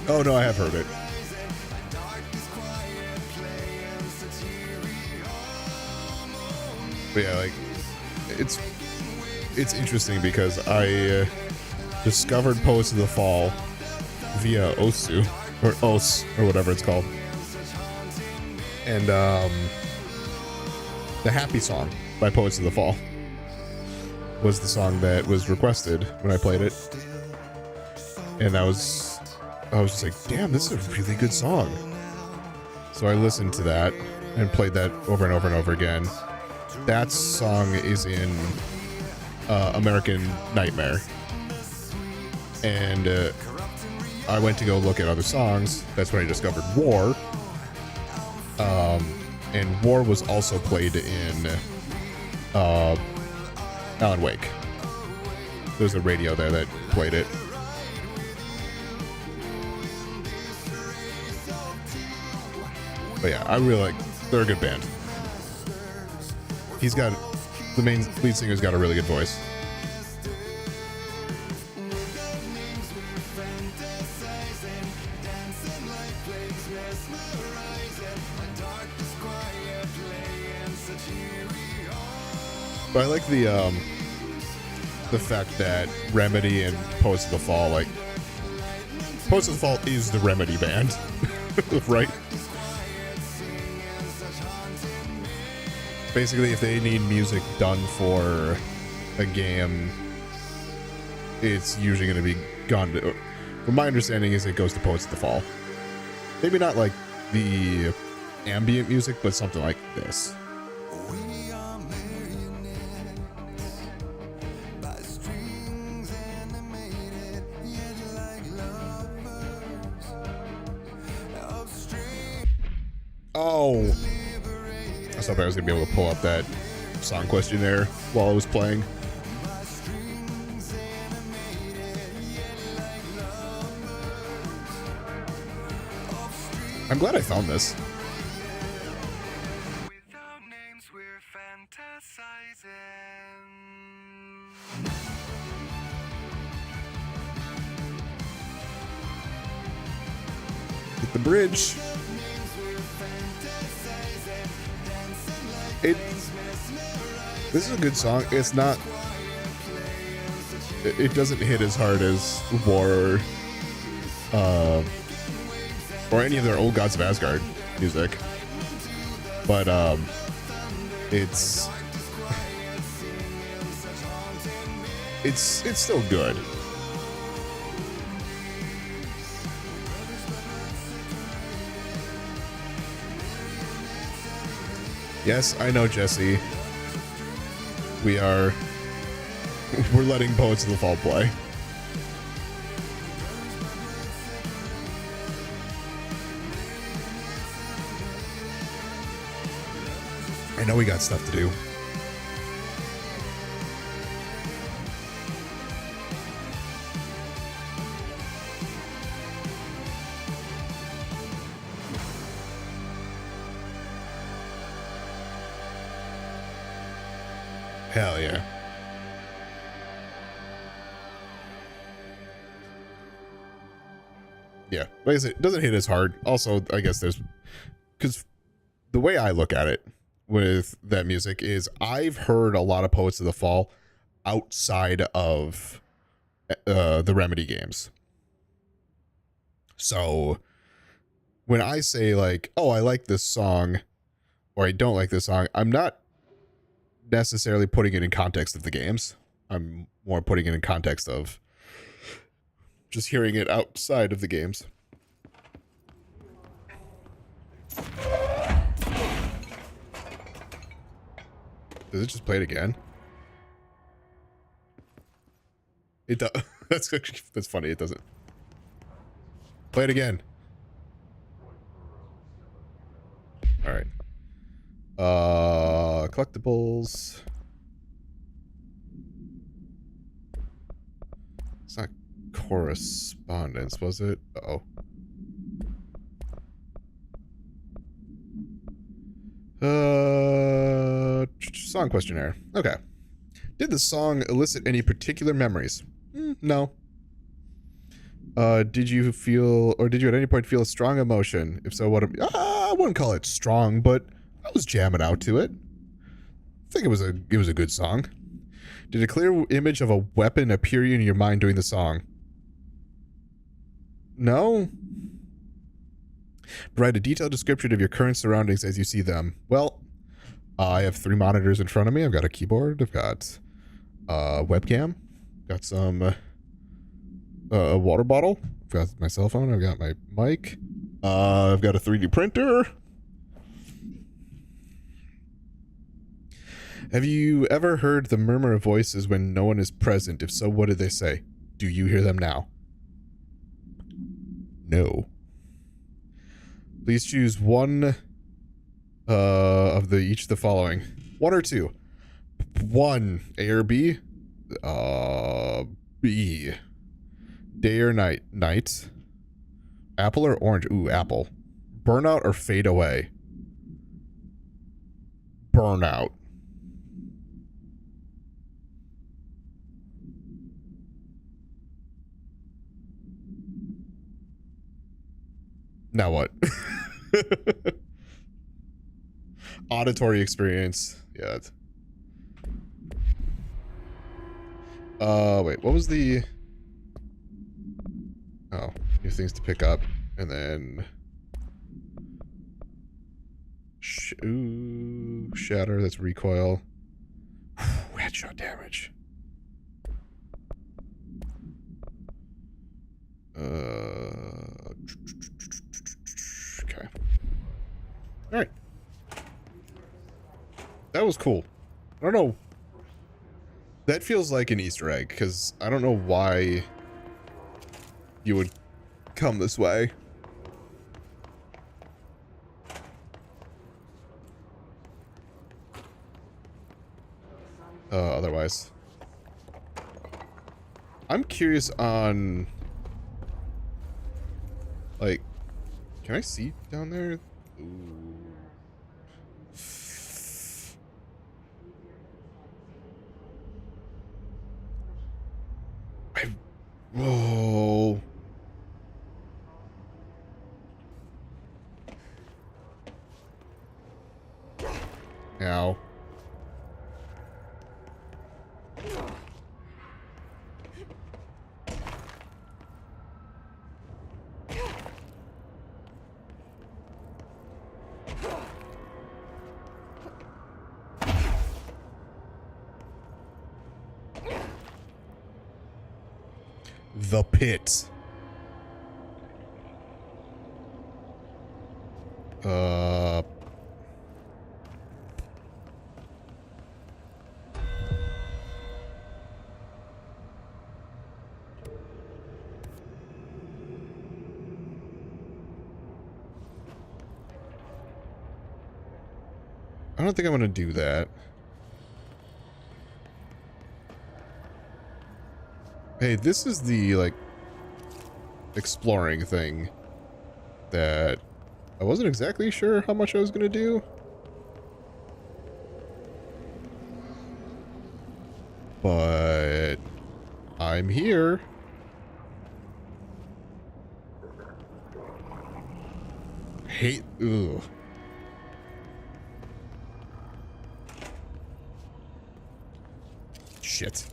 Oh no, I have heard it. But yeah, like it's interesting because I discovered Poets of the Fall via Osu or Os or whatever it's called, and the Happy Song by Poets of the Fall was the song that was requested when I played it, and I was just like, damn, this is a really good song. So I listened to that and played that over and over and over again. That song is in American Nightmare, and I went to go look at other songs. That's when I discovered War. And War was also played in Alan Wake. There's a radio there that played it. But yeah, I really like, they're a good band. The main lead singer's got a really good voice. But I like the fact that Remedy and Poets of the Fall, like, Poets of the Fall is the Remedy band, right? Basically, if they need music done for a game, it's usually going to be gone to, from my understanding is it goes to Poets of the Fall. Maybe not like the ambient music, but something like this. Oh, I thought I was gonna be able to pull up that song questionnaire while I was playing. I'm glad I found this. Hit the bridge. This is a good song. It's not... It doesn't hit as hard as War or any of their old Gods of Asgard music. But it's still good. Yes, I know, Jesse. We're letting Poets of the Fall play. I know we got stuff to do. Hell yeah. Yeah, like I said, it doesn't hit as hard. Also, I guess because the way I look at it with that music is I've heard a lot of Poets of the Fall outside of the Remedy games. So when I say like, oh, I like this song or I don't like this song, I'm not necessarily putting it in context of the games. I'm more putting it in context of just hearing it outside of the games. Does it just play it again? It does. That's funny. It doesn't. Play it again. All right. Collectibles. It's not correspondence, was it? Uh-oh. Song questionnaire. Okay. Did the song elicit any particular memories? No. Did you at any point feel a strong emotion? If so, what? I wouldn't call it strong, but I was jamming out to it. I think it was a good song. Did a clear image of a weapon appear in your mind during the song? No. Provide a detailed description of your current surroundings as you see them. Well, I have 3 monitors in front of me. I've got a keyboard. I've got a webcam. Got some a water bottle. I've got my cell phone. I've got my mic. I've got a 3D printer. Have you ever heard the murmur of voices when no one is present? If so, what did they say? Do you hear them now? No. Please choose one of each of the following. 1 or 2. 1, A or B? B. Day or night? Night. Apple or orange? Ooh, apple. Burnout or fade away? Burnout. Now what? Auditory experience. Yeah. Wait, what was the... Oh, new things to pick up. And then... Ooh, shatter, that's recoil. Headshot damage. Okay. Alright. That was cool. I don't know. That feels like an Easter egg, because I don't know why you would come this way. Otherwise. I'm curious on... Like, can I see down there? Ooh. Whoa. Ow. The pit. I don't think I'm gonna do that. Hey, this is the, like, exploring thing that I wasn't exactly sure how much I was gonna do. But I'm here. Ugh. Shit.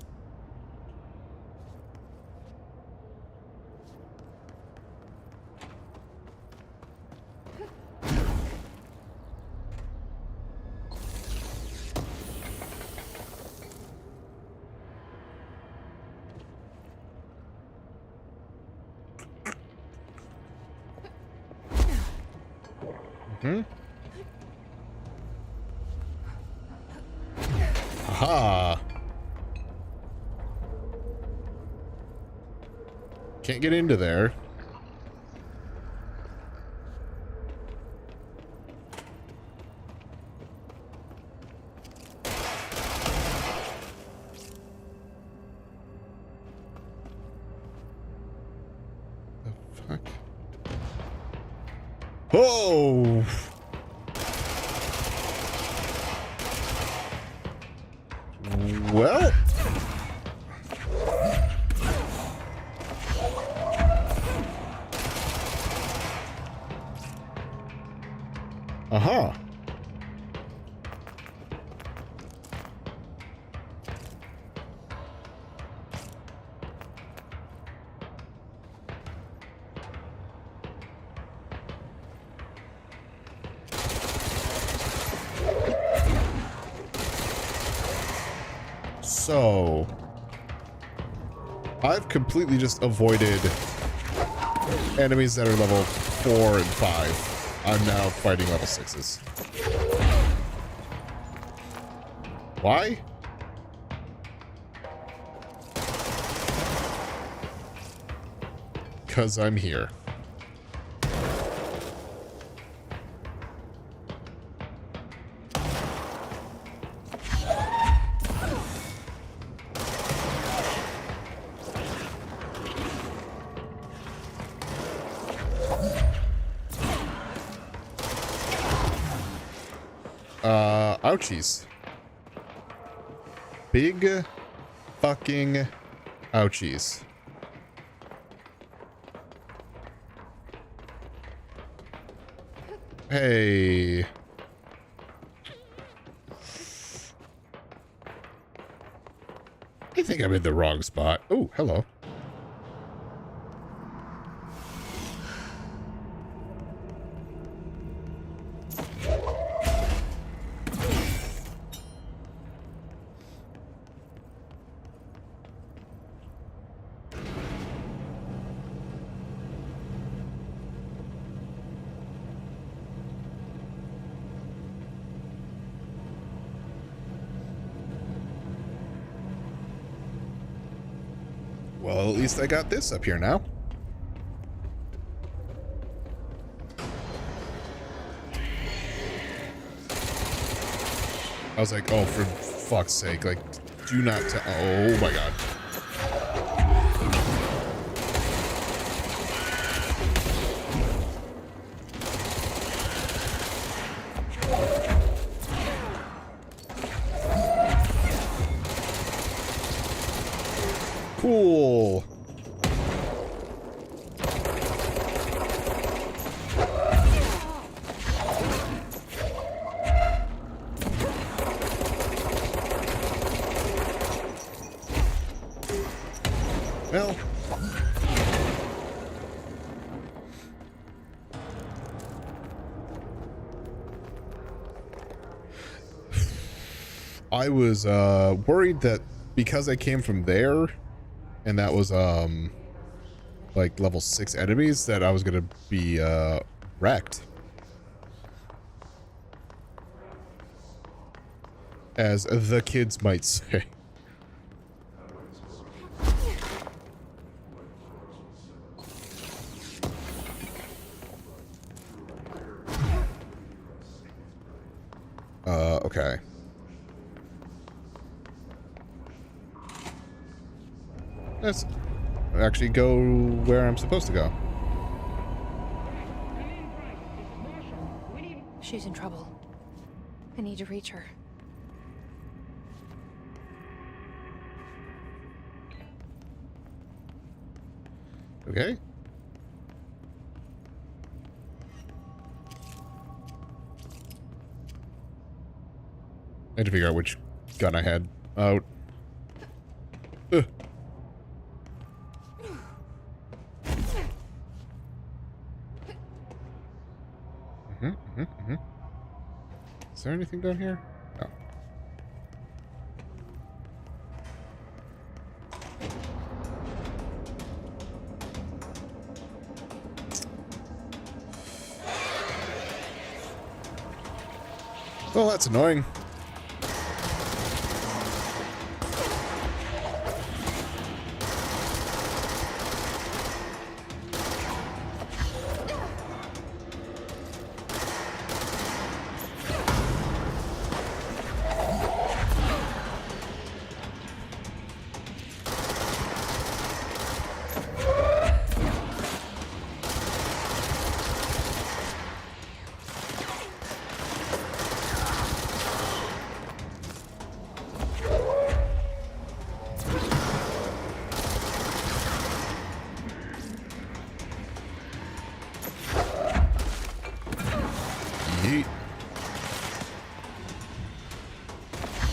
Aha. Can't get into there. The fuck? Oh! Well... Aha. So, I've completely just avoided enemies that are level 4 and 5. I'm now fighting level 6s. Why? Because I'm here. Ouchies. Big fucking ouchies. Hey. I think I'm in the wrong spot. Oh, hello. Well, at least I got this up here now. I was like, oh, for fuck's sake, like, do not tell. Oh my god. Cool. Well, I was worried that because I came from there, and that was like level 6 enemies that I was gonna be wrecked. As the kids might say. Okay. Let's actually go where I'm supposed to go. She's in trouble. I need to reach her. Okay. I had to figure out which gun I had out. Ugh. Is there anything down here? No. Well, that's annoying.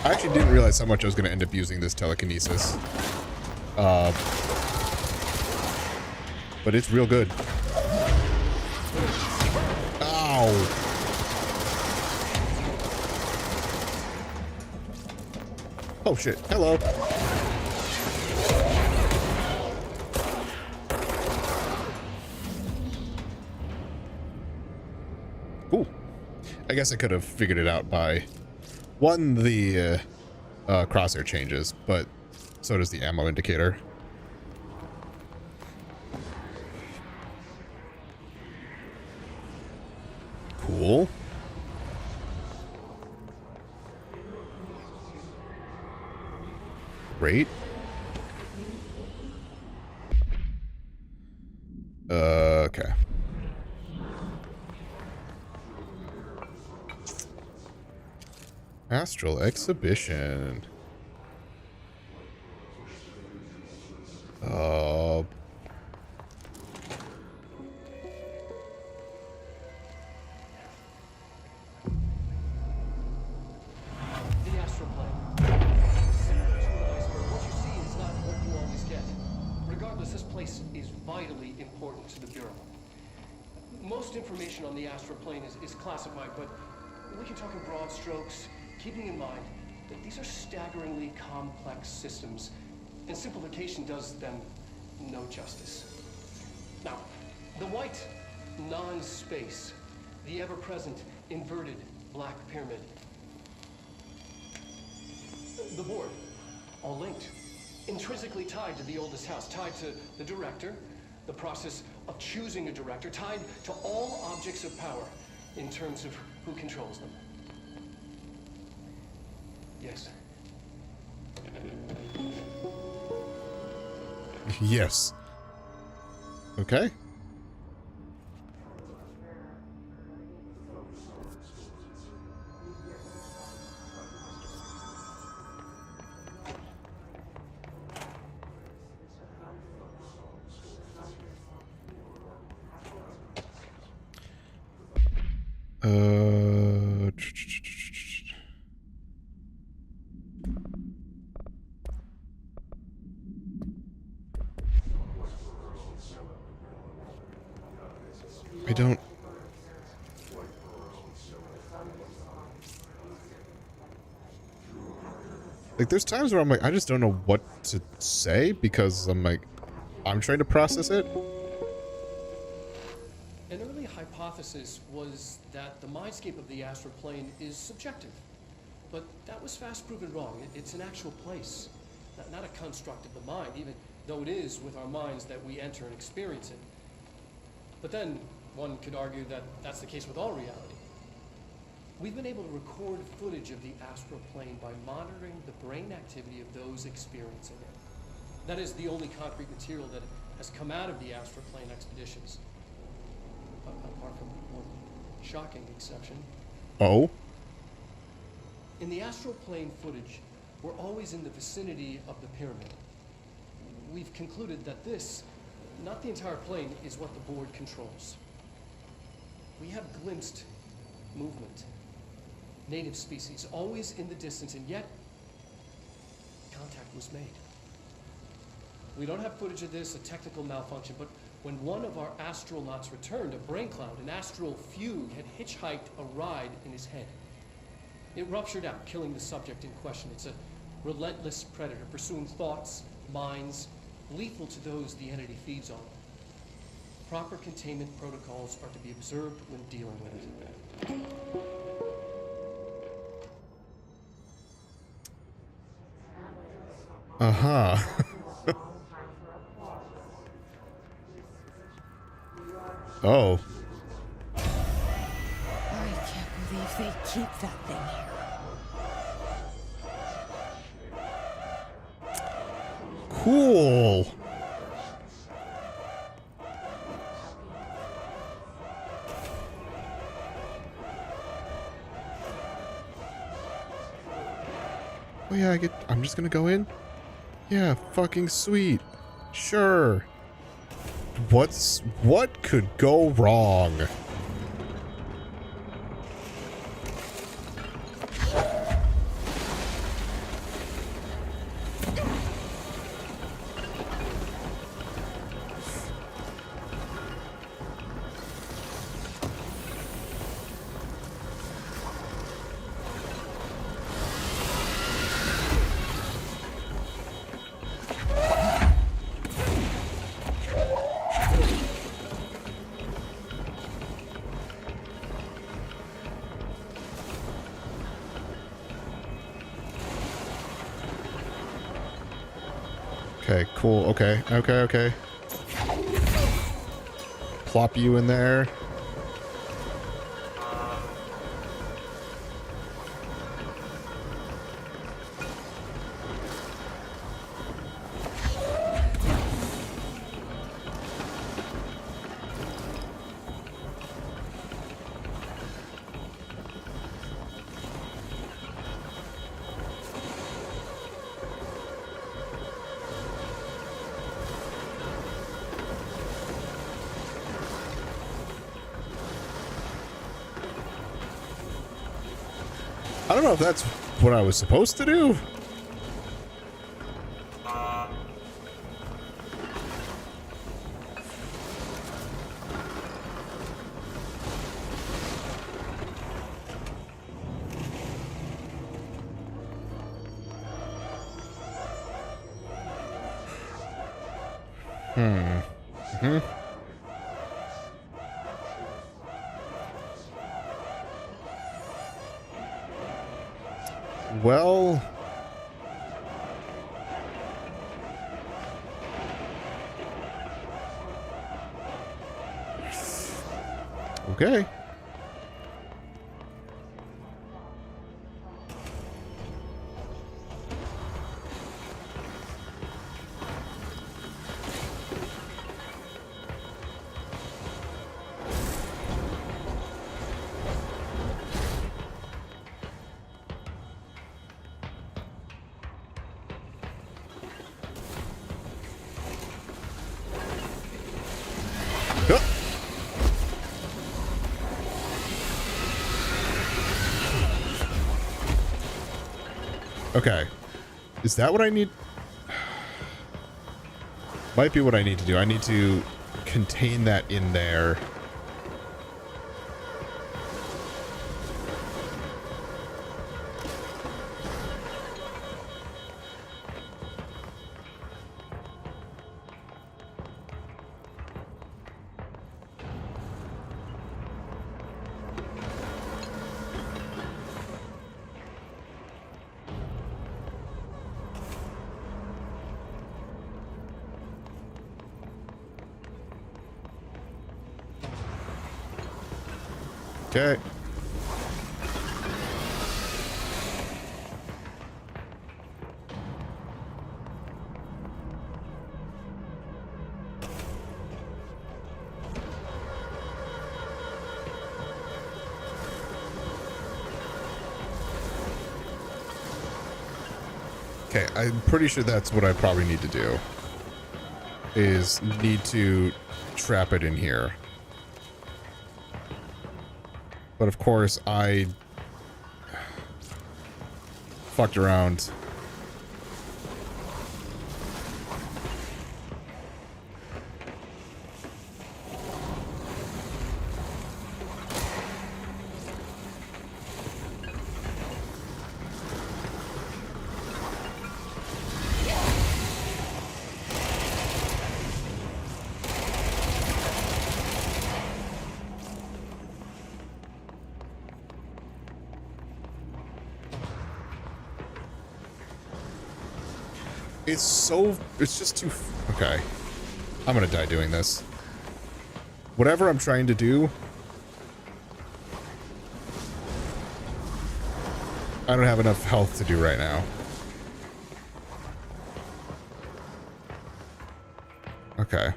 I actually didn't realize how much I was going to end up using this telekinesis. But it's real good. Ow! Oh shit, hello. Cool. I guess I could have figured it out by... One, the crosshair changes, but so does the ammo indicator. Cool. Great. Okay. Astral exhibition. The astral plane. Similar to an iceberg, what you see is not what you always get. Regardless, this place is vitally important to the Bureau. Most information on the astral plane is classified, but we can talk in broad strokes, keeping in mind that these are staggeringly complex systems, and simplification does them no justice. Now, the white non-space, the ever-present inverted black pyramid. The board, all linked, intrinsically tied to the oldest house, tied to the director, the process of choosing a director, tied to all objects of power in terms of who controls them. Yes. Yes. Okay. I don't... Like, there's times where I'm like, I just don't know what to say, because I'm like, I'm trying to process it. An early hypothesis was that the mindscape of the astral plane is subjective. But that was fast proven wrong. It's an actual place, not a construct of the mind, even though it is with our minds that we enter and experience it. But then, one could argue that that's the case with all reality. We've been able to record footage of the astral plane by monitoring the brain activity of those experiencing it. That is the only concrete material that has come out of the astral plane expeditions. Apart from one shocking exception. Oh? In the astral plane footage, we're always in the vicinity of the pyramid. We've concluded that this, not the entire plane, is what the board controls. We have glimpsed movement, native species, always in the distance, and yet contact was made. We don't have footage of this, a technical malfunction, but when one of our astronauts returned, a brain cloud, an astral fugue, had hitchhiked a ride in his head. It ruptured out, killing the subject in question. It's a relentless predator, pursuing thoughts, minds, lethal to those the entity feeds on. Proper containment protocols are to be observed when dealing with it. Uh-huh. Oh. I can't believe they keep that thing here. Cool. Oh yeah, I'm just gonna go in? Yeah, fucking sweet. Sure. What could go wrong? Okay, cool. Okay. Plop you in there. I don't know if that's what I was supposed to do. Well, okay. Okay. Is that what I need? Might be what I need to do. I need to contain that in there. Okay. Okay, I'm pretty sure that's what I probably need to do. Is need to trap it in here. But of course, I fucked around. It's just too... Okay. I'm gonna die doing this. Whatever I'm trying to do... I don't have enough health to do right now. Okay.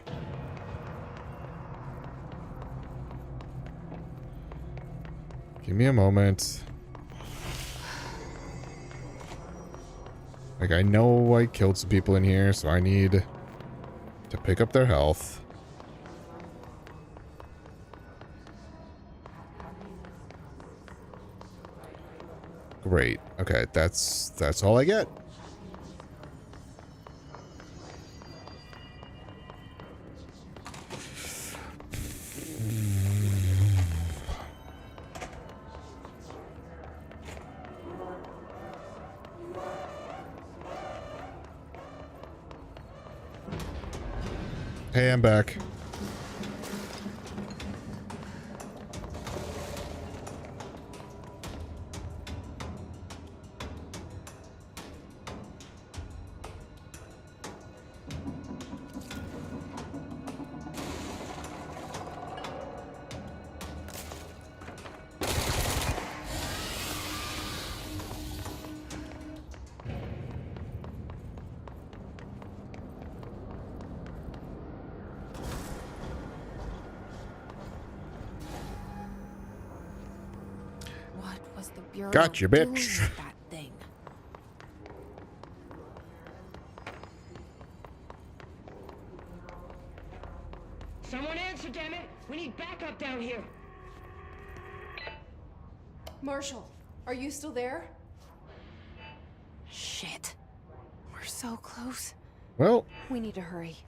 Give me a moment. Like, I know I killed some people in here, so I need to pick up their health. Great. Okay, that's all I get. Hey, I'm back. Gotcha, bitch. That thing. Someone answer, damn it! We need backup down here. Marshall, are you still there? Shit. We're so close. Well, we need to hurry.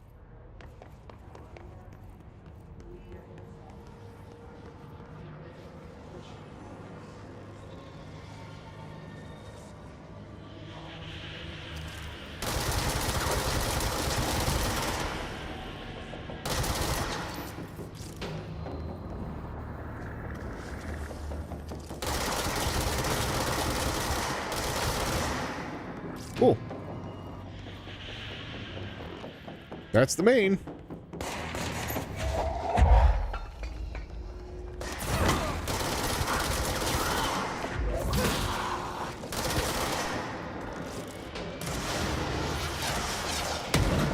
Cool. That's the main.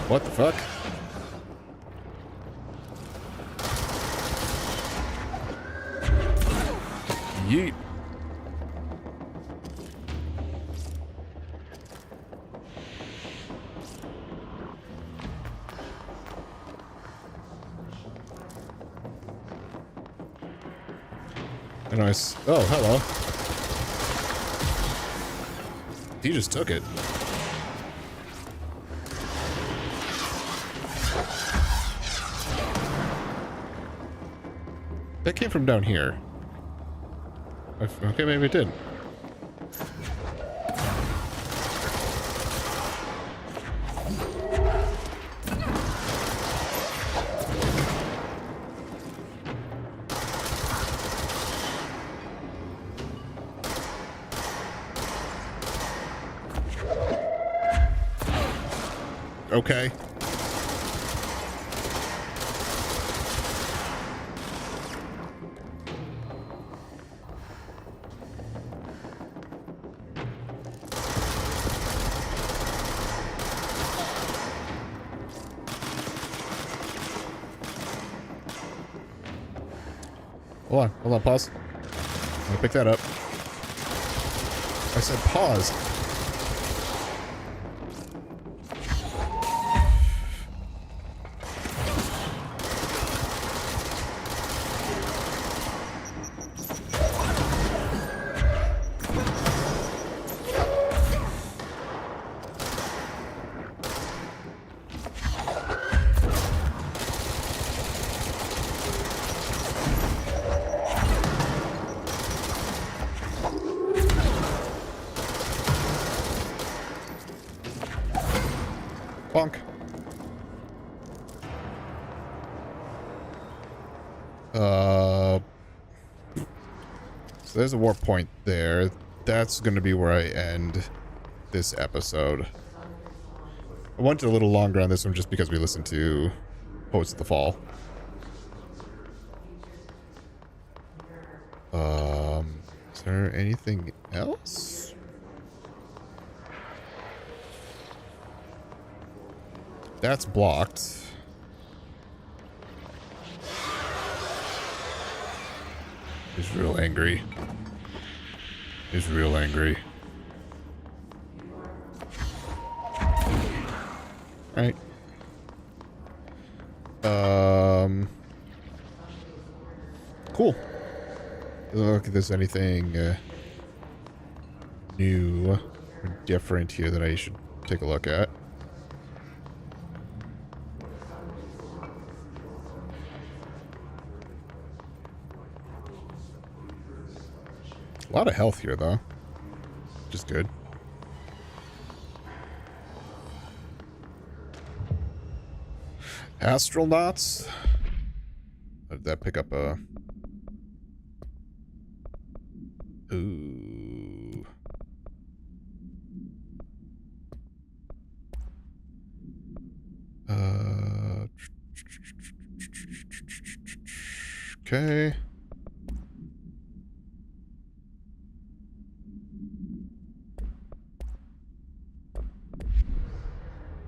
What the fuck? Yeet. Nice. Oh, hello. He just took it. That came from down here. Okay, maybe it did. Okay. Hold on, pause. I'm gonna pick that up. I said pause. Bonk. So there's a warp point there. That's going to be where I end this episode. I went a little longer on this one just because we listened to Poets of the Fall. Is there anything else? That's blocked. He's real angry. He's real angry. Alright. Cool. Doesn't look like there's anything new or different here that I should take a look at. A lot of health here, though, which is good. Astronauts? Did that pick up a... Ooh. Okay.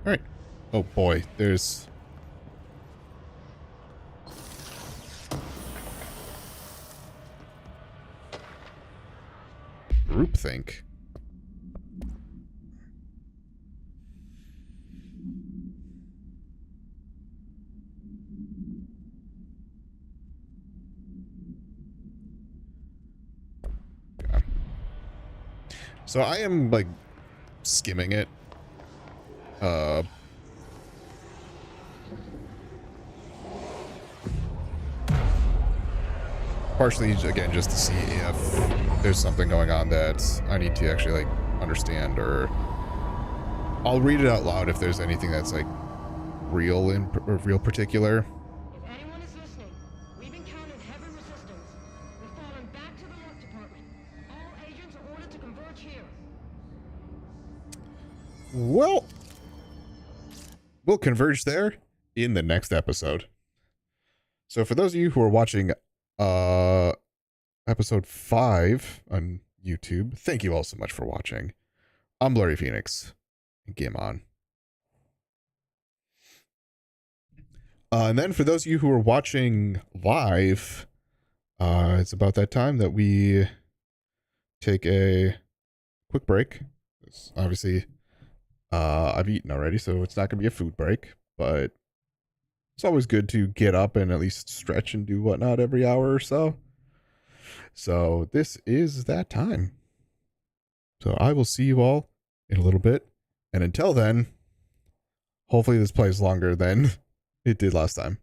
Alright. Oh boy, there's... Groupthink. Okay. So I am, like, skimming it. Partially, again, just to see if there's something going on that I need to actually, like, understand, or I'll read it out loud if there's anything that's, like, real particular. If anyone is listening, we've encountered heavy resistance. We've fallen back to the Lurk department. All agents are ordered to converge here. Well, we'll converge there in the next episode. So for those of you who are watching episode 5 on YouTube, thank you all so much for watching. I'm Blurry Phoenix. Game on. And then for those of you who are watching live, it's about that time that we take a quick break. Obviously, I've eaten already, so it's not going to be a food break, but it's always good to get up and at least stretch and do whatnot every hour or so. So this is that time. So I will see you all in a little bit. And until then, hopefully this plays longer than it did last time.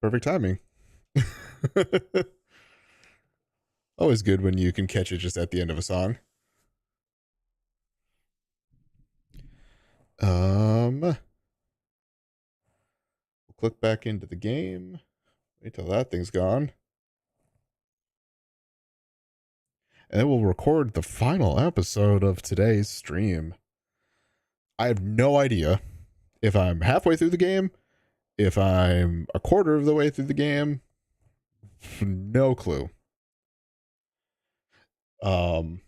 Perfect timing. Always good when you can catch it just at the end of a song. We'll click back into the game. Wait till that thing's gone. And then we'll record the final episode of today's stream. I have no idea if I'm halfway through the game, if I'm a quarter of the way through the game. No clue. But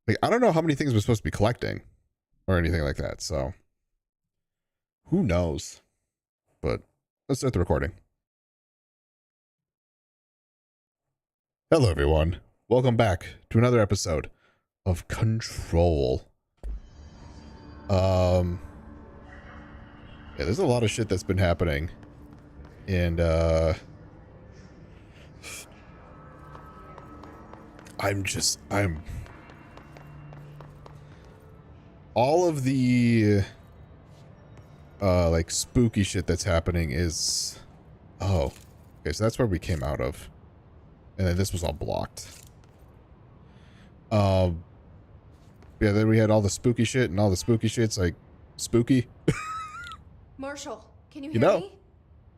like, I don't know how many things we're supposed to be collecting or anything like that. So who knows? But let's start the recording. Hello, everyone. Welcome back to another episode of Control. Yeah, there's a lot of shit that's been happening. And I'm all of the like spooky shit that's happening is, oh, okay, so that's where we came out of, and then this was all blocked. Yeah, then we had all the spooky shit, and all the spooky shit's like spooky. Marshall, can you You hear know. me?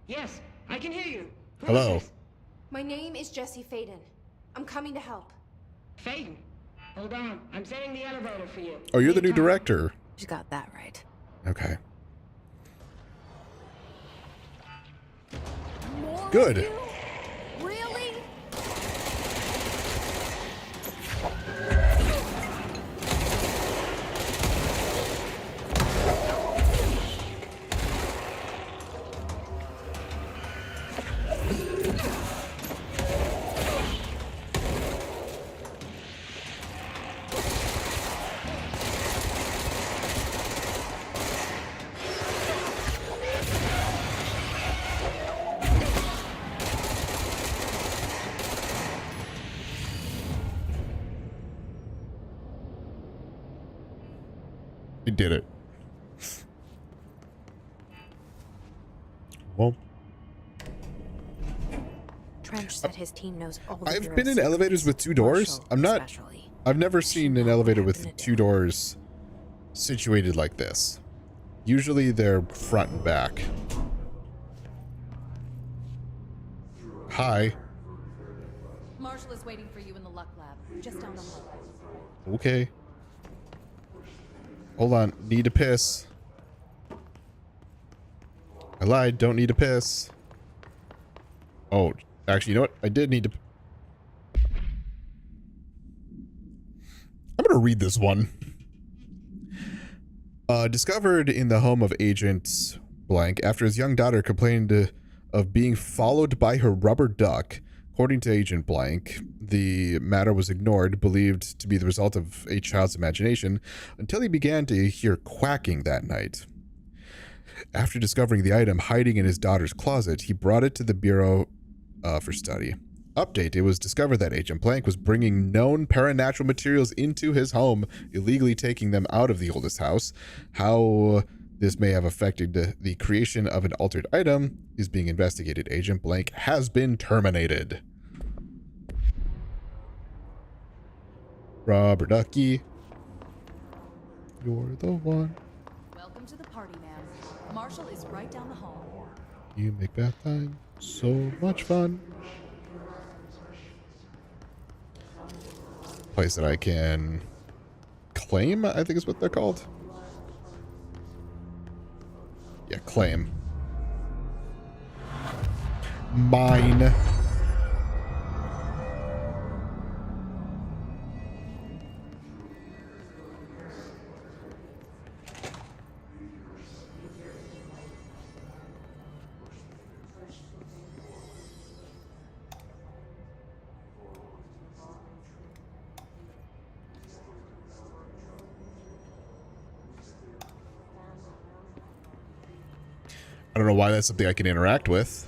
Yes, I can hear you. Who is Hello. this? My name is Jesse Faden. I'm coming to help. Faden. Hold on. I'm setting the elevator for you. Oh, you're the new Take time. director. You got that right. Okay. More Good. of you? Really? You did it. Well, Trench said his team knows all the I've Bureau's been in elevators with two doors. Marshall I'm not. especially. I've never seen an elevator with happened to two doors situated like this. Usually they're front and back. Hi. Marshall is waiting for you in the Luck Lab, just down the hall. Okay. Hold on. Need to piss. I lied. Don't need to piss. Oh, actually, you know what? I did need to. I'm going to read this one. Discovered in the home of Agent Blank after his young daughter complained of being followed by her rubber duck. According to Agent Blank, the matter was ignored, believed to be the result of a child's imagination, until he began to hear quacking that night. After discovering the item hiding in his daughter's closet, he brought it to the Bureau for study. Update: it was discovered that Agent Blank was bringing known paranatural materials into his home, illegally taking them out of the oldest house. How this may have affected the creation of an altered item is being investigated. Agent Blank has been terminated. Rubber ducky, you're the one. Welcome to the party, ma'am. Marshall is right down the hall. You make bath time so much fun. Place that I can claim, I think is what they're called. Yeah, claim. Mine. I don't know why that's something I can interact with.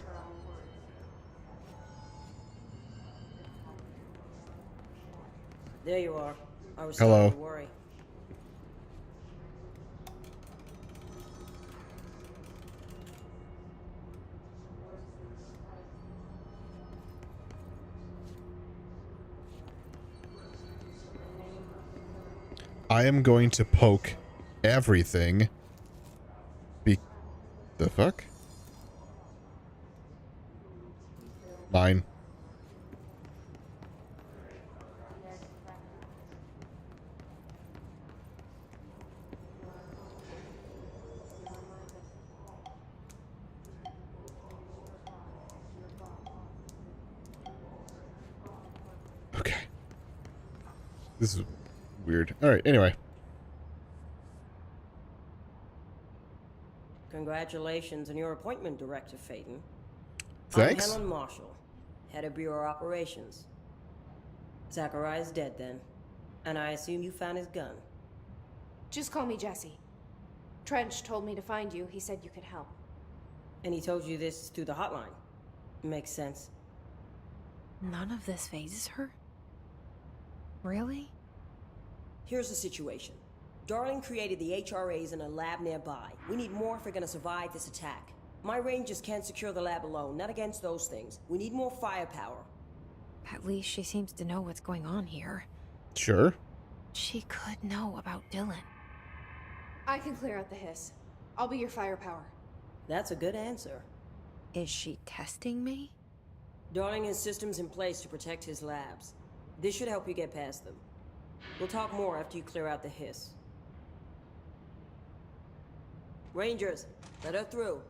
There you are. I was Hello. starting to worry. I am going to poke everything. The fuck? Mine. Okay. This is weird. All right, anyway. Congratulations on your appointment, Director Phaeton. Thanks. I'm Helen Marshall, head of Bureau Operations. Zachariah's dead then, and I assume you found his gun. Just call me Jesse. Trench told me to find you. He said you could help. And he told you this through the hotline. Makes sense. None of this phases her? Really? Here's the situation. Darling created the HRAs in a lab nearby. We need more if we're gonna survive this attack. My rangers can't secure the lab alone, not against those things. We need more firepower. At least she seems to know what's going on here. Sure. She could know about Dylan. I can clear out the hiss. I'll be your firepower. That's a good answer. Is she testing me? Darling has systems in place to protect his labs. This should help you get past them. We'll talk more after you clear out the hiss. Rangers, let her through.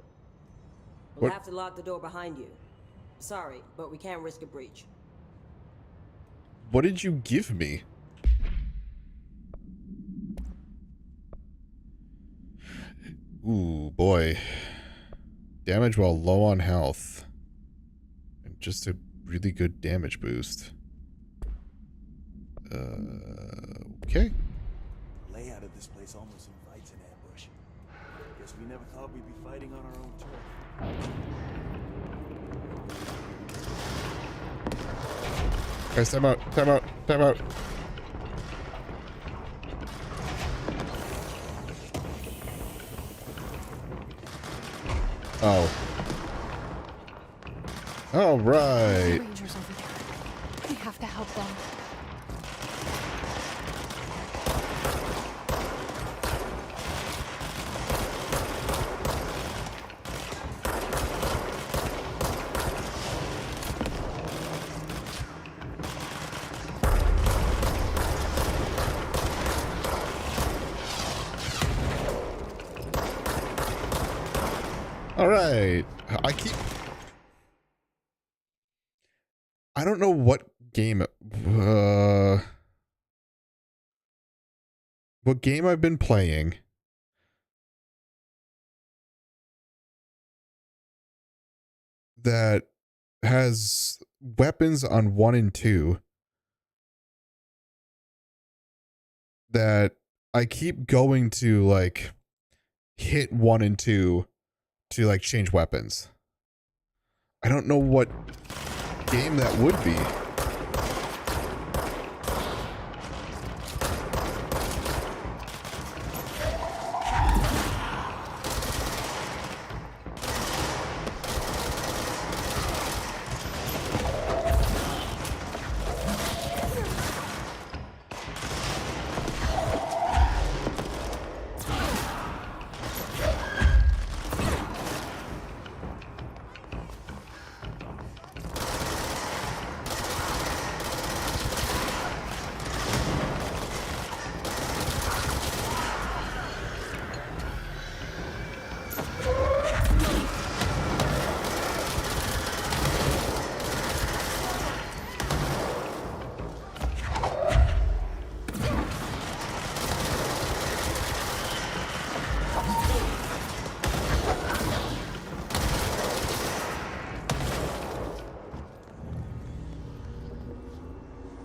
We'll have to lock the door behind you. Sorry, but we can't risk a breach. What did you give me? Ooh, boy. Damage while low on health. And just a really good damage boost. Okay. The layout of this place almost invites an ambush. Guess we never thought we'd be fighting on our own turf. Guys, time out, time out, time out. Oh. All right. Rangers over there. We have to help them. All right. I don't know what game I've been playing that has weapons on 1 and 2 that I keep going to like hit 1 and 2 to like change weapons. I don't know what game that would be.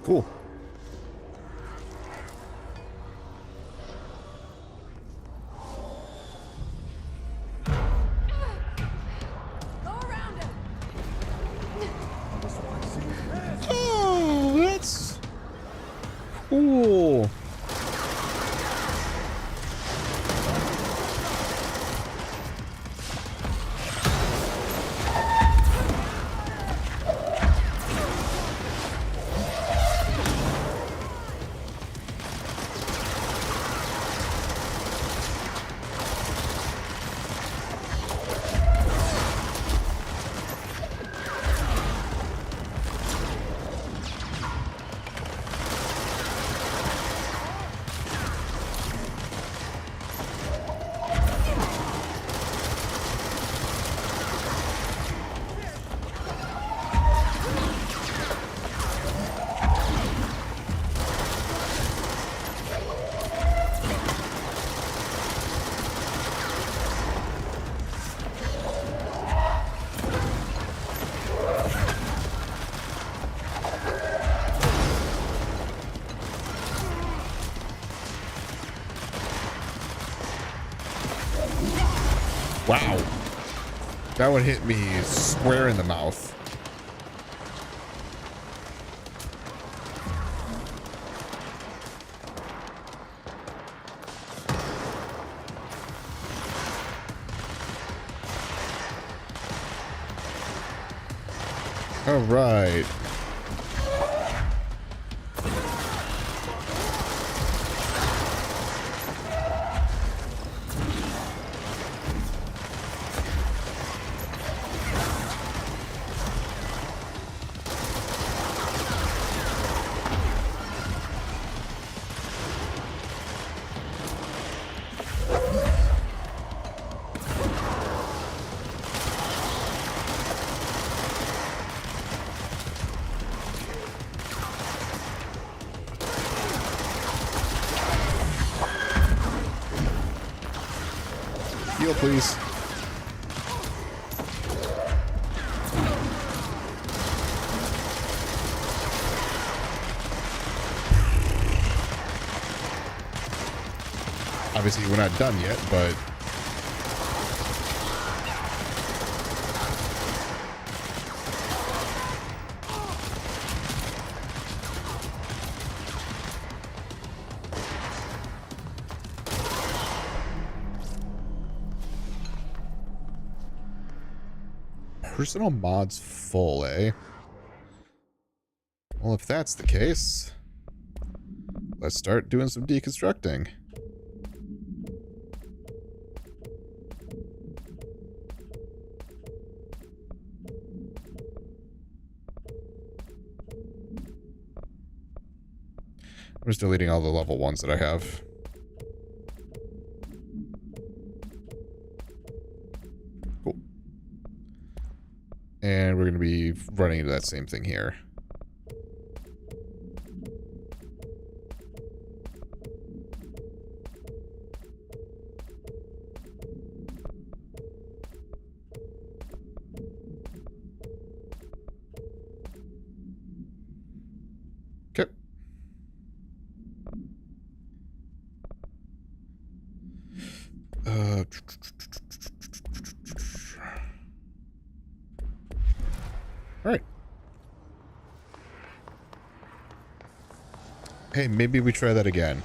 Cool. Oh, that's cool. Wow. That one hit me square in the mouth. All right. Heal, please. Obviously, we're not done yet, but... Personal mods full, eh? Well, if that's the case, let's start doing some deconstructing. I'm just deleting all the level 1s that I have. Cool. And we're going to be running into that same thing here. Okay. All right. Hey, maybe we try that again.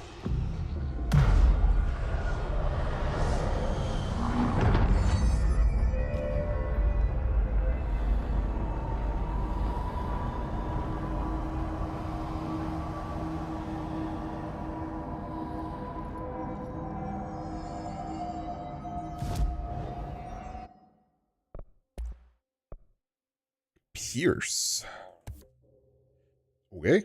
Pierce. Okay.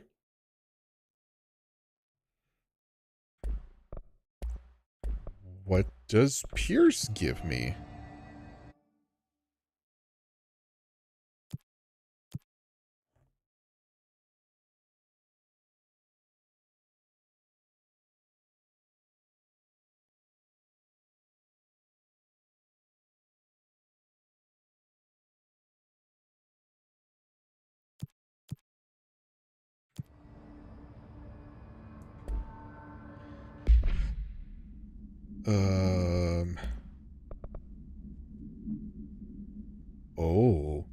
What does Pierce give me? Oh.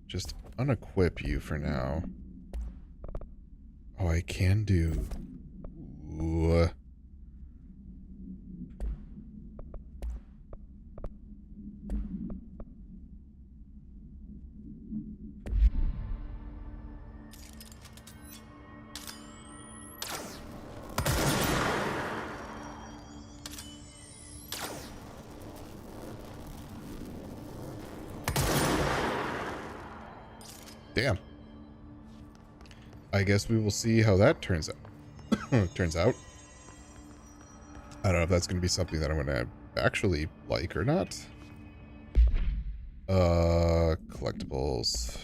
Just unequip you for now. Oh, I can do. Ooh. Damn. I guess we will see how that turns out. Turns out. I don't know if that's going to be something that I'm going to actually like or not. Collectibles.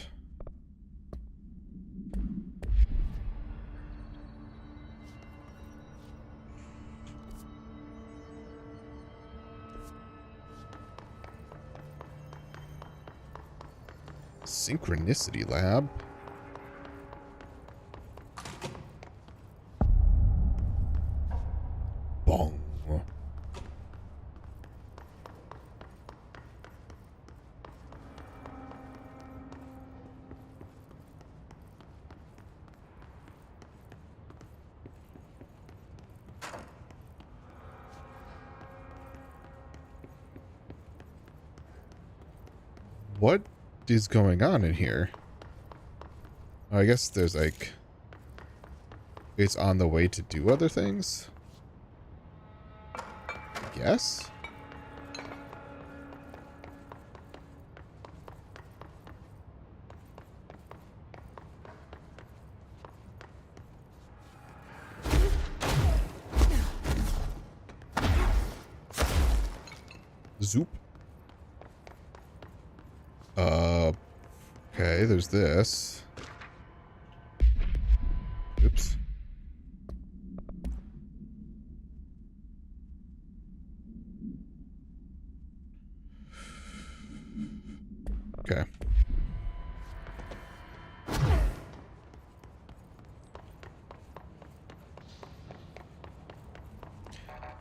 Synchronicity lab. Bong. What is going on in here? I guess there's like... It's on the way to do other things? I guess? Zoop. Okay, there's this. Oops. Okay.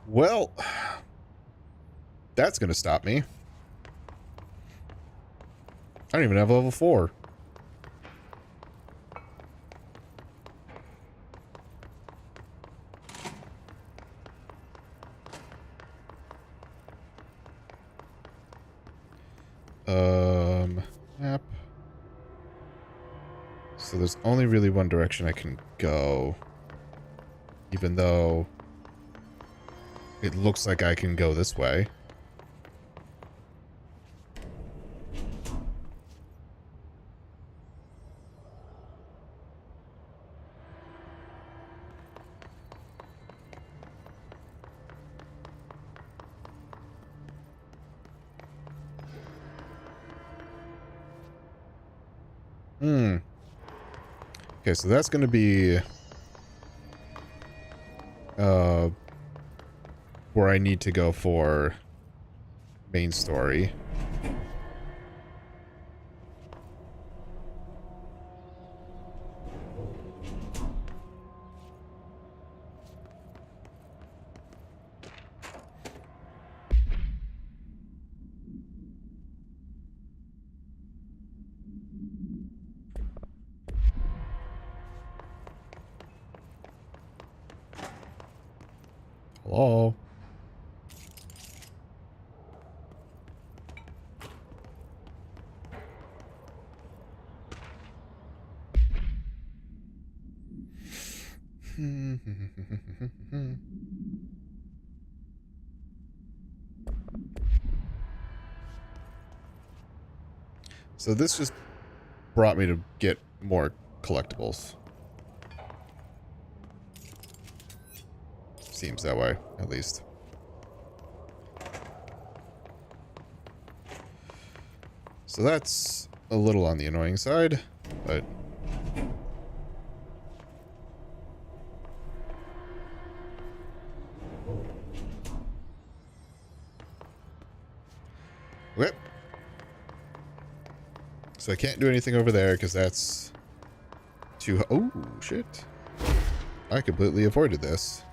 Well, that's gonna stop me. I don't even have level 4. Map. So there's only really one direction I can go. Even though it looks like I can go this way. Okay, so that's going to be where I need to go for main story. Hello? So this just brought me to get more collectibles. Seems that way, at least. So that's a little on the annoying side, but... Okay. So I can't do anything over there because that's too... Oh, shit. I completely avoided this.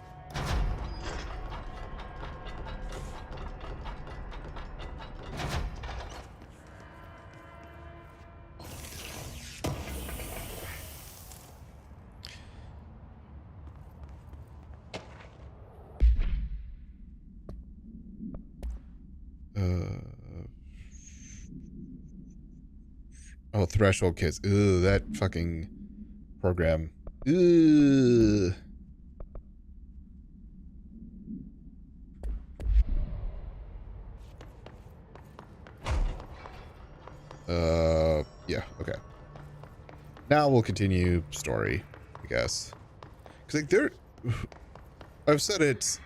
Oh, threshold kids. Ooh, that fucking program. Ooh. Yeah, okay. Now we'll continue story, I guess. Because, like, there... I've said it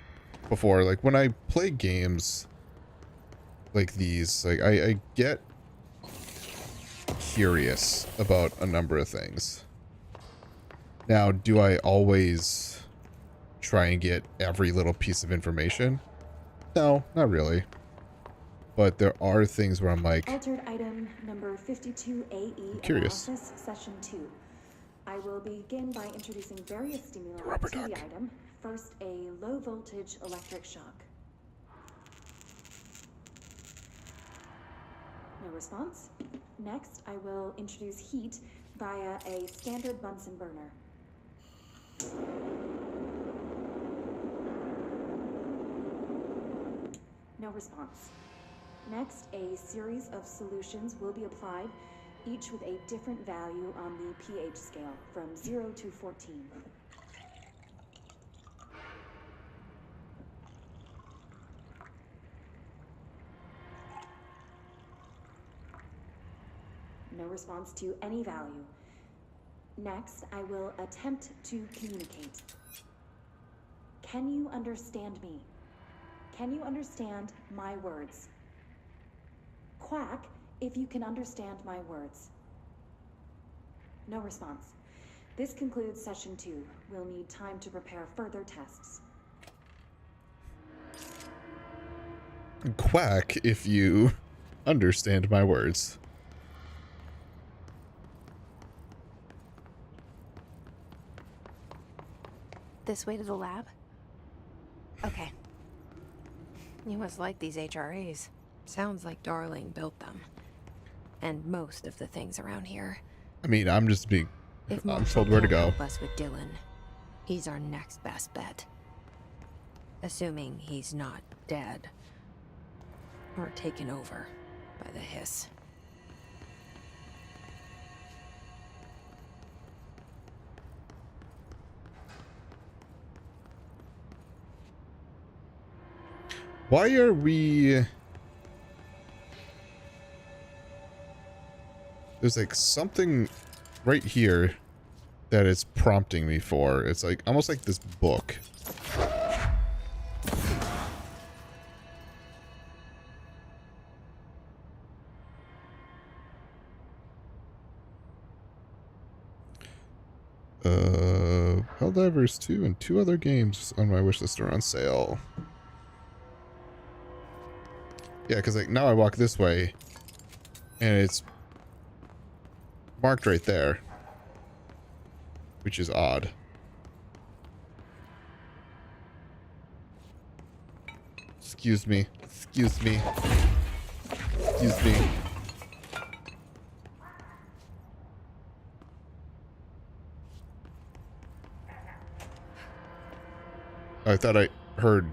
before, like, when I play games like these, like, I get curious about a number of things. Now, do I always try and get every little piece of information? No, not really. but there are things where I'm like, Altered item number 52AE curious. analysis session 2. I will begin by introducing various stimuli to the item. First, a low voltage electric shock. No response. Next, I will introduce heat via a standard Bunsen burner. No response. Next, a series of solutions will be applied, each with a different value on the pH scale, from 0 to 14. No response to any value. Next, I will attempt to communicate. Can you understand me? Can you understand my words? Quack if you can understand my words. No response. This concludes session 2. We'll need time to prepare further tests. Quack if you understand my words. This way to the lab? Okay. You must like these HRAs. Sounds like Darling built them. And most of the things around here. I mean, I'm just being... If I'm told where to go. Help us with Dylan, he's our next best bet. Assuming he's not dead. Or taken over by the hiss. Why are we... There's like something right here that it's prompting me for. It's like almost like this book. Helldivers 2 and 2 other games on my wishlist are on sale. Yeah, because like now I walk this way and it's marked right there, which is odd. Excuse me. Excuse me. Excuse me. I thought I heard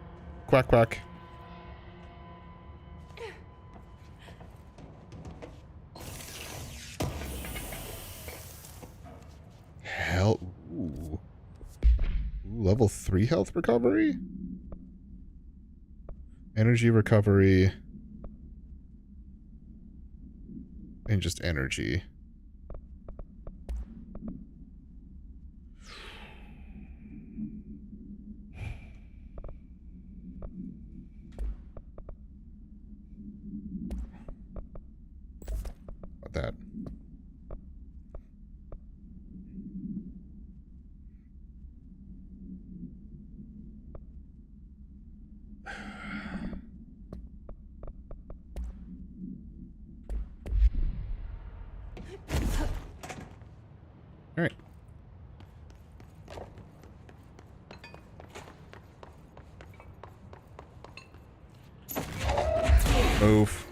quack quack. Hell, ooh. Level 3 health recovery? Energy recovery. And just energy. About that. All right. Move.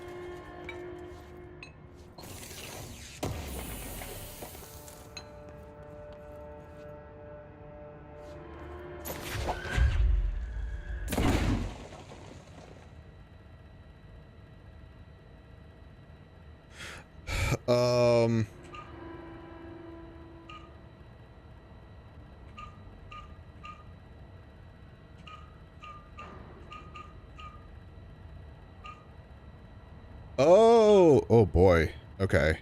Oh boy. Okay.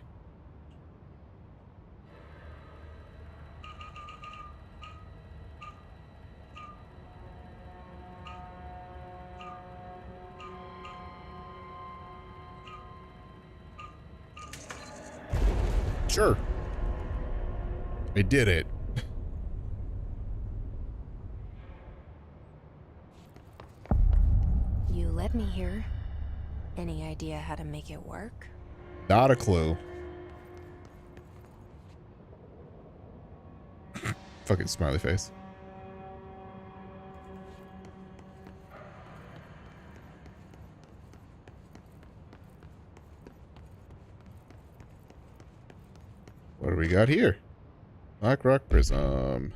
Sure. I did it. You led me here. Any idea how to make it work? Not a clue. Fucking smiley face. What do we got here? Black rock prism.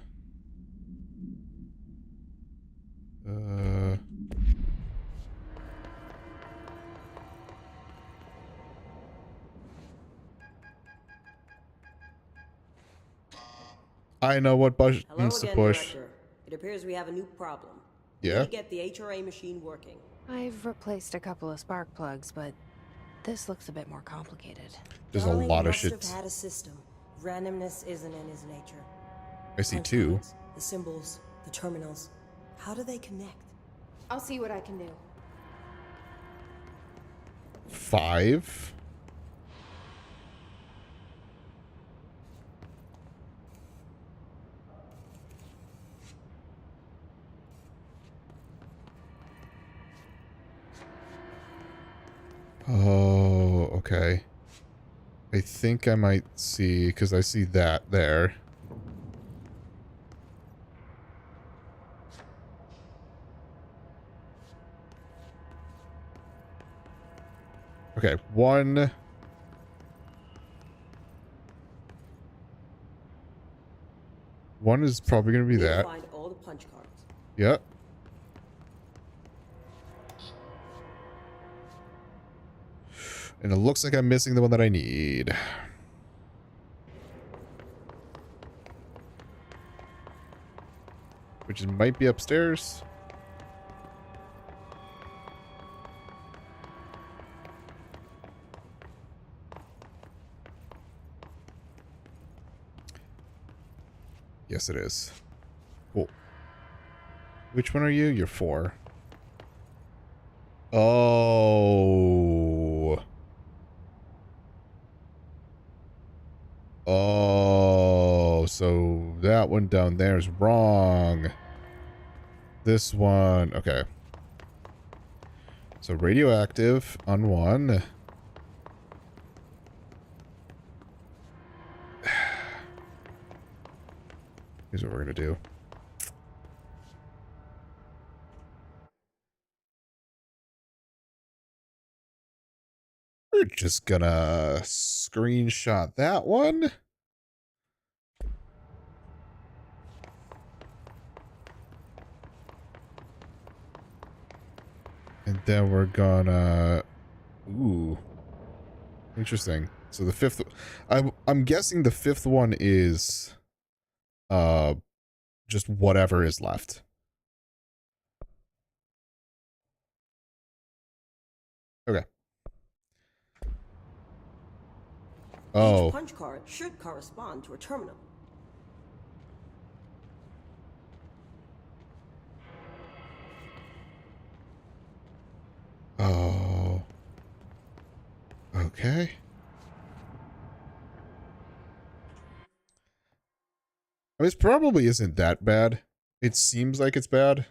I know what buttons to push. Director. It appears we have a new problem. Yeah? We need to get the HRA machine working. I've replaced a couple of spark plugs, but this looks a bit more complicated. There's a lot of shit. Must have had a system. Randomness isn't in his nature. I see two. The symbols, the terminals. How do they connect? I'll see what I can do. 5. Oh, okay. I think I might see, because I see that there. Okay, one. One is probably going to be that. Find all the punch cards. Yep. And it looks like I'm missing the one that I need. Which might be upstairs. Yes, it is. Cool. Which one are you? You're 4. Oh. Oh, so that one down there is wrong. This one, okay. So radioactive on 1. Here's what we're gonna do. We're just gonna screenshot that one. And then we're gonna... Ooh. Interesting. So the 5th... I'm guessing the 5th one is... just whatever is left. Okay. Oh. Each punch card should correspond to a terminal. Oh. Okay. I mean, it probably isn't that bad. It seems like it's bad.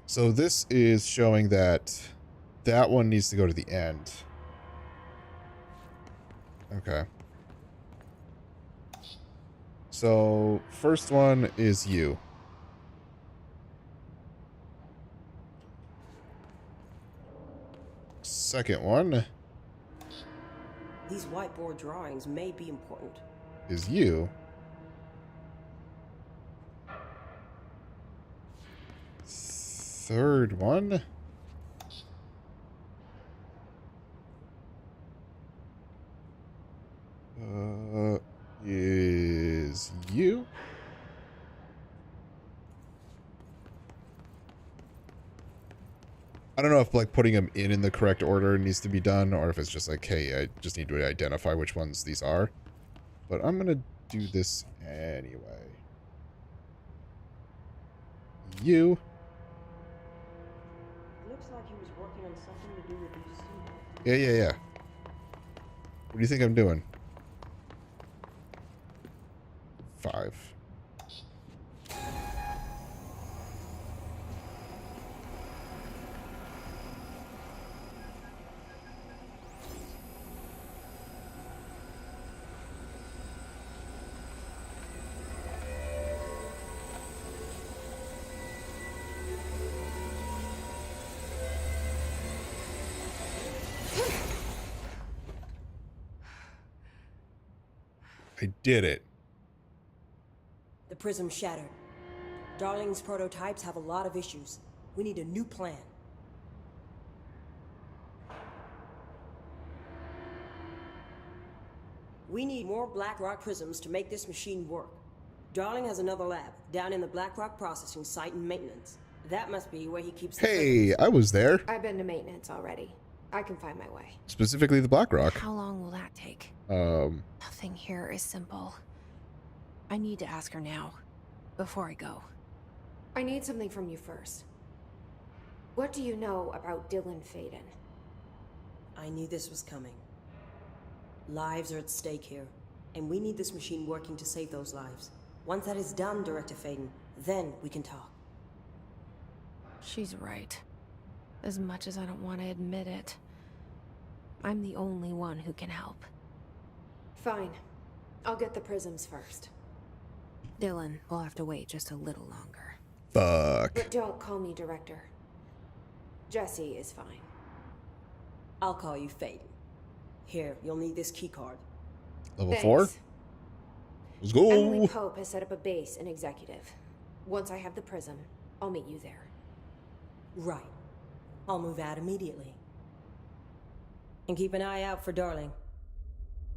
So this is showing that that one needs to go to the end. Okay. So first one is you. Second one These whiteboard drawings may be important. is you. Third one is you. I don't know if like putting them in the correct order needs to be done, or if it's just like, hey, I just need to identify which ones these are. But I'm gonna do this anyway. You. Looks like he was working on something to do with these symbols. Yeah. What do you think I'm doing? 5. I did it. The prism shattered. Darling's prototypes have a lot of issues. We need a new plan. We need more Black Rock prisms to make this machine work. Darling has another lab down in the Black Rock processing site in maintenance. That must be where he keeps the Hey, I was there. I've been to maintenance already. I can find my way. Specifically the Black Rock. How long will that take? Nothing here is simple. I need to ask her now, before I go. I need something from you first. What do you know about Dylan Faden? I knew this was coming. Lives are at stake here, and we need this machine working to save those lives. Once that is done, Director Faden, then we can talk. She's right. As much as I don't want to admit it, I'm the only one who can help. Fine. I'll get the prisms first. Dylan will have to wait just a little longer. Fuck. But don't call me Director. Jesse is fine. I'll call you Faden. Here, you'll need this keycard. Level 4? Let's go. Emily Pope has set up a base in Executive. Once I have the prism, I'll meet you there. Right. I'll move out immediately. And keep an eye out for Darling.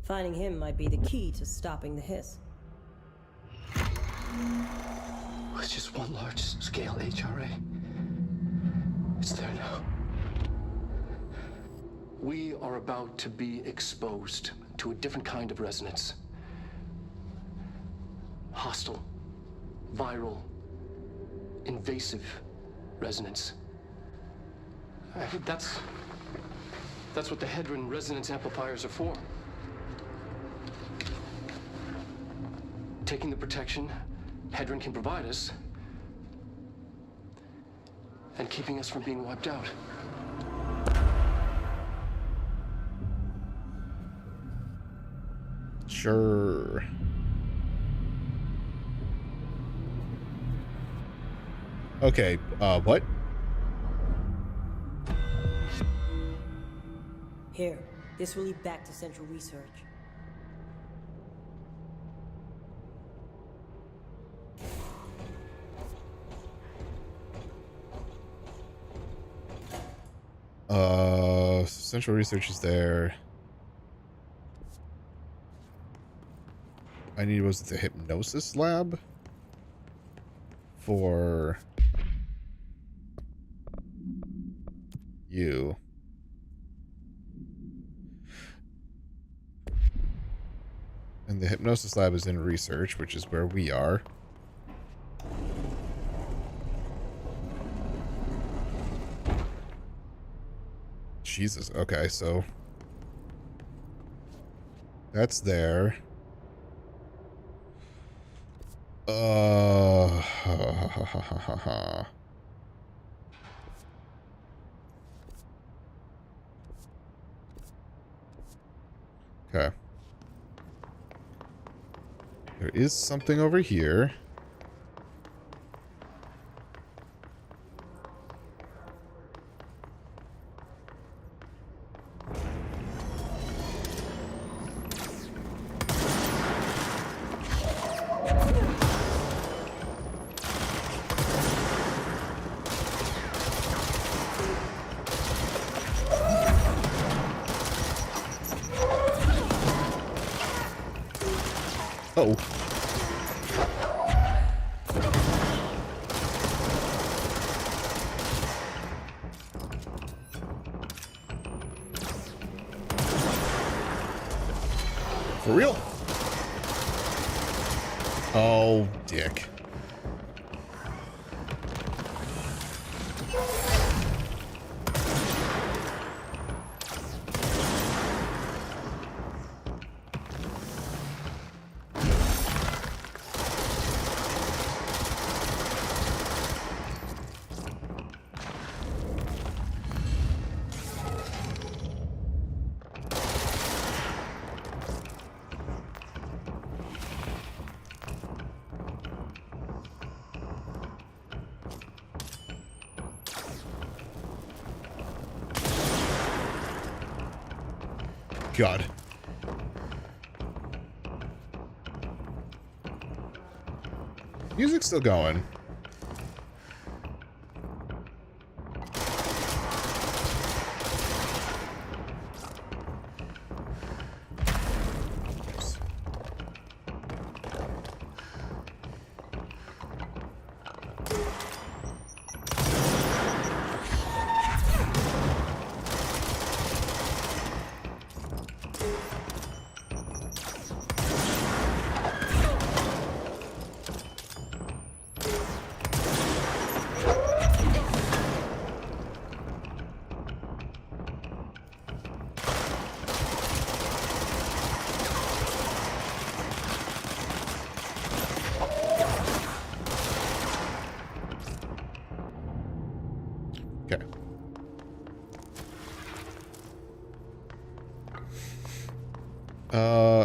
Finding him might be the key to stopping the hiss. It's just one large-scale HRA. It's there now. We are about to be exposed to a different kind of resonance. Hostile, viral, invasive resonance. That's what the Hedron resonance amplifiers are for. Taking the protection Hedron can provide us and keeping us from being wiped out. Sure. Okay, what? Here, this will lead back to Central Research. Central Research is there. I need, was it the hypnosis lab? For you. And the hypnosis lab is in research, which is where we are. Jesus, okay, so that's there. Okay. There is something over here. Uh-oh. For real? Oh, dick. God. Music's still going.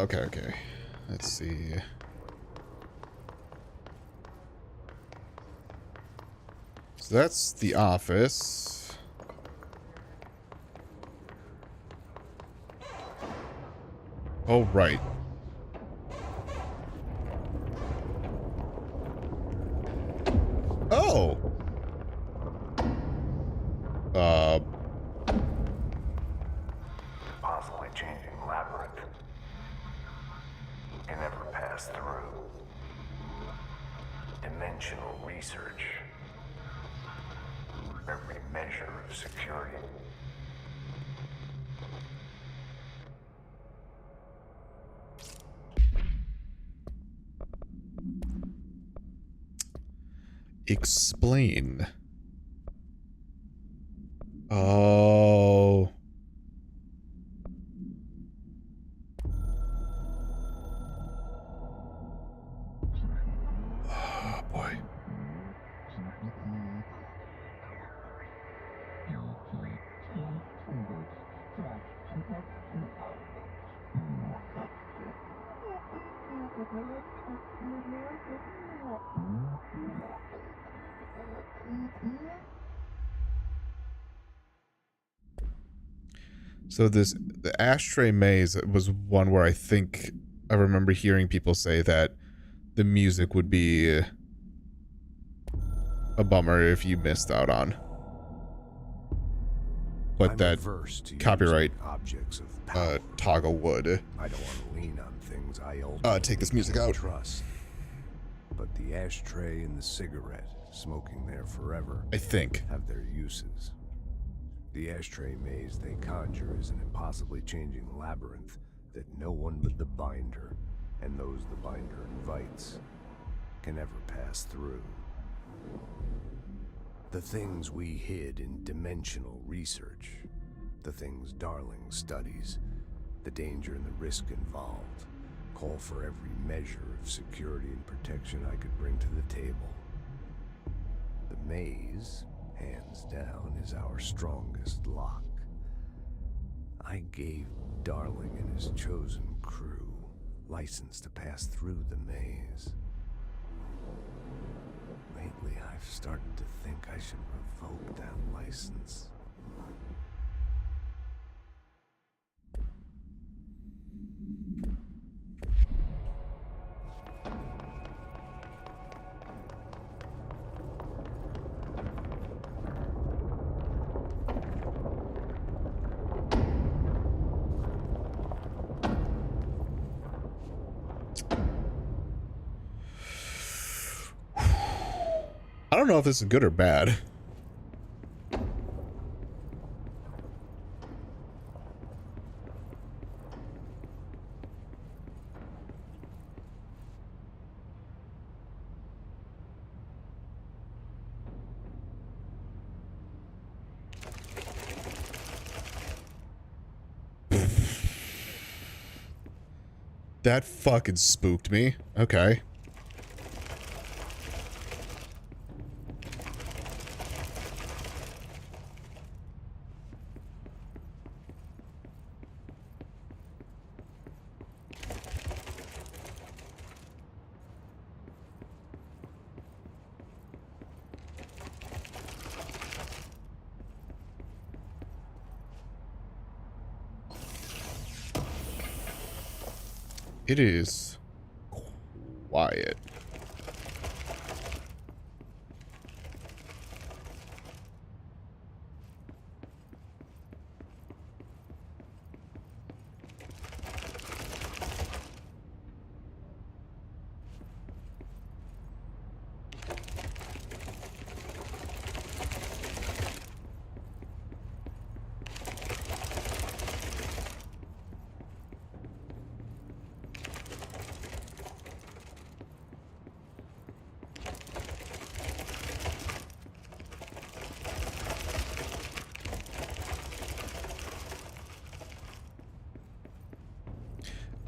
Okay. Let's see. So that's the office. Oh, right. Oh! Possibly changing labyrinth. Can never pass through. Dimensional research. Every measure of security. Explain. Oh. Oh, boy. So the ashtray maze was one where I think I remember hearing people say that the music would be a bummer if you missed out on. But that copyright toggle would. I don't want to lean on things take this music out. Trust. But the ashtray and the cigarette, smoking there forever, I think, have their uses. The ashtray maze they conjure is an impossibly changing labyrinth that no one but the binder, and those the binder invites, can ever pass through. The things we hid in dimensional research, the things Darling studies, the danger and the risk involved, call for every measure of security and protection I could bring to the table. The maze, hands down, is our strongest lock. I gave Darling and his chosen crew license to pass through the maze. Lately, I've started to think I should revoke that license. I don't know if this is good or bad. That fucking spooked me. Okay. It is quiet.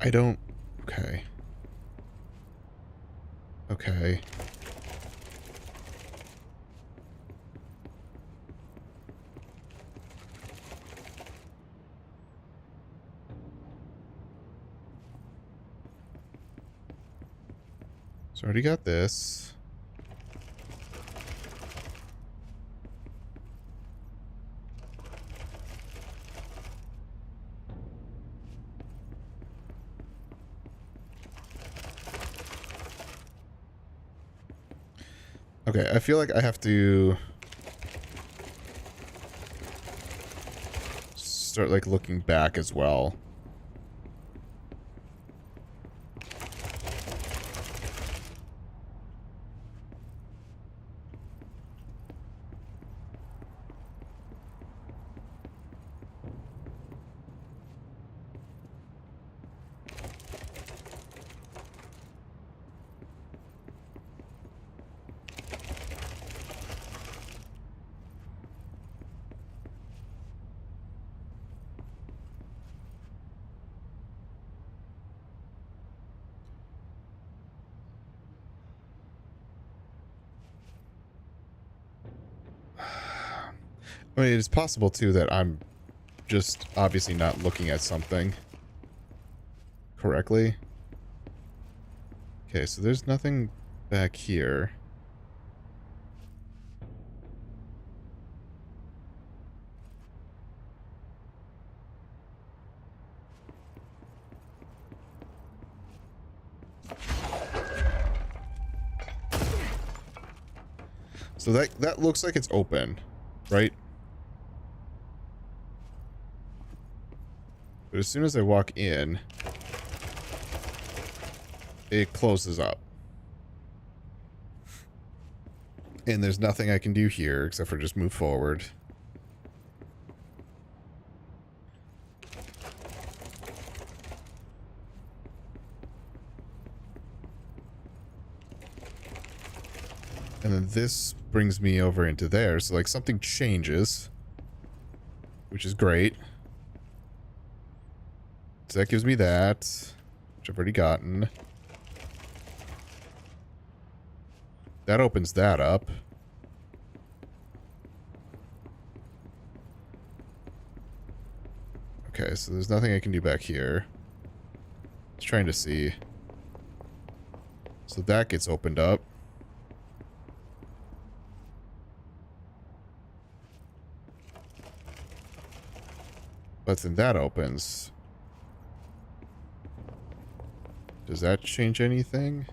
I don't... Okay. Okay. So I already got this. Okay, I feel like I have to start like looking back as well. I mean, it's possible too that I'm just obviously not looking at something correctly. Okay, so there's nothing back here. So that looks like it's open, right? But as soon as I walk in, it closes up. And there's nothing I can do here except for just move forward. And then this brings me over into there. So like something changes, which is great. So that gives me that, which I've already gotten. That opens that up. Okay, so there's nothing I can do back here. Just trying to see. So that gets opened up. But then that opens. Does that change anything?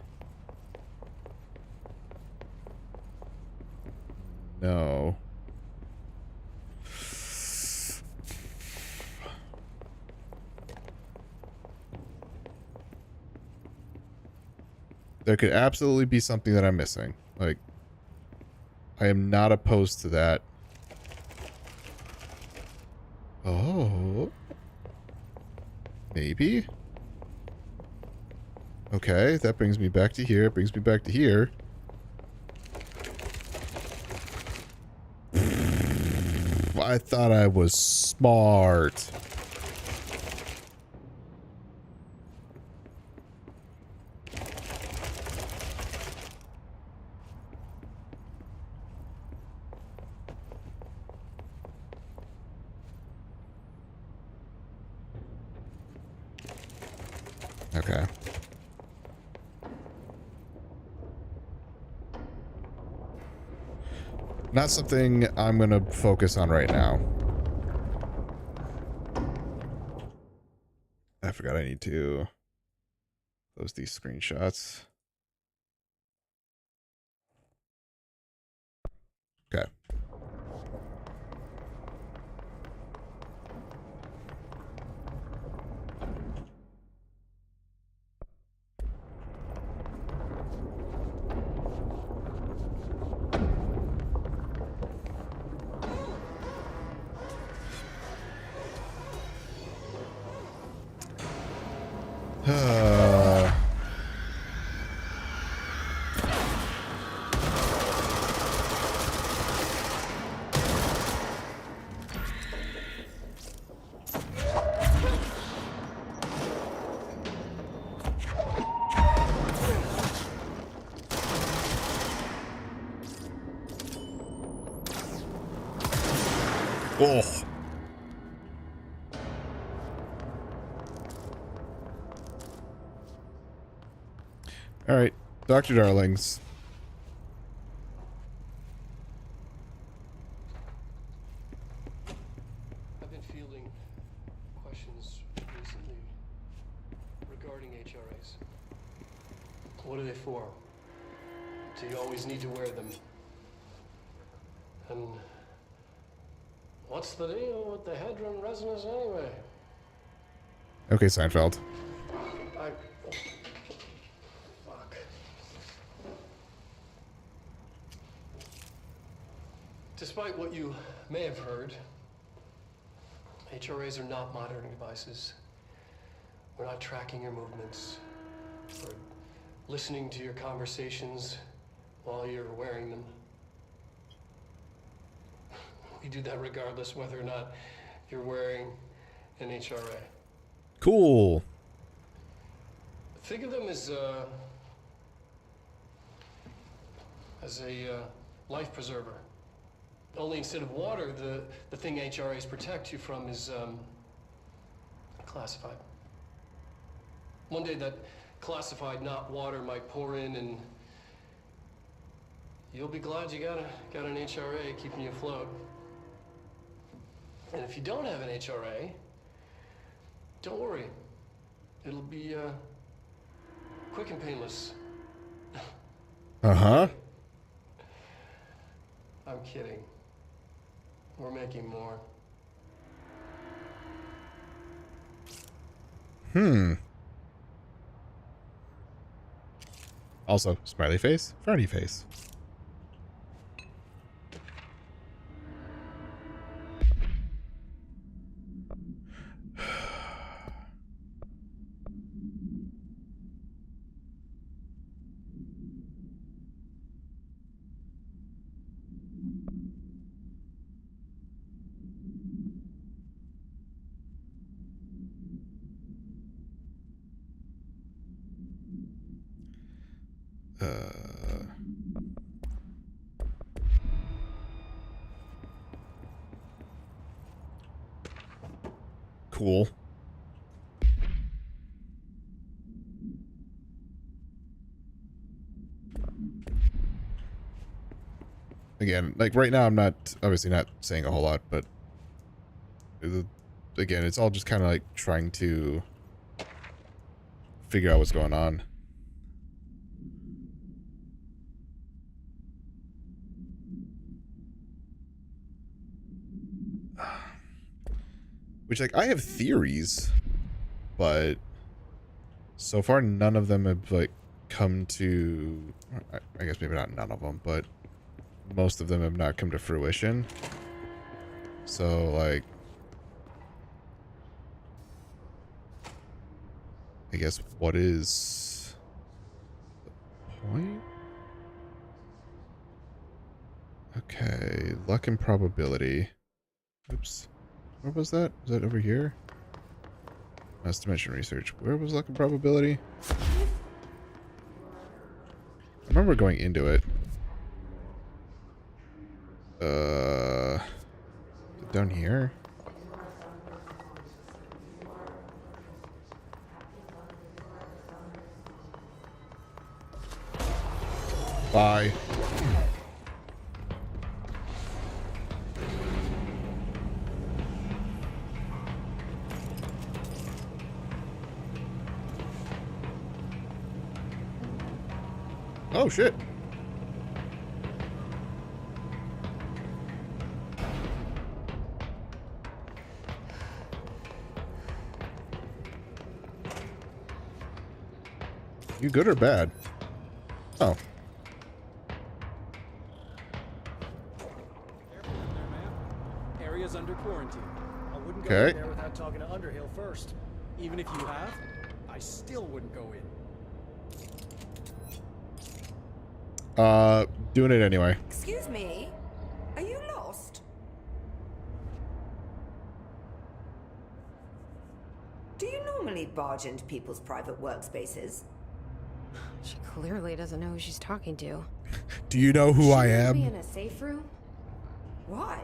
No. There could absolutely be something that I'm missing. Like, I am not opposed to that. Oh. Maybe? Okay, that brings me back to here. Brings me back to here. I thought I was smart. Okay. Not something I'm going to focus on right now. I forgot I need to Close these screenshots. Okay. Oh. All right, Dr. Darlings. I've been fielding questions recently regarding HRAs. What are they for? Do you always need to wear them? And what's the deal with the Hedron resonance anyway? Okay, Seinfeld. Fuck. Despite what you may have heard, HRAs are not monitoring devices. We're not tracking your movements. We're listening to your conversations while you're wearing them. We do that regardless whether or not you're wearing an HRA. Cool. Think of them as a life preserver. Only instead of water, the thing HRAs protect you from is classified. One day that classified, not water, might pour in, and you'll be glad you got an HRA keeping you afloat. And if you don't have an HRA, don't worry. It'll be quick and painless. Uh-huh. I'm kidding. We're making more. Also, smiley face, frowny face. Cool. Again, like right now I'm not obviously not saying a whole lot, but again, it's all just kind of like trying to figure out what's going on. Which, like, I have theories, but so far none of them have, like, come to... I guess maybe not none of them, but most of them have not come to fruition. So, like... I guess what is the point? Okay, luck and probability. Oops. Where was that? Was that over here? Mass dimension research. Where was luck and probability? I remember going into it. Down here? Bye. Oh, shit. You good or bad? Oh. Area's under quarantine. I wouldn't Okay. go in there without talking to Underhill first. Even if you have, I still wouldn't go in. Doing it anyway. Excuse me? Are you lost? Do you normally barge into people's private workspaces? She clearly doesn't know who she's talking to. Do you know who I Shouldn't we be am? in a safe room? Why?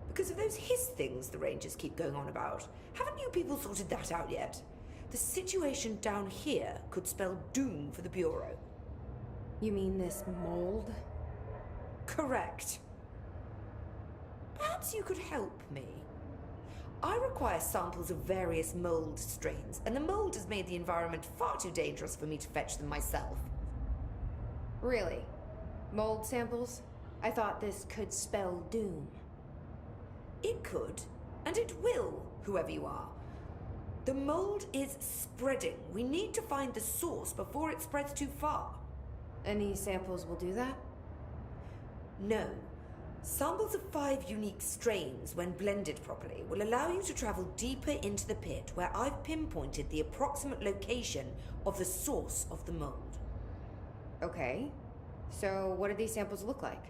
Because of those hiss things the Rangers keep going on about. Haven't you people sorted that out yet? The situation down here could spell doom for the Bureau. You mean this mold? Correct. Perhaps you could help me. I require samples of various mold strains, and the mold has made the environment far too dangerous for me to fetch them myself. Really? Mold samples? I thought this could spell doom. It could, and it will, whoever you are. The mold is spreading. We need to find the source before it spreads too far. Any samples will do that? No. Samples of 5 unique strains, when blended properly, will allow you to travel deeper into the pit, where I've pinpointed the approximate location of the source of the mold. Okay. So what do these samples look like?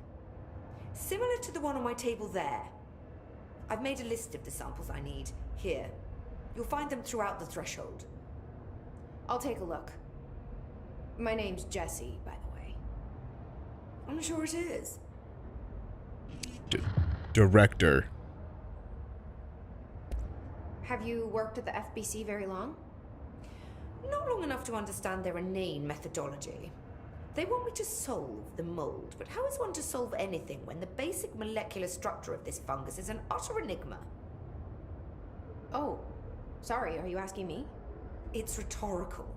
Similar to the one on my table there. I've made a list of the samples I need. Here. You'll find them throughout the threshold. I'll take a look. My name's Jessie, by the way. I'm sure it is. Director. Have you worked at the FBC very long? Not long enough to understand their inane methodology. They want me to solve the mold, but how is one to solve anything when the basic molecular structure of this fungus is an utter enigma? Oh, sorry, are you asking me? It's rhetorical.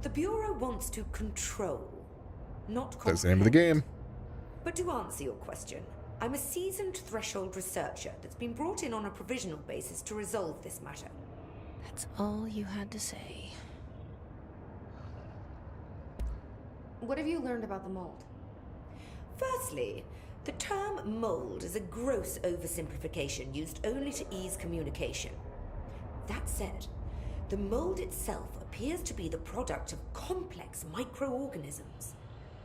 The Bureau wants to control, not comprehend. That's the name of the game. But to answer your question, I'm a seasoned threshold researcher that's been brought in on a provisional basis to resolve this matter. That's all you had to say. What have you learned about the mold? Firstly, the term mold is a gross oversimplification used only to ease communication. That said, the mold itself appears to be the product of complex microorganisms.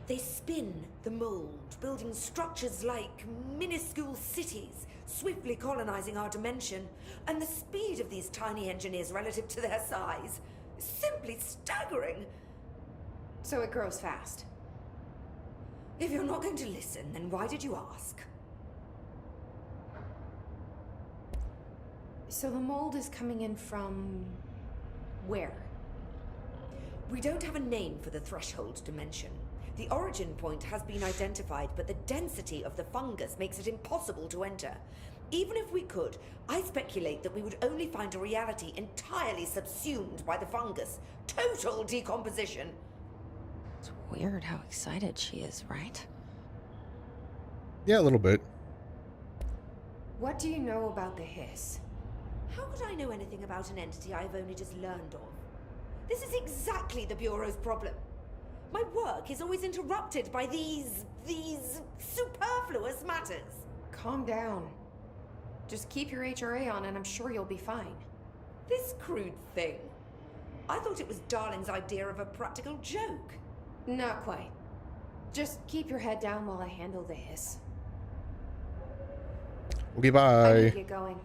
They spin the mold, building structures like minuscule cities, swiftly colonizing our dimension, and the speed of these tiny engineers relative to their size is simply staggering. So it grows fast. If you're not going to listen, then why did you ask? So the mold is coming in from... where? We don't have a name for the threshold dimension. The origin point has been identified, but the density of the fungus makes it impossible to enter. Even if we could, I speculate that we would only find a reality entirely subsumed by the fungus. Total decomposition. It's weird how excited she is, right? Yeah, a little bit. What do you know about the hiss? How could I know anything about an entity I've only just learned of? This is exactly the Bureau's problem. My work is always interrupted by these superfluous matters. Calm down. Just keep your HRA on and I'm sure you'll be fine. This crude thing. I thought it was Darling's idea of a practical joke. Not quite. Just keep your head down while I handle the hiss. Okay, I bye. need to get going.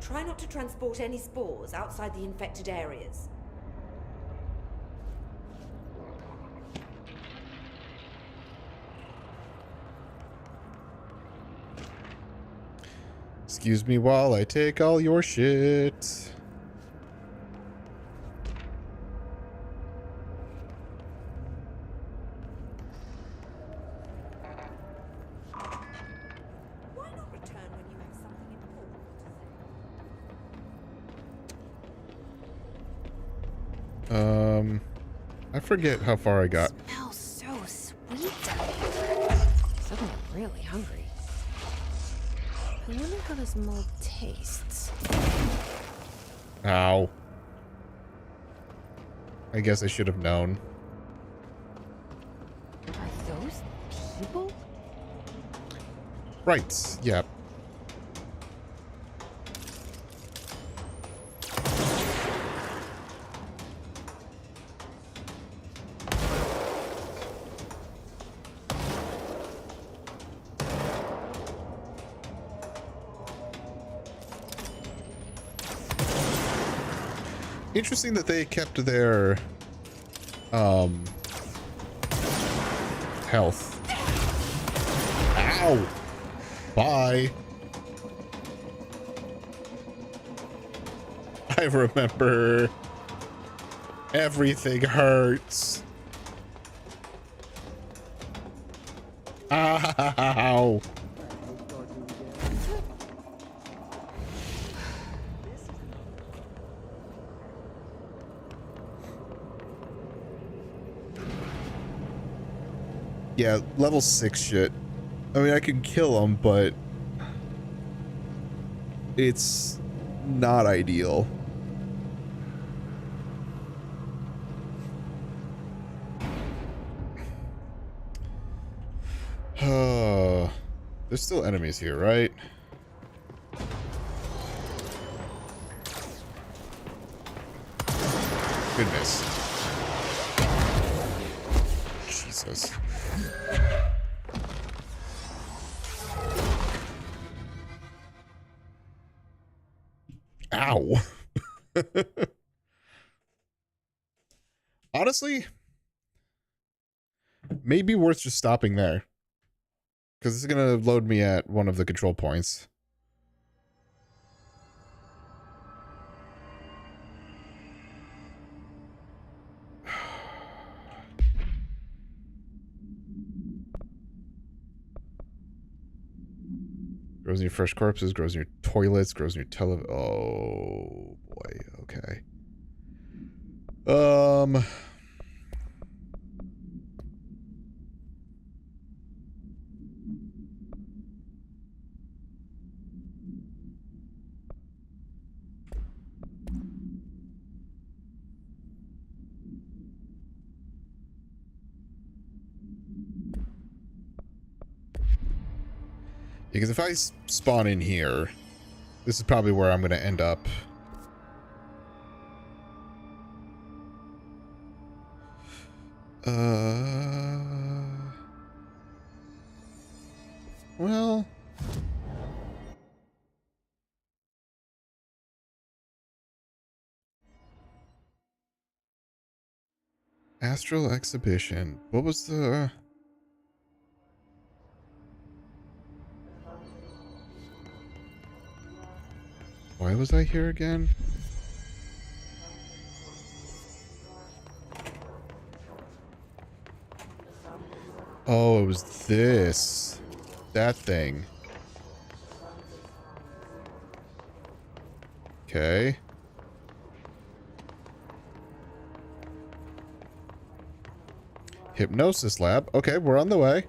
Try not to transport any spores outside the infected areas. Excuse me while I take all your shit. Why not return when you have something important to say? I forget how far I got. Smells really hungry. I wonder how this mold tastes. Ow. I guess I should have known. Are those people? Right, yeah. Interesting that they kept their health. Ow! Bye. I remember. Everything hurts. Ow! Yeah, level 6 shit. I mean, I can kill them, but it's not ideal. There's still enemies here, right? Goodness. Jesus. Ow. Honestly, maybe worth just stopping there. Because it's going to load me at one of the control points. Grows in your fresh corpses, grows in your toilets, grows in your Oh boy, okay. Because if I spawn in here, this is probably where I'm going to end up. Well... Astral Exhibition. What was the... Why was I here again? Oh, it was this. That thing. Okay. Hypnosis lab. Okay, we're on the way.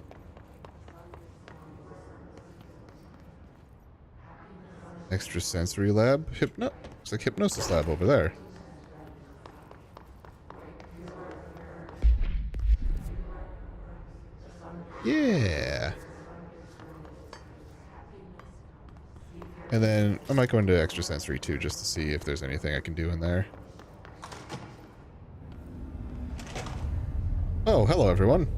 Extrasensory lab. Looks like hypnosis lab over there. Yeah. And then I might go into extrasensory too, just to see if there's anything I can do in there. Oh, hello everyone.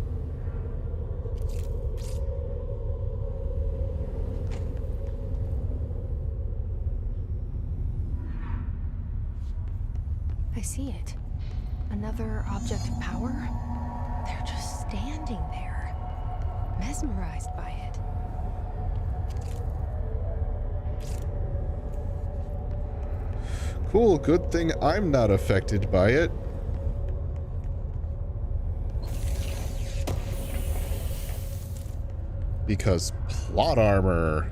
I see it. Another object of power? They're just standing there, mesmerized by it. Cool, good thing I'm not affected by it. Because plot armor.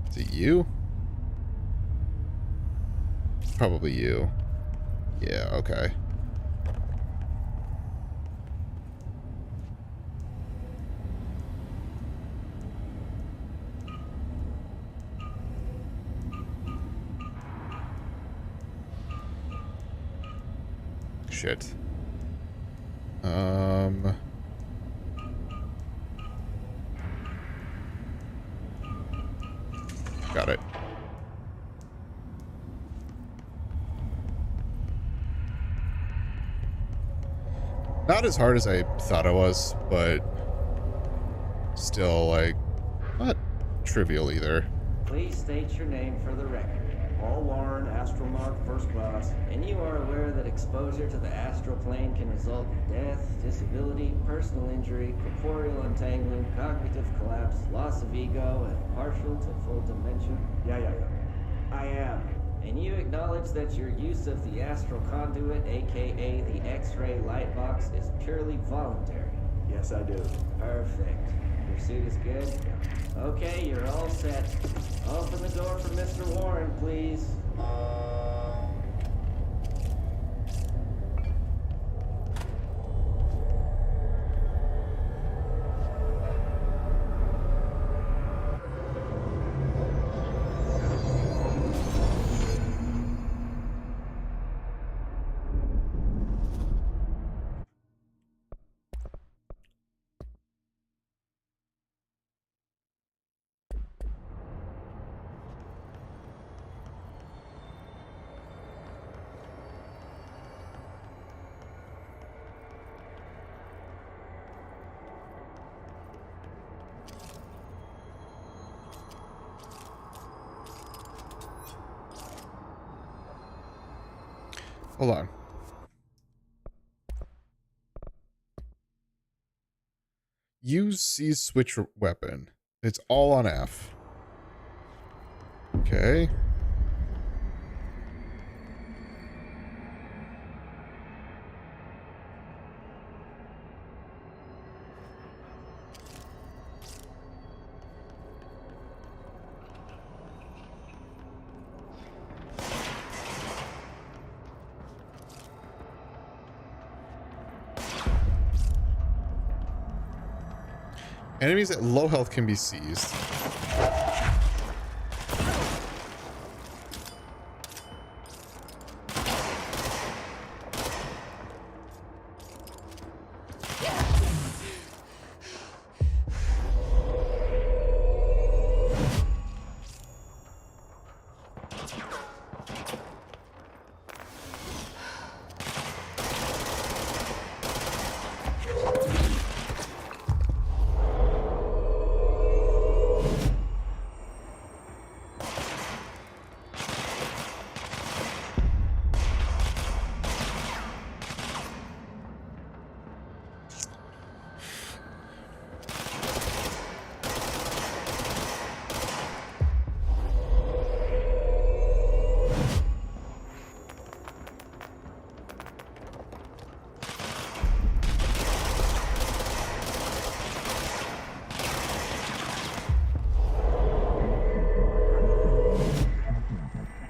Is it you? Probably you. Yeah, okay. Shit. Got it. Not as hard as I thought it was, but still, like, not trivial either. Please state your name for the record. Paul Warren, astronaut first class, and you are aware that exposure to the astral plane can result in death, disability, personal injury, corporeal untangling, cognitive collapse, loss of ego, and partial to full dementia? Yeah. I am. And you acknowledge that your use of the astral conduit, aka the X-ray light box, is purely voluntary? Yes, I do. Perfect. Your suit is good? Okay, you're all set. Open the door for Mr. Warren, please. Hold on. Use C switch weapon. It's all on F. Okay. Enemies at low health can be seized.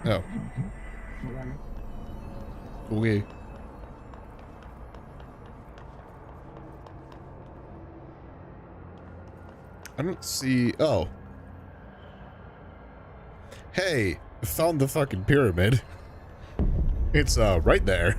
Oh. Okay. I don't see... Oh. Hey, found the fucking pyramid. It's, right there.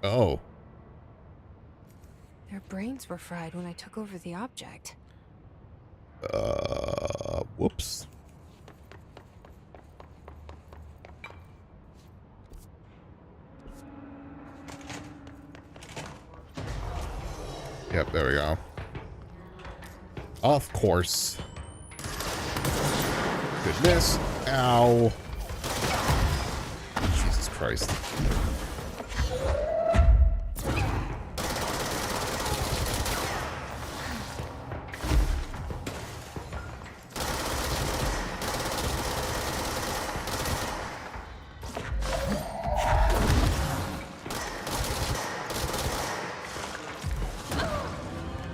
Oh. Their brains were fried when I took over the object. Whoops. Yep, there we go. Of course. Good miss. Ow. Christ.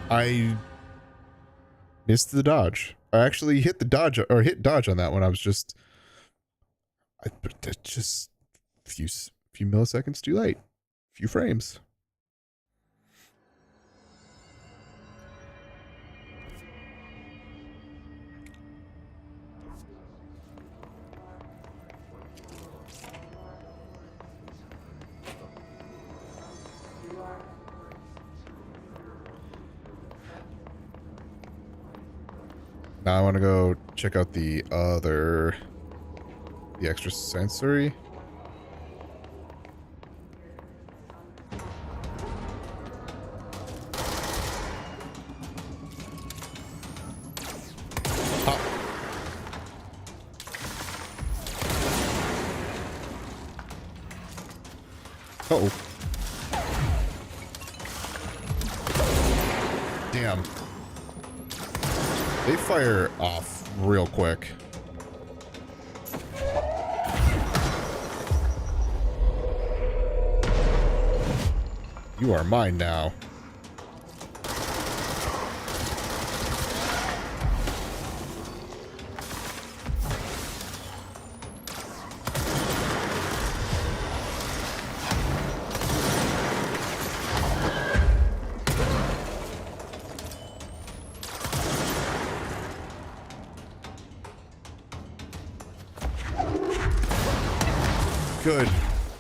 I missed the dodge. I actually hit the dodge or hit dodge on that one. I was just, just few milliseconds too late. Few frames. Now I want to go check out the extra sensory. Uh-oh. Damn. They fire off real quick. You are mine now.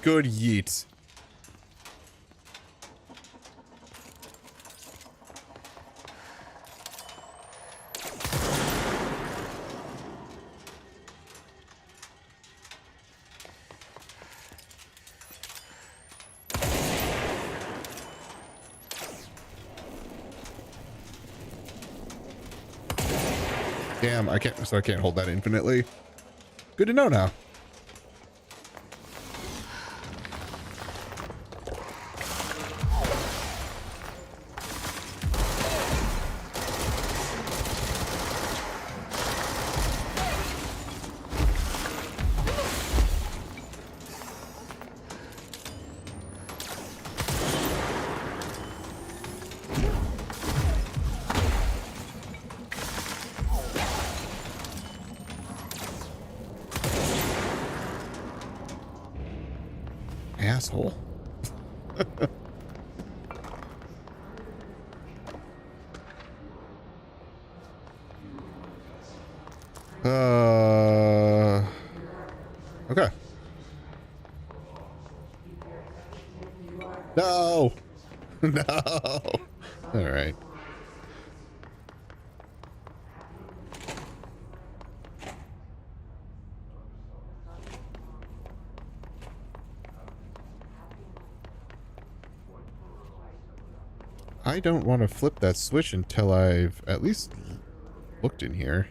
Good yeet. Damn, I can't hold that infinitely. Good to know now. Asshole. Okay. No. No. All right. I don't want to flip that switch until I've at least looked in here.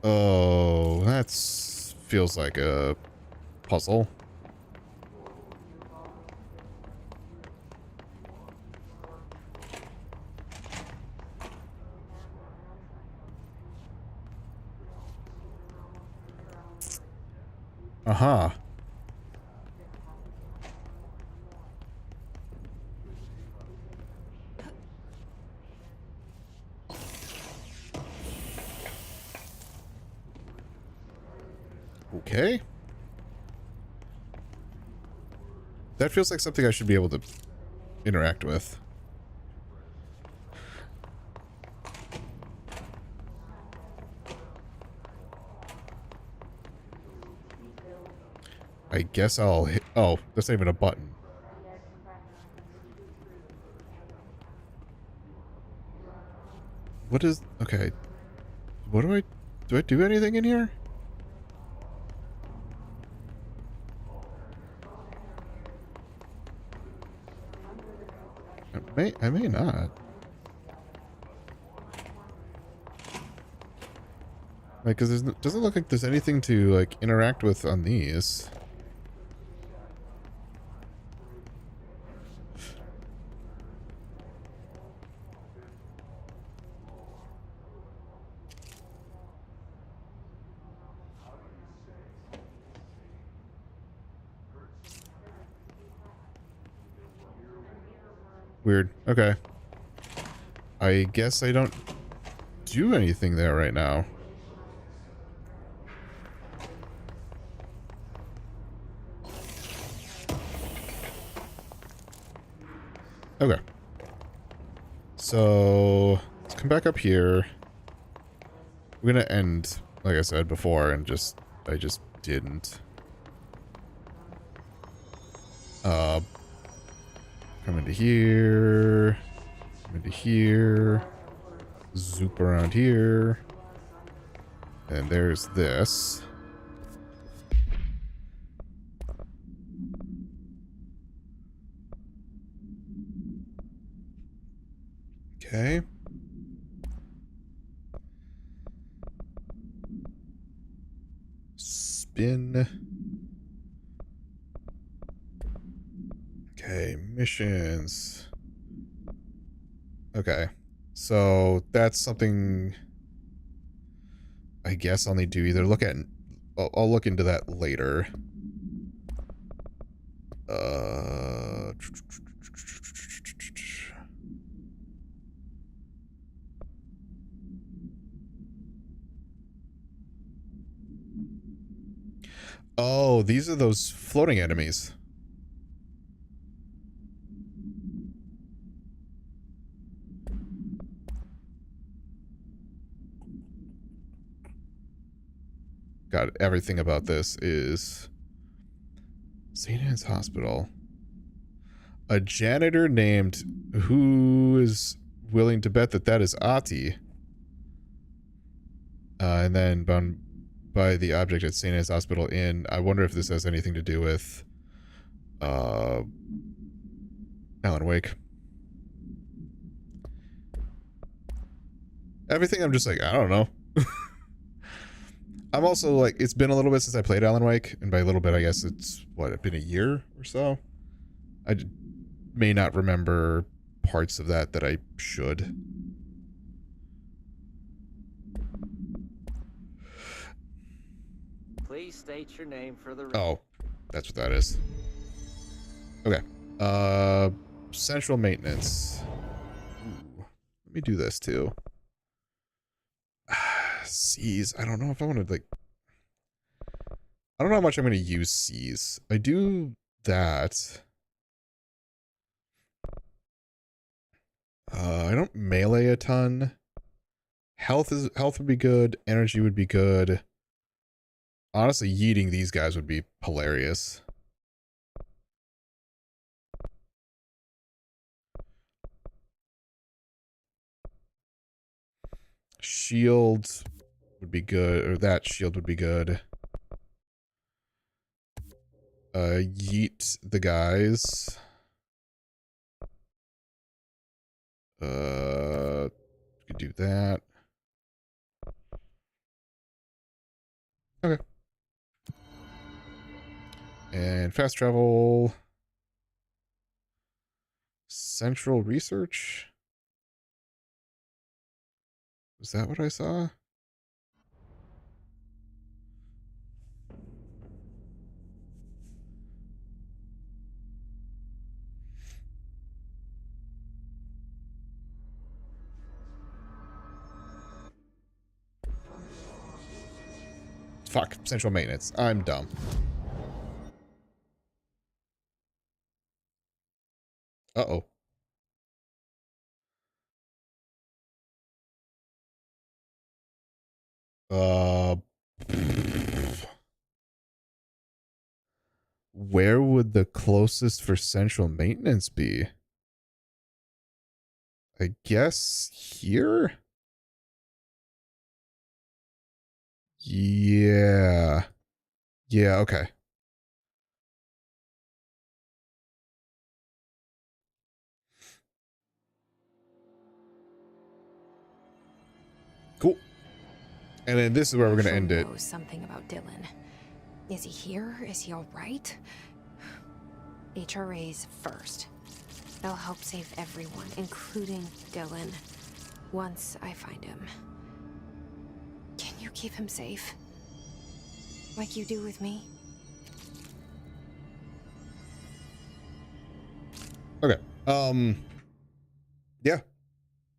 Oh, that feels like a puzzle. Uh-huh. Okay. That feels like something I should be able to interact with. I guess I'll hit... Oh, that's not even a button. What is... Okay. What do I... Do I do anything in here? I may not. Like, because it doesn't look like there's anything to, like, interact with on these. Weird. Okay. I guess I don't do anything there right now. Okay. So let's come back up here. We're gonna end, like I said before, and I just didn't. Come into here. Come into here. Zoop around here. And there's this. Okay. Spin. Okay, missions. Okay. So that's something I guess I'll need to either look at. I'll look into that later. Oh, these are those floating enemies. God, everything about this is St. Anne's Hospital. A janitor named who is willing to bet that that is Ati. And then bound by the object at St. Anne's Hospital Inn. I wonder if this has anything to do with Alan Wake. Everything I'm just like, I don't know. I'm also like, it's been a little bit since I played Alan Wake, and by a little bit I guess it's, what, been a year or so? I may not remember parts of that I should. Please state your name for the... Oh, that's what that is. Okay. Central maintenance. Ooh, let me do this too. C's. I don't know if I want to, like... I don't know how much I'm going to use C's. I do that. I don't melee a ton. Health would be good. Energy would be good. Honestly, yeeting these guys would be hilarious. Shield would be good, or that shield would be good. Yeet the guys. Could do that. Okay. And fast travel. Central research. Was that what I saw? Fuck, central maintenance. I'm dumb. Uh-oh. Where would the closest for central maintenance be? I guess here? Yeah. Yeah, okay. Cool. And then this is where we're going to end it. Knows something about Dylan. Is he here? Is he all right? HRAs first. They'll help save everyone, including Dylan, once I find him. Can you keep him safe? Like you do with me? Okay. Yeah.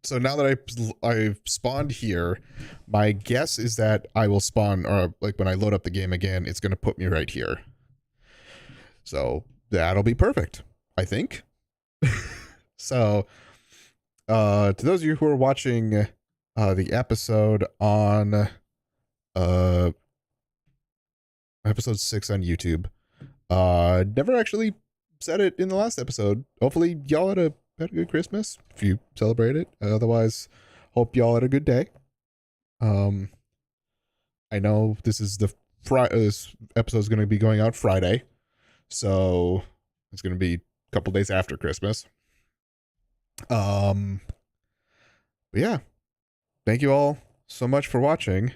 So now that I've spawned here, my guess is that I will spawn, or like when I load up the game again, it's going to put me right here. So that'll be perfect, I think. So, to those of you who are watching the episode on episode 6 on YouTube, never actually said it in the last episode. Hopefully y'all had a good Christmas if you celebrate it. Otherwise, hope y'all had a good day. I know this is this episode is going to be going out Friday, so it's going to be a couple days after Christmas. But yeah, thank you all so much for watching.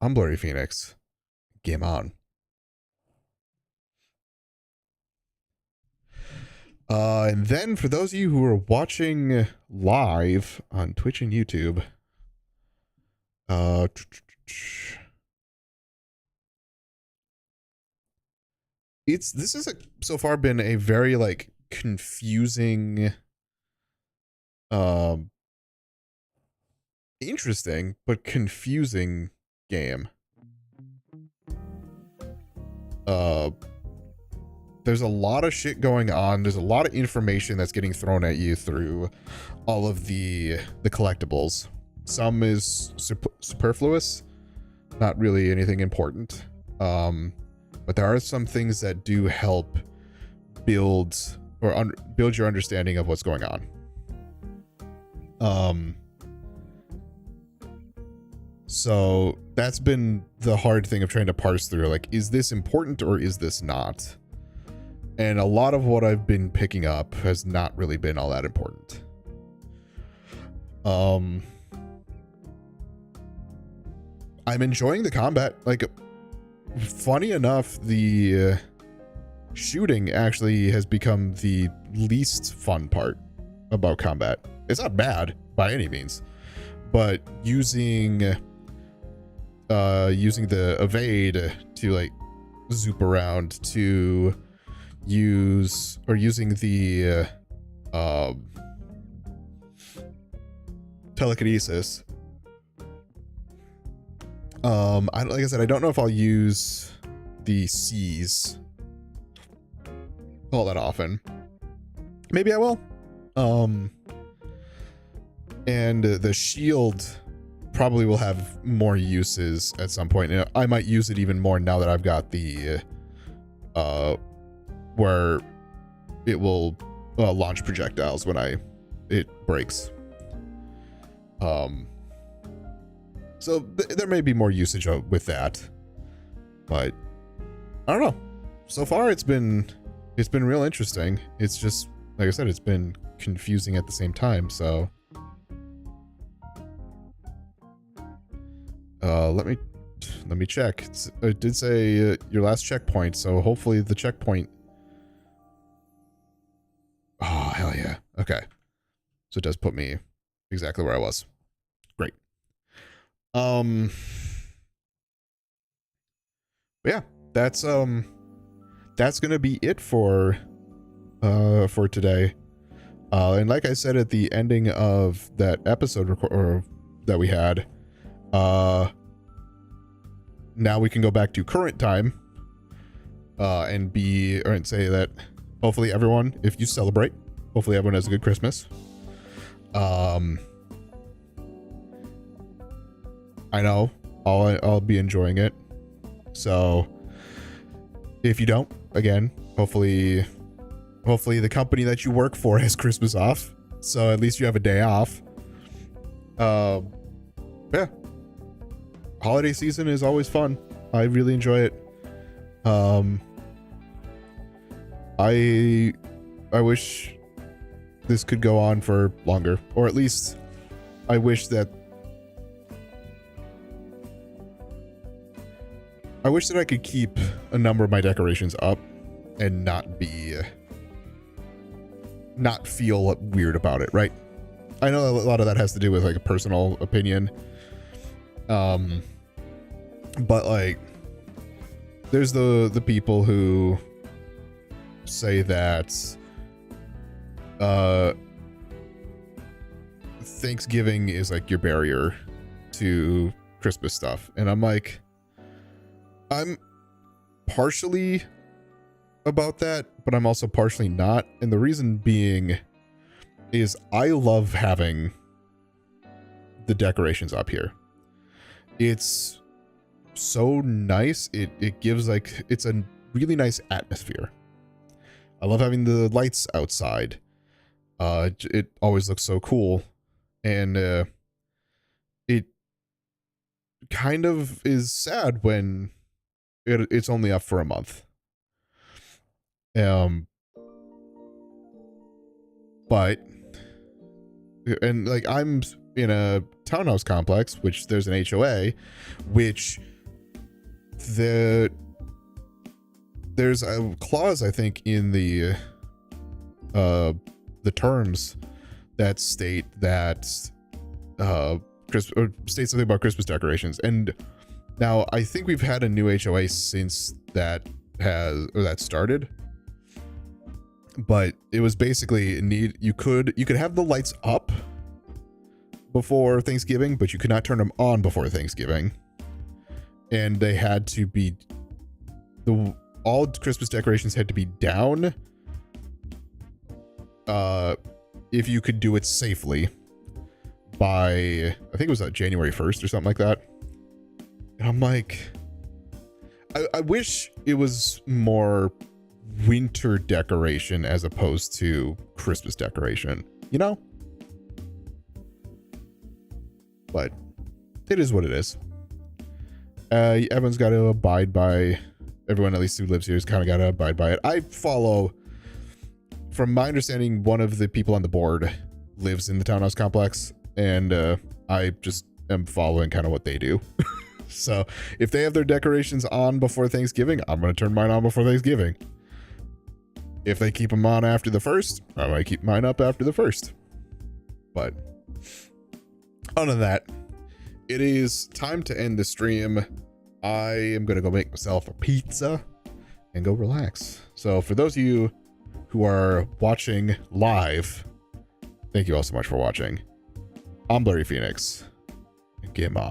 I'm Blurry Phoenix. Game on. And then for those of you who are watching live on Twitch and YouTube, this has so far been a very like confusing, interesting but confusing game. There's a lot of shit going on. There's a lot of information that's getting thrown at you through all of the collectibles. Some is superfluous, not really anything important. But there are some things that do help build build your understanding of what's going on. So that's been the hard thing of trying to parse through, like, is this important or is this not? And a lot of what I've been picking up has not really been all that important. I'm enjoying the combat. Like, funny enough, the shooting actually has become the least fun part about combat. It's not bad by any means, but using the evade to like zoop around, to using the telekinesis. Like I said, I don't know if I'll use the C's all that often. Maybe I will. And the shield probably will have more uses at some point. And I might use it even more now that I've got the where it will launch projectiles when it breaks. So there may be more usage with that, but I don't know. So far, it's been real interesting. It's just, like I said, it's been confusing at the same time. So let me check. It did say your last checkpoint, so hopefully the checkpoint. Oh, hell yeah. Okay. So it does put me exactly where I was. Great. But yeah, that's gonna be it for today. And like I said at the ending of that episode that we had, now we can go back to current time, and say that hopefully everyone, if you celebrate, hopefully everyone has a good Christmas. I know I'll be enjoying it. So if you don't, again, hopefully the company that you work for has Christmas off. So at least you have a day off. Yeah. Holiday season is always fun. I really enjoy it. I wish this could go on for longer, or at least I wish that I wish that I could keep a number of my decorations up and not feel weird about it, right? I know a lot of that has to do with like a personal opinion. But like there's the people who say that Thanksgiving is like your barrier to Christmas stuff. And I'm like, I'm partially about that, but I'm also partially not. And the reason being is I love having the decorations up here. It's so nice. It gives like, it's a really nice atmosphere. I love having the lights outside. It always looks so cool. And it kind of is sad when it's only up for a month. But, and like I'm in a townhouse complex, which there's an HOA, which there's a clause, I think, in the terms that state that state something about Christmas decorations. And now I think we've had a new HOA since that started, but it was basically you could have the lights up before Thanksgiving, but you could not turn them on before Thanksgiving, and they had to be all Christmas decorations had to be down if you could do it safely by, I think it was January 1st or something like that. And I'm like, I wish it was more winter decoration as opposed to Christmas decoration, you know? But it is what it is. Everyone's got to abide by, everyone at least who lives here has kind of got to abide by it. I follow, from my understanding, one of the people on the board lives in the townhouse complex, and I just am following kind of what they do. So if they have their decorations on before Thanksgiving, I'm going to turn mine on before Thanksgiving. If they keep them on after the 1st, I might keep mine up after the 1st. But other than that, it is time to end the stream. I am going to go make myself a pizza and go relax. So for those of you who are watching live, thank you all so much for watching. I'm Blurry Phoenix. Game on.